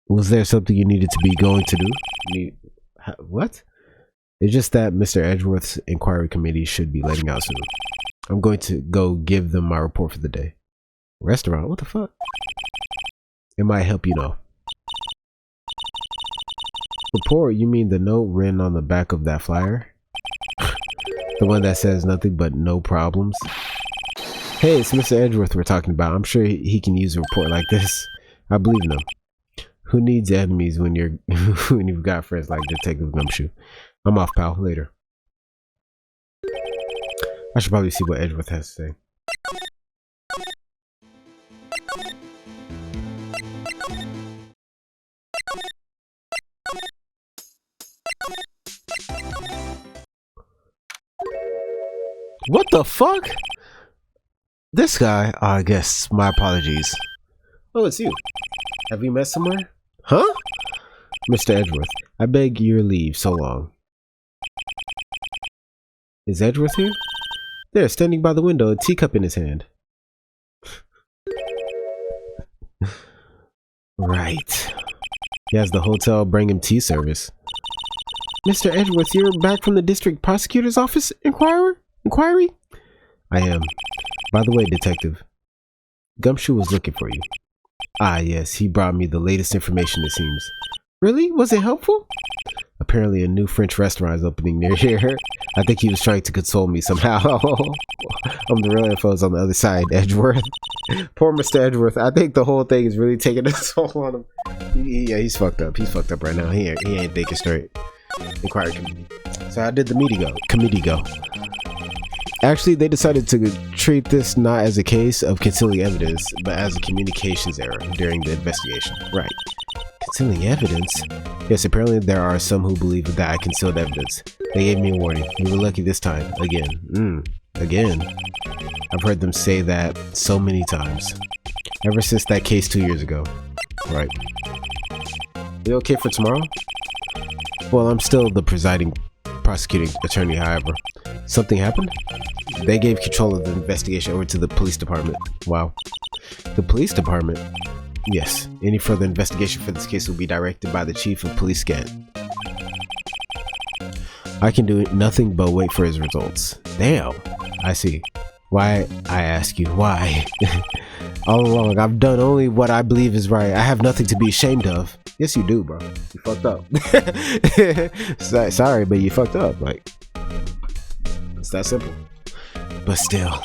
Was there something you needed to be going to do? What? It's just that Mr. Edgeworth's inquiry committee should be letting out soon. I'm going to go give them my report for the day. Restaurant? What the fuck? It might help, you know. Report? You mean the note written on the back of that flyer? The one that says nothing but no problems? Hey, it's Mr. Edgeworth we're talking about. I'm sure he can use a report like this. I believe in him. Who needs enemies when you've got friends like Detective Gumshoe? I'm off, pal. Later. I should probably see what Edgeworth has to say. What the fuck? This guy? I guess my apologies. Oh, it's you. Have we met somewhere? Huh? Mr. Edgeworth, I beg your leave so long. Is Edgeworth here? There, standing by the window, a teacup in his hand. Right. He has the hotel bring him tea service. Mr. Edgeworth, you're back from the district prosecutor's office inquiry? I am. By the way, detective, Gumshoe was looking for you. Ah, yes, he brought me the latest information, it seems. Really? Was it helpful? Apparently a new French restaurant is opening near here. I think he was trying to console me somehow. The real info is on the other side, Edgeworth. Poor Mr. Edgeworth. I think the whole thing is really taking a toll on him. Yeah, he's fucked up. He's fucked up right now. He ain't thinking straight. Inquiry committee. So how did the committee go? Actually, they decided to treat this not as a case of concealing evidence, but as a communications error during the investigation. Right. Concealing evidence? Yes, apparently there are some who believe that I concealed evidence. They gave me a warning. You were lucky this time. Again. Again. I've heard them say that so many times. Ever since that case 2 years ago. Right. You okay for tomorrow? Well, I'm still the prosecuting attorney, however. Something happened? They gave control of the investigation over to the police department. Wow. The police department? Yes. Any further investigation for this case will be directed by the chief of police Gant. I can do nothing but wait for his results. Damn. I see. Why, I ask you, why? All along, I've done only what I believe is right. I have nothing to be ashamed of. Yes, you do, bro. You fucked up. Sorry, but you fucked up. Like, it's that simple. But still,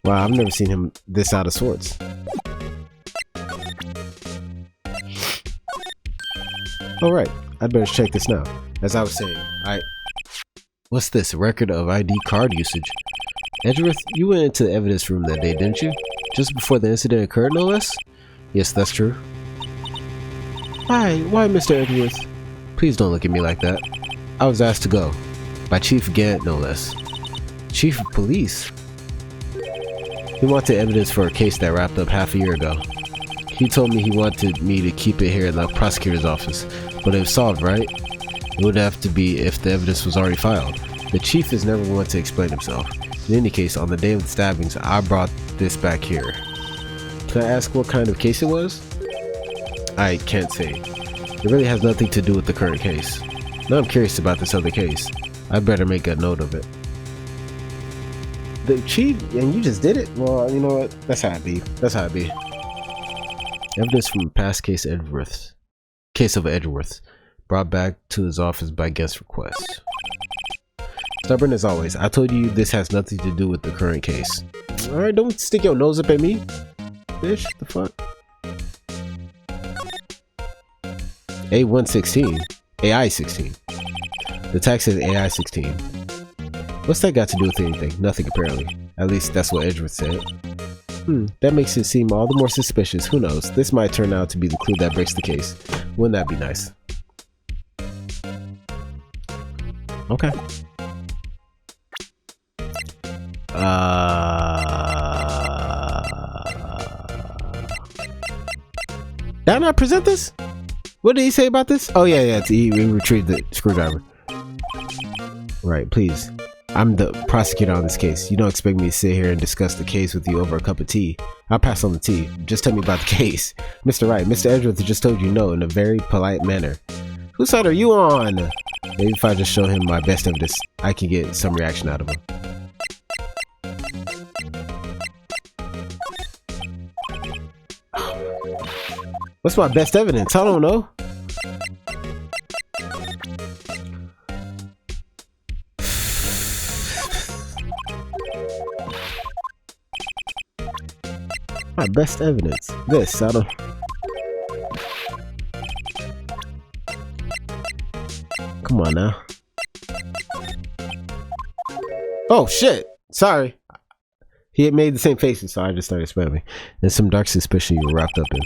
wow, I've never seen him this out of sorts. Alright, I'd better check this now. As I was saying, what's this? A record of ID card usage? Edgeworth, you went into the evidence room that day, didn't you? Just before the incident occurred, no less? Yes, that's true. Why, Mr. Edgeworth? Please don't look at me like that. I was asked to go. By Chief Gant, no less. Chief of Police? He wanted evidence for a case that wrapped up half a year ago. He told me he wanted me to keep it here in the prosecutor's office, but it was solved, right? It would have to be if the evidence was already filed. The chief is never one to explain himself. In any case, on the day of the stabbings, I brought this back here. Can I ask what kind of case it was? I can't say. It really has nothing to do with the current case. Now I'm curious about this other case. I better make a note of it. The chief, and you just did it? Well, you know what? That's how it be. That's how it be. Evidence from a past case of Edgeworth, brought back to his office by guest request. Stubborn as always. I told you this has nothing to do with the current case. Alright, don't stick your nose up at me. Bitch, the fuck? A116. AI 16. The tag says AI 16. What's that got to do with anything? Nothing apparently. At least that's what Edgeworth said. That makes it seem all the more suspicious. Who knows? This might turn out to be the clue that breaks the case. Wouldn't that be nice? Okay. Did I not present this? What did he say about this? Oh yeah, he retrieved the screwdriver. Right, please. I'm the prosecutor on this case. You don't expect me to sit here and discuss the case with you over a cup of tea. I'll pass on the tea. Just tell me about the case. Mr. Wright, Mr. Edgeworth just told you no in a very polite manner. Whose side are you on? Maybe if I just show him my best evidence, I can get some reaction out of him. What's my best evidence? I don't know. My best evidence. This, I don't... Come on now. Oh shit! Sorry. He had made the same faces, so I just started spamming. And some dark suspicion you were wrapped up in.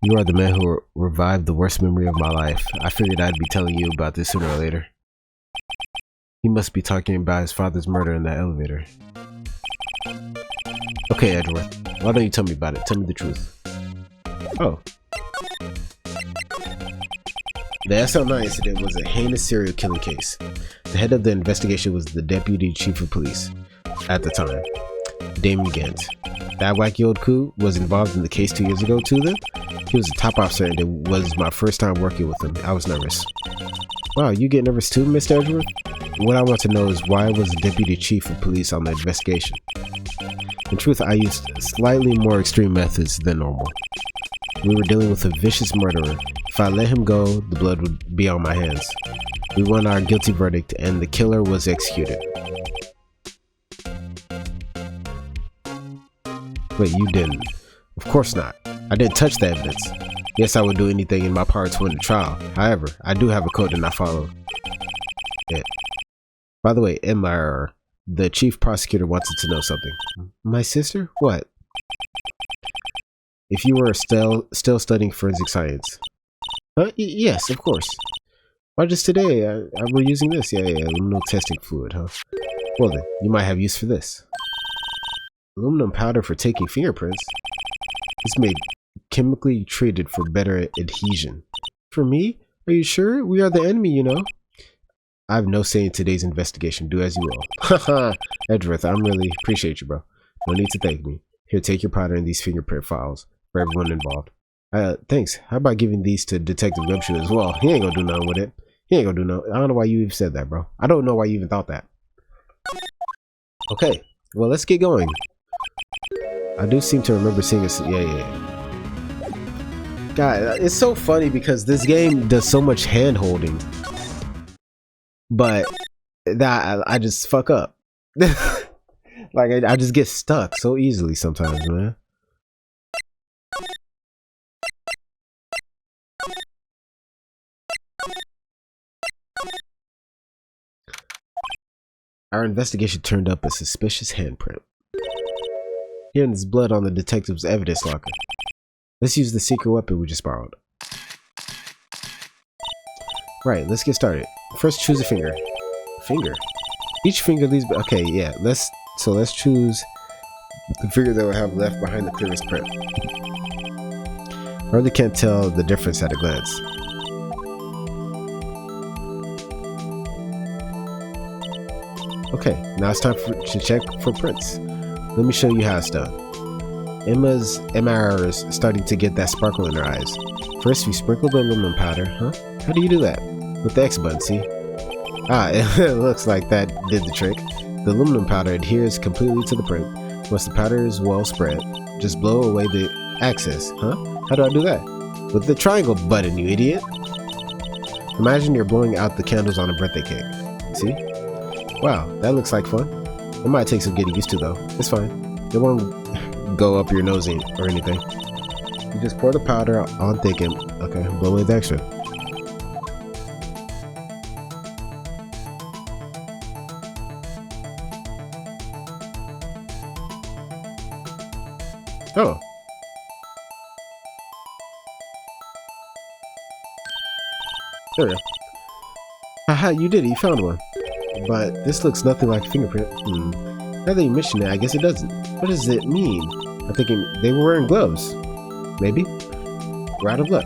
You are the man who revived the worst memory of my life. I figured I'd be telling you about this sooner or later. He must be talking about his father's murder in that elevator. Okay, Edgeworth. Why don't you tell me about it? Tell me the truth. Oh. The SL9 incident was a heinous serial killing case. The head of the investigation was the deputy chief of police at the time, Damon Gant. That wacky old coup was involved in the case 2 years ago too then? He was a top officer and it was my first time working with him. I was nervous. Wow, you get nervous too, Mr. Edgeworth? What I want to know is why was the deputy chief of police on the investigation? In truth, I used slightly more extreme methods than normal. We were dealing with a vicious murderer. If I let him go, the blood would be on my hands. We won our guilty verdict and the killer was executed. Wait, you didn't? Of course not. I didn't touch the evidence. Yes, I would do anything in my power to win the trial. However, I do have a code and I follow it. By the way, Emma, the chief prosecutor wanted to know something. My sister? What? If you were still studying forensic science. Yes, of course. Why just today? We're using this. Yeah, aluminum testing fluid, huh? Well then, you might have use for this. Aluminum powder for taking fingerprints. It's made chemically treated for better adhesion. For me? Are you sure? We are the enemy, you know. I have no say in today's investigation. Do as you will. Haha, Edgeworth, I really appreciate you, bro. No need to thank me. Here, take your powder and these fingerprint files for everyone involved. Thanks. How about giving these to Detective Gumshoe as well? He ain't gonna do nothing with it. He ain't gonna do nothing. I don't know why you even said that, bro. I don't know why you even thought that. Okay, well, let's get going. I do seem to remember seeing a... Yeah. God, it's so funny because this game does so much hand-holding. But that I just fuck up. Like, I just get stuck so easily sometimes, man. Our investigation turned up a suspicious handprint. Here, there's blood on the detective's evidence locker. Let's use the secret weapon we just borrowed. Right, let's get started. First, choose a finger. Finger? Each finger leaves... Okay, yeah, let's choose the finger that will have left behind the clearest print. I really can't tell the difference at a glance. Okay, now it's time to check for prints. Let me show you how it's done. Emma's MRs starting to get that sparkle in her eyes. First, we sprinkle the aluminum powder. Huh? How do you do that? With the X button, see? Ah, it looks like that did the trick. The aluminum powder adheres completely to the print. Once the powder is well spread, just blow away the excess. Huh? How do I do that? With the triangle button, you idiot. Imagine you're blowing out the candles on a birthday cake. See? Wow, that looks like fun. It might take some getting used to though. It's fine. It won't go up your nose or anything. You just pour the powder on thick and okay, blow away the extra. Oh. There we go. Haha, you did it. You found one. But this looks nothing like a fingerprint. Now that you mention it, I guess it doesn't. What does it mean? I'm thinking they were wearing gloves. Maybe? We're out of luck.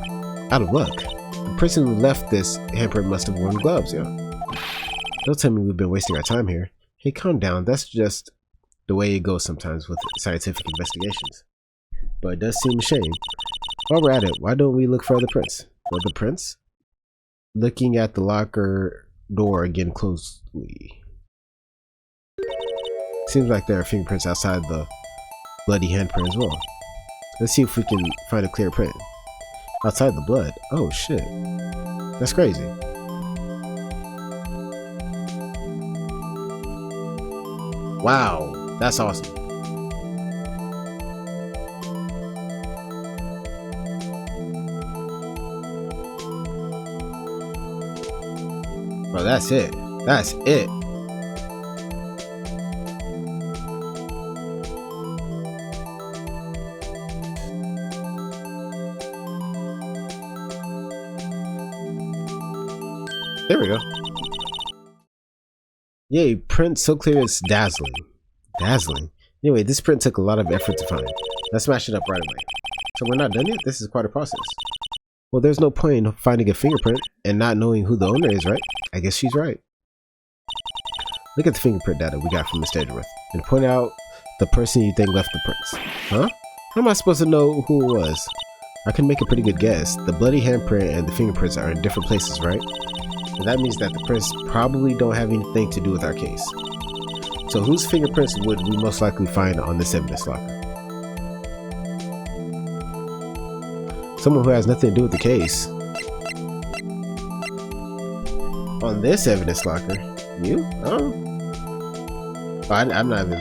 Out of luck? The person who left this handprint must have worn gloves, yeah. Don't tell me we've been wasting our time here. Hey, calm down. That's just the way it goes sometimes with scientific investigations. But it does seem a shame. While we're at it, why don't we look for other prints? For other prints? Looking at the locker door again closely. Seems like there are fingerprints outside the bloody handprint as well. Let's see if we can find a clear print. Outside the blood? Oh shit. That's crazy. Wow, that's awesome. Bro, that's it. That's it. There we go. Yay, print so clear it's dazzling. Dazzling? Anyway, this print took a lot of effort to find. Let's smash it up right away. So we're not done yet? This is quite a process. Well, there's no point in finding a fingerprint and not knowing who the owner is, right? I guess she's right. Look at the fingerprint data we got from Miss Dangerous and point out the person you think left the prints. Huh? How am I supposed to know who it was? I can make a pretty good guess. The bloody handprint and the fingerprints are in different places, right? And that means that the prints probably don't have anything to do with our case. So whose fingerprints would we most likely find on this evidence locker? Someone who has nothing to do with the case. On this evidence locker? You? Oh. I'm not even...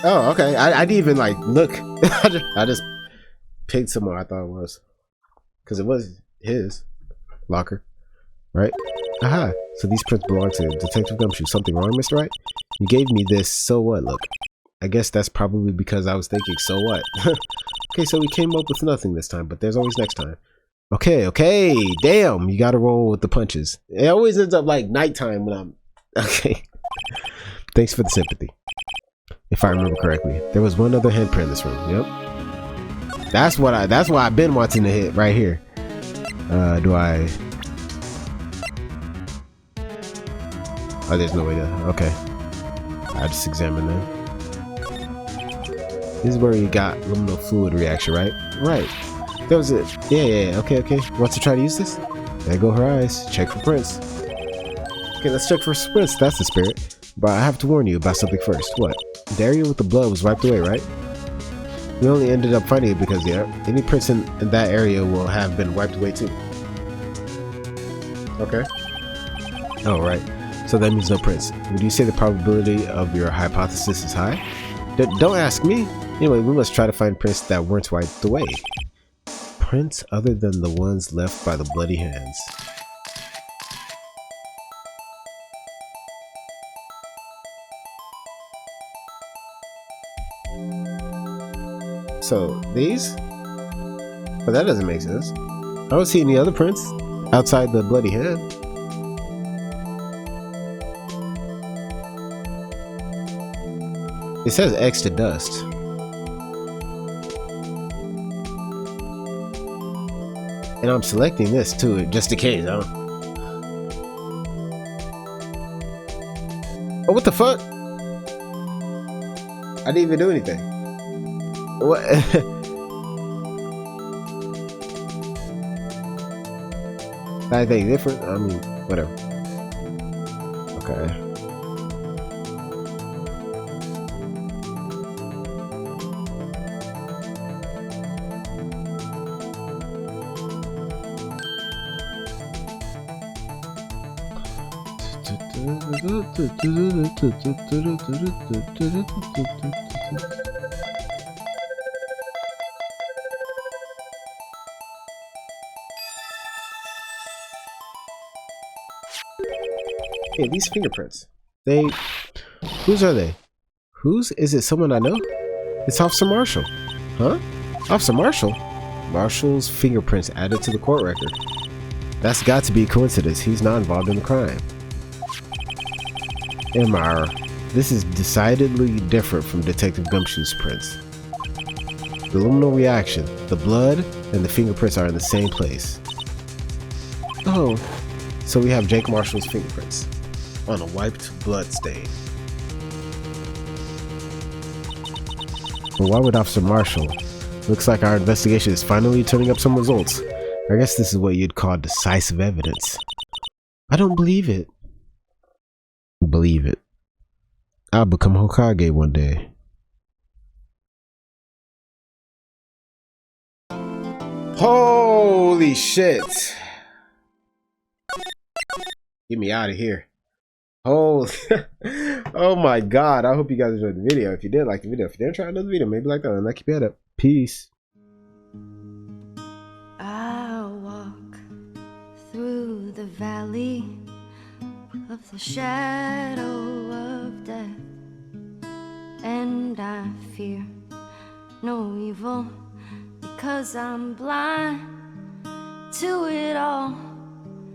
Oh, okay. I didn't even like look. I just picked someone I thought it was. Because it was his locker. Right? Aha. So these prints belong to Detective Gumshoe. Something wrong, Mr. Wright? You gave me this, so what look. I guess that's probably because I was thinking, so what? Okay, so we came up with nothing this time, but there's always next time. Okay, damn, you gotta roll with the punches. It always ends up like nighttime when I'm... Okay. Thanks for the sympathy. If I remember correctly, there was one other handprint in this room. Yep. That's why I've been wanting to hit right here. Do I... Oh, there's no way to... Okay. I just examined them. This is where you got luminal fluid reaction, right? Right. That was it. Yeah. Okay. Want to try to use this? There go her eyes. Check for prints. Okay, let's check for prints. That's the spirit. But I have to warn you about something first. What? The area with the blood was wiped away, right? We only ended up finding it because, yeah, any prints in that area will have been wiped away too. Okay. Oh, right. So that means no prints. Would you say the probability of your hypothesis is high? Don't ask me. Anyway, we must try to find prints that weren't wiped away. Prints other than the ones left by the bloody hands. So these? But that doesn't make sense. I don't see any other prints outside the bloody hand. It says X to dust. And I'm selecting this too, just in case. Oh, what the fuck? I didn't even do anything. What? Anything different? I mean, whatever. Okay. Hey, these fingerprints. Whose are they? Whose? Is it someone I know? It's Officer Marshall. Huh? Officer Marshall? Marshall's fingerprints added to the court record. That's got to be a coincidence. He's not involved in the crime. MR. This is decidedly different from Detective Gumshoe's prints. The luminal reaction, the blood, and the fingerprints are in the same place. Oh, so we have Jake Marshall's fingerprints on a wiped blood stain. But why would Officer Marshall? Looks like our investigation is finally turning up some results. I guess this is what you'd call decisive evidence. I don't believe it. Believe it. I'll become Hokage one day. Holy shit. Get me out of here. Oh, oh my god. I hope you guys enjoyed the video. If you did, like the video. If you didn't, try another video. Maybe like that one. Keep your head up. Peace. I'll walk through the valley of the shadow of death, and I fear no evil because I'm blind to it all.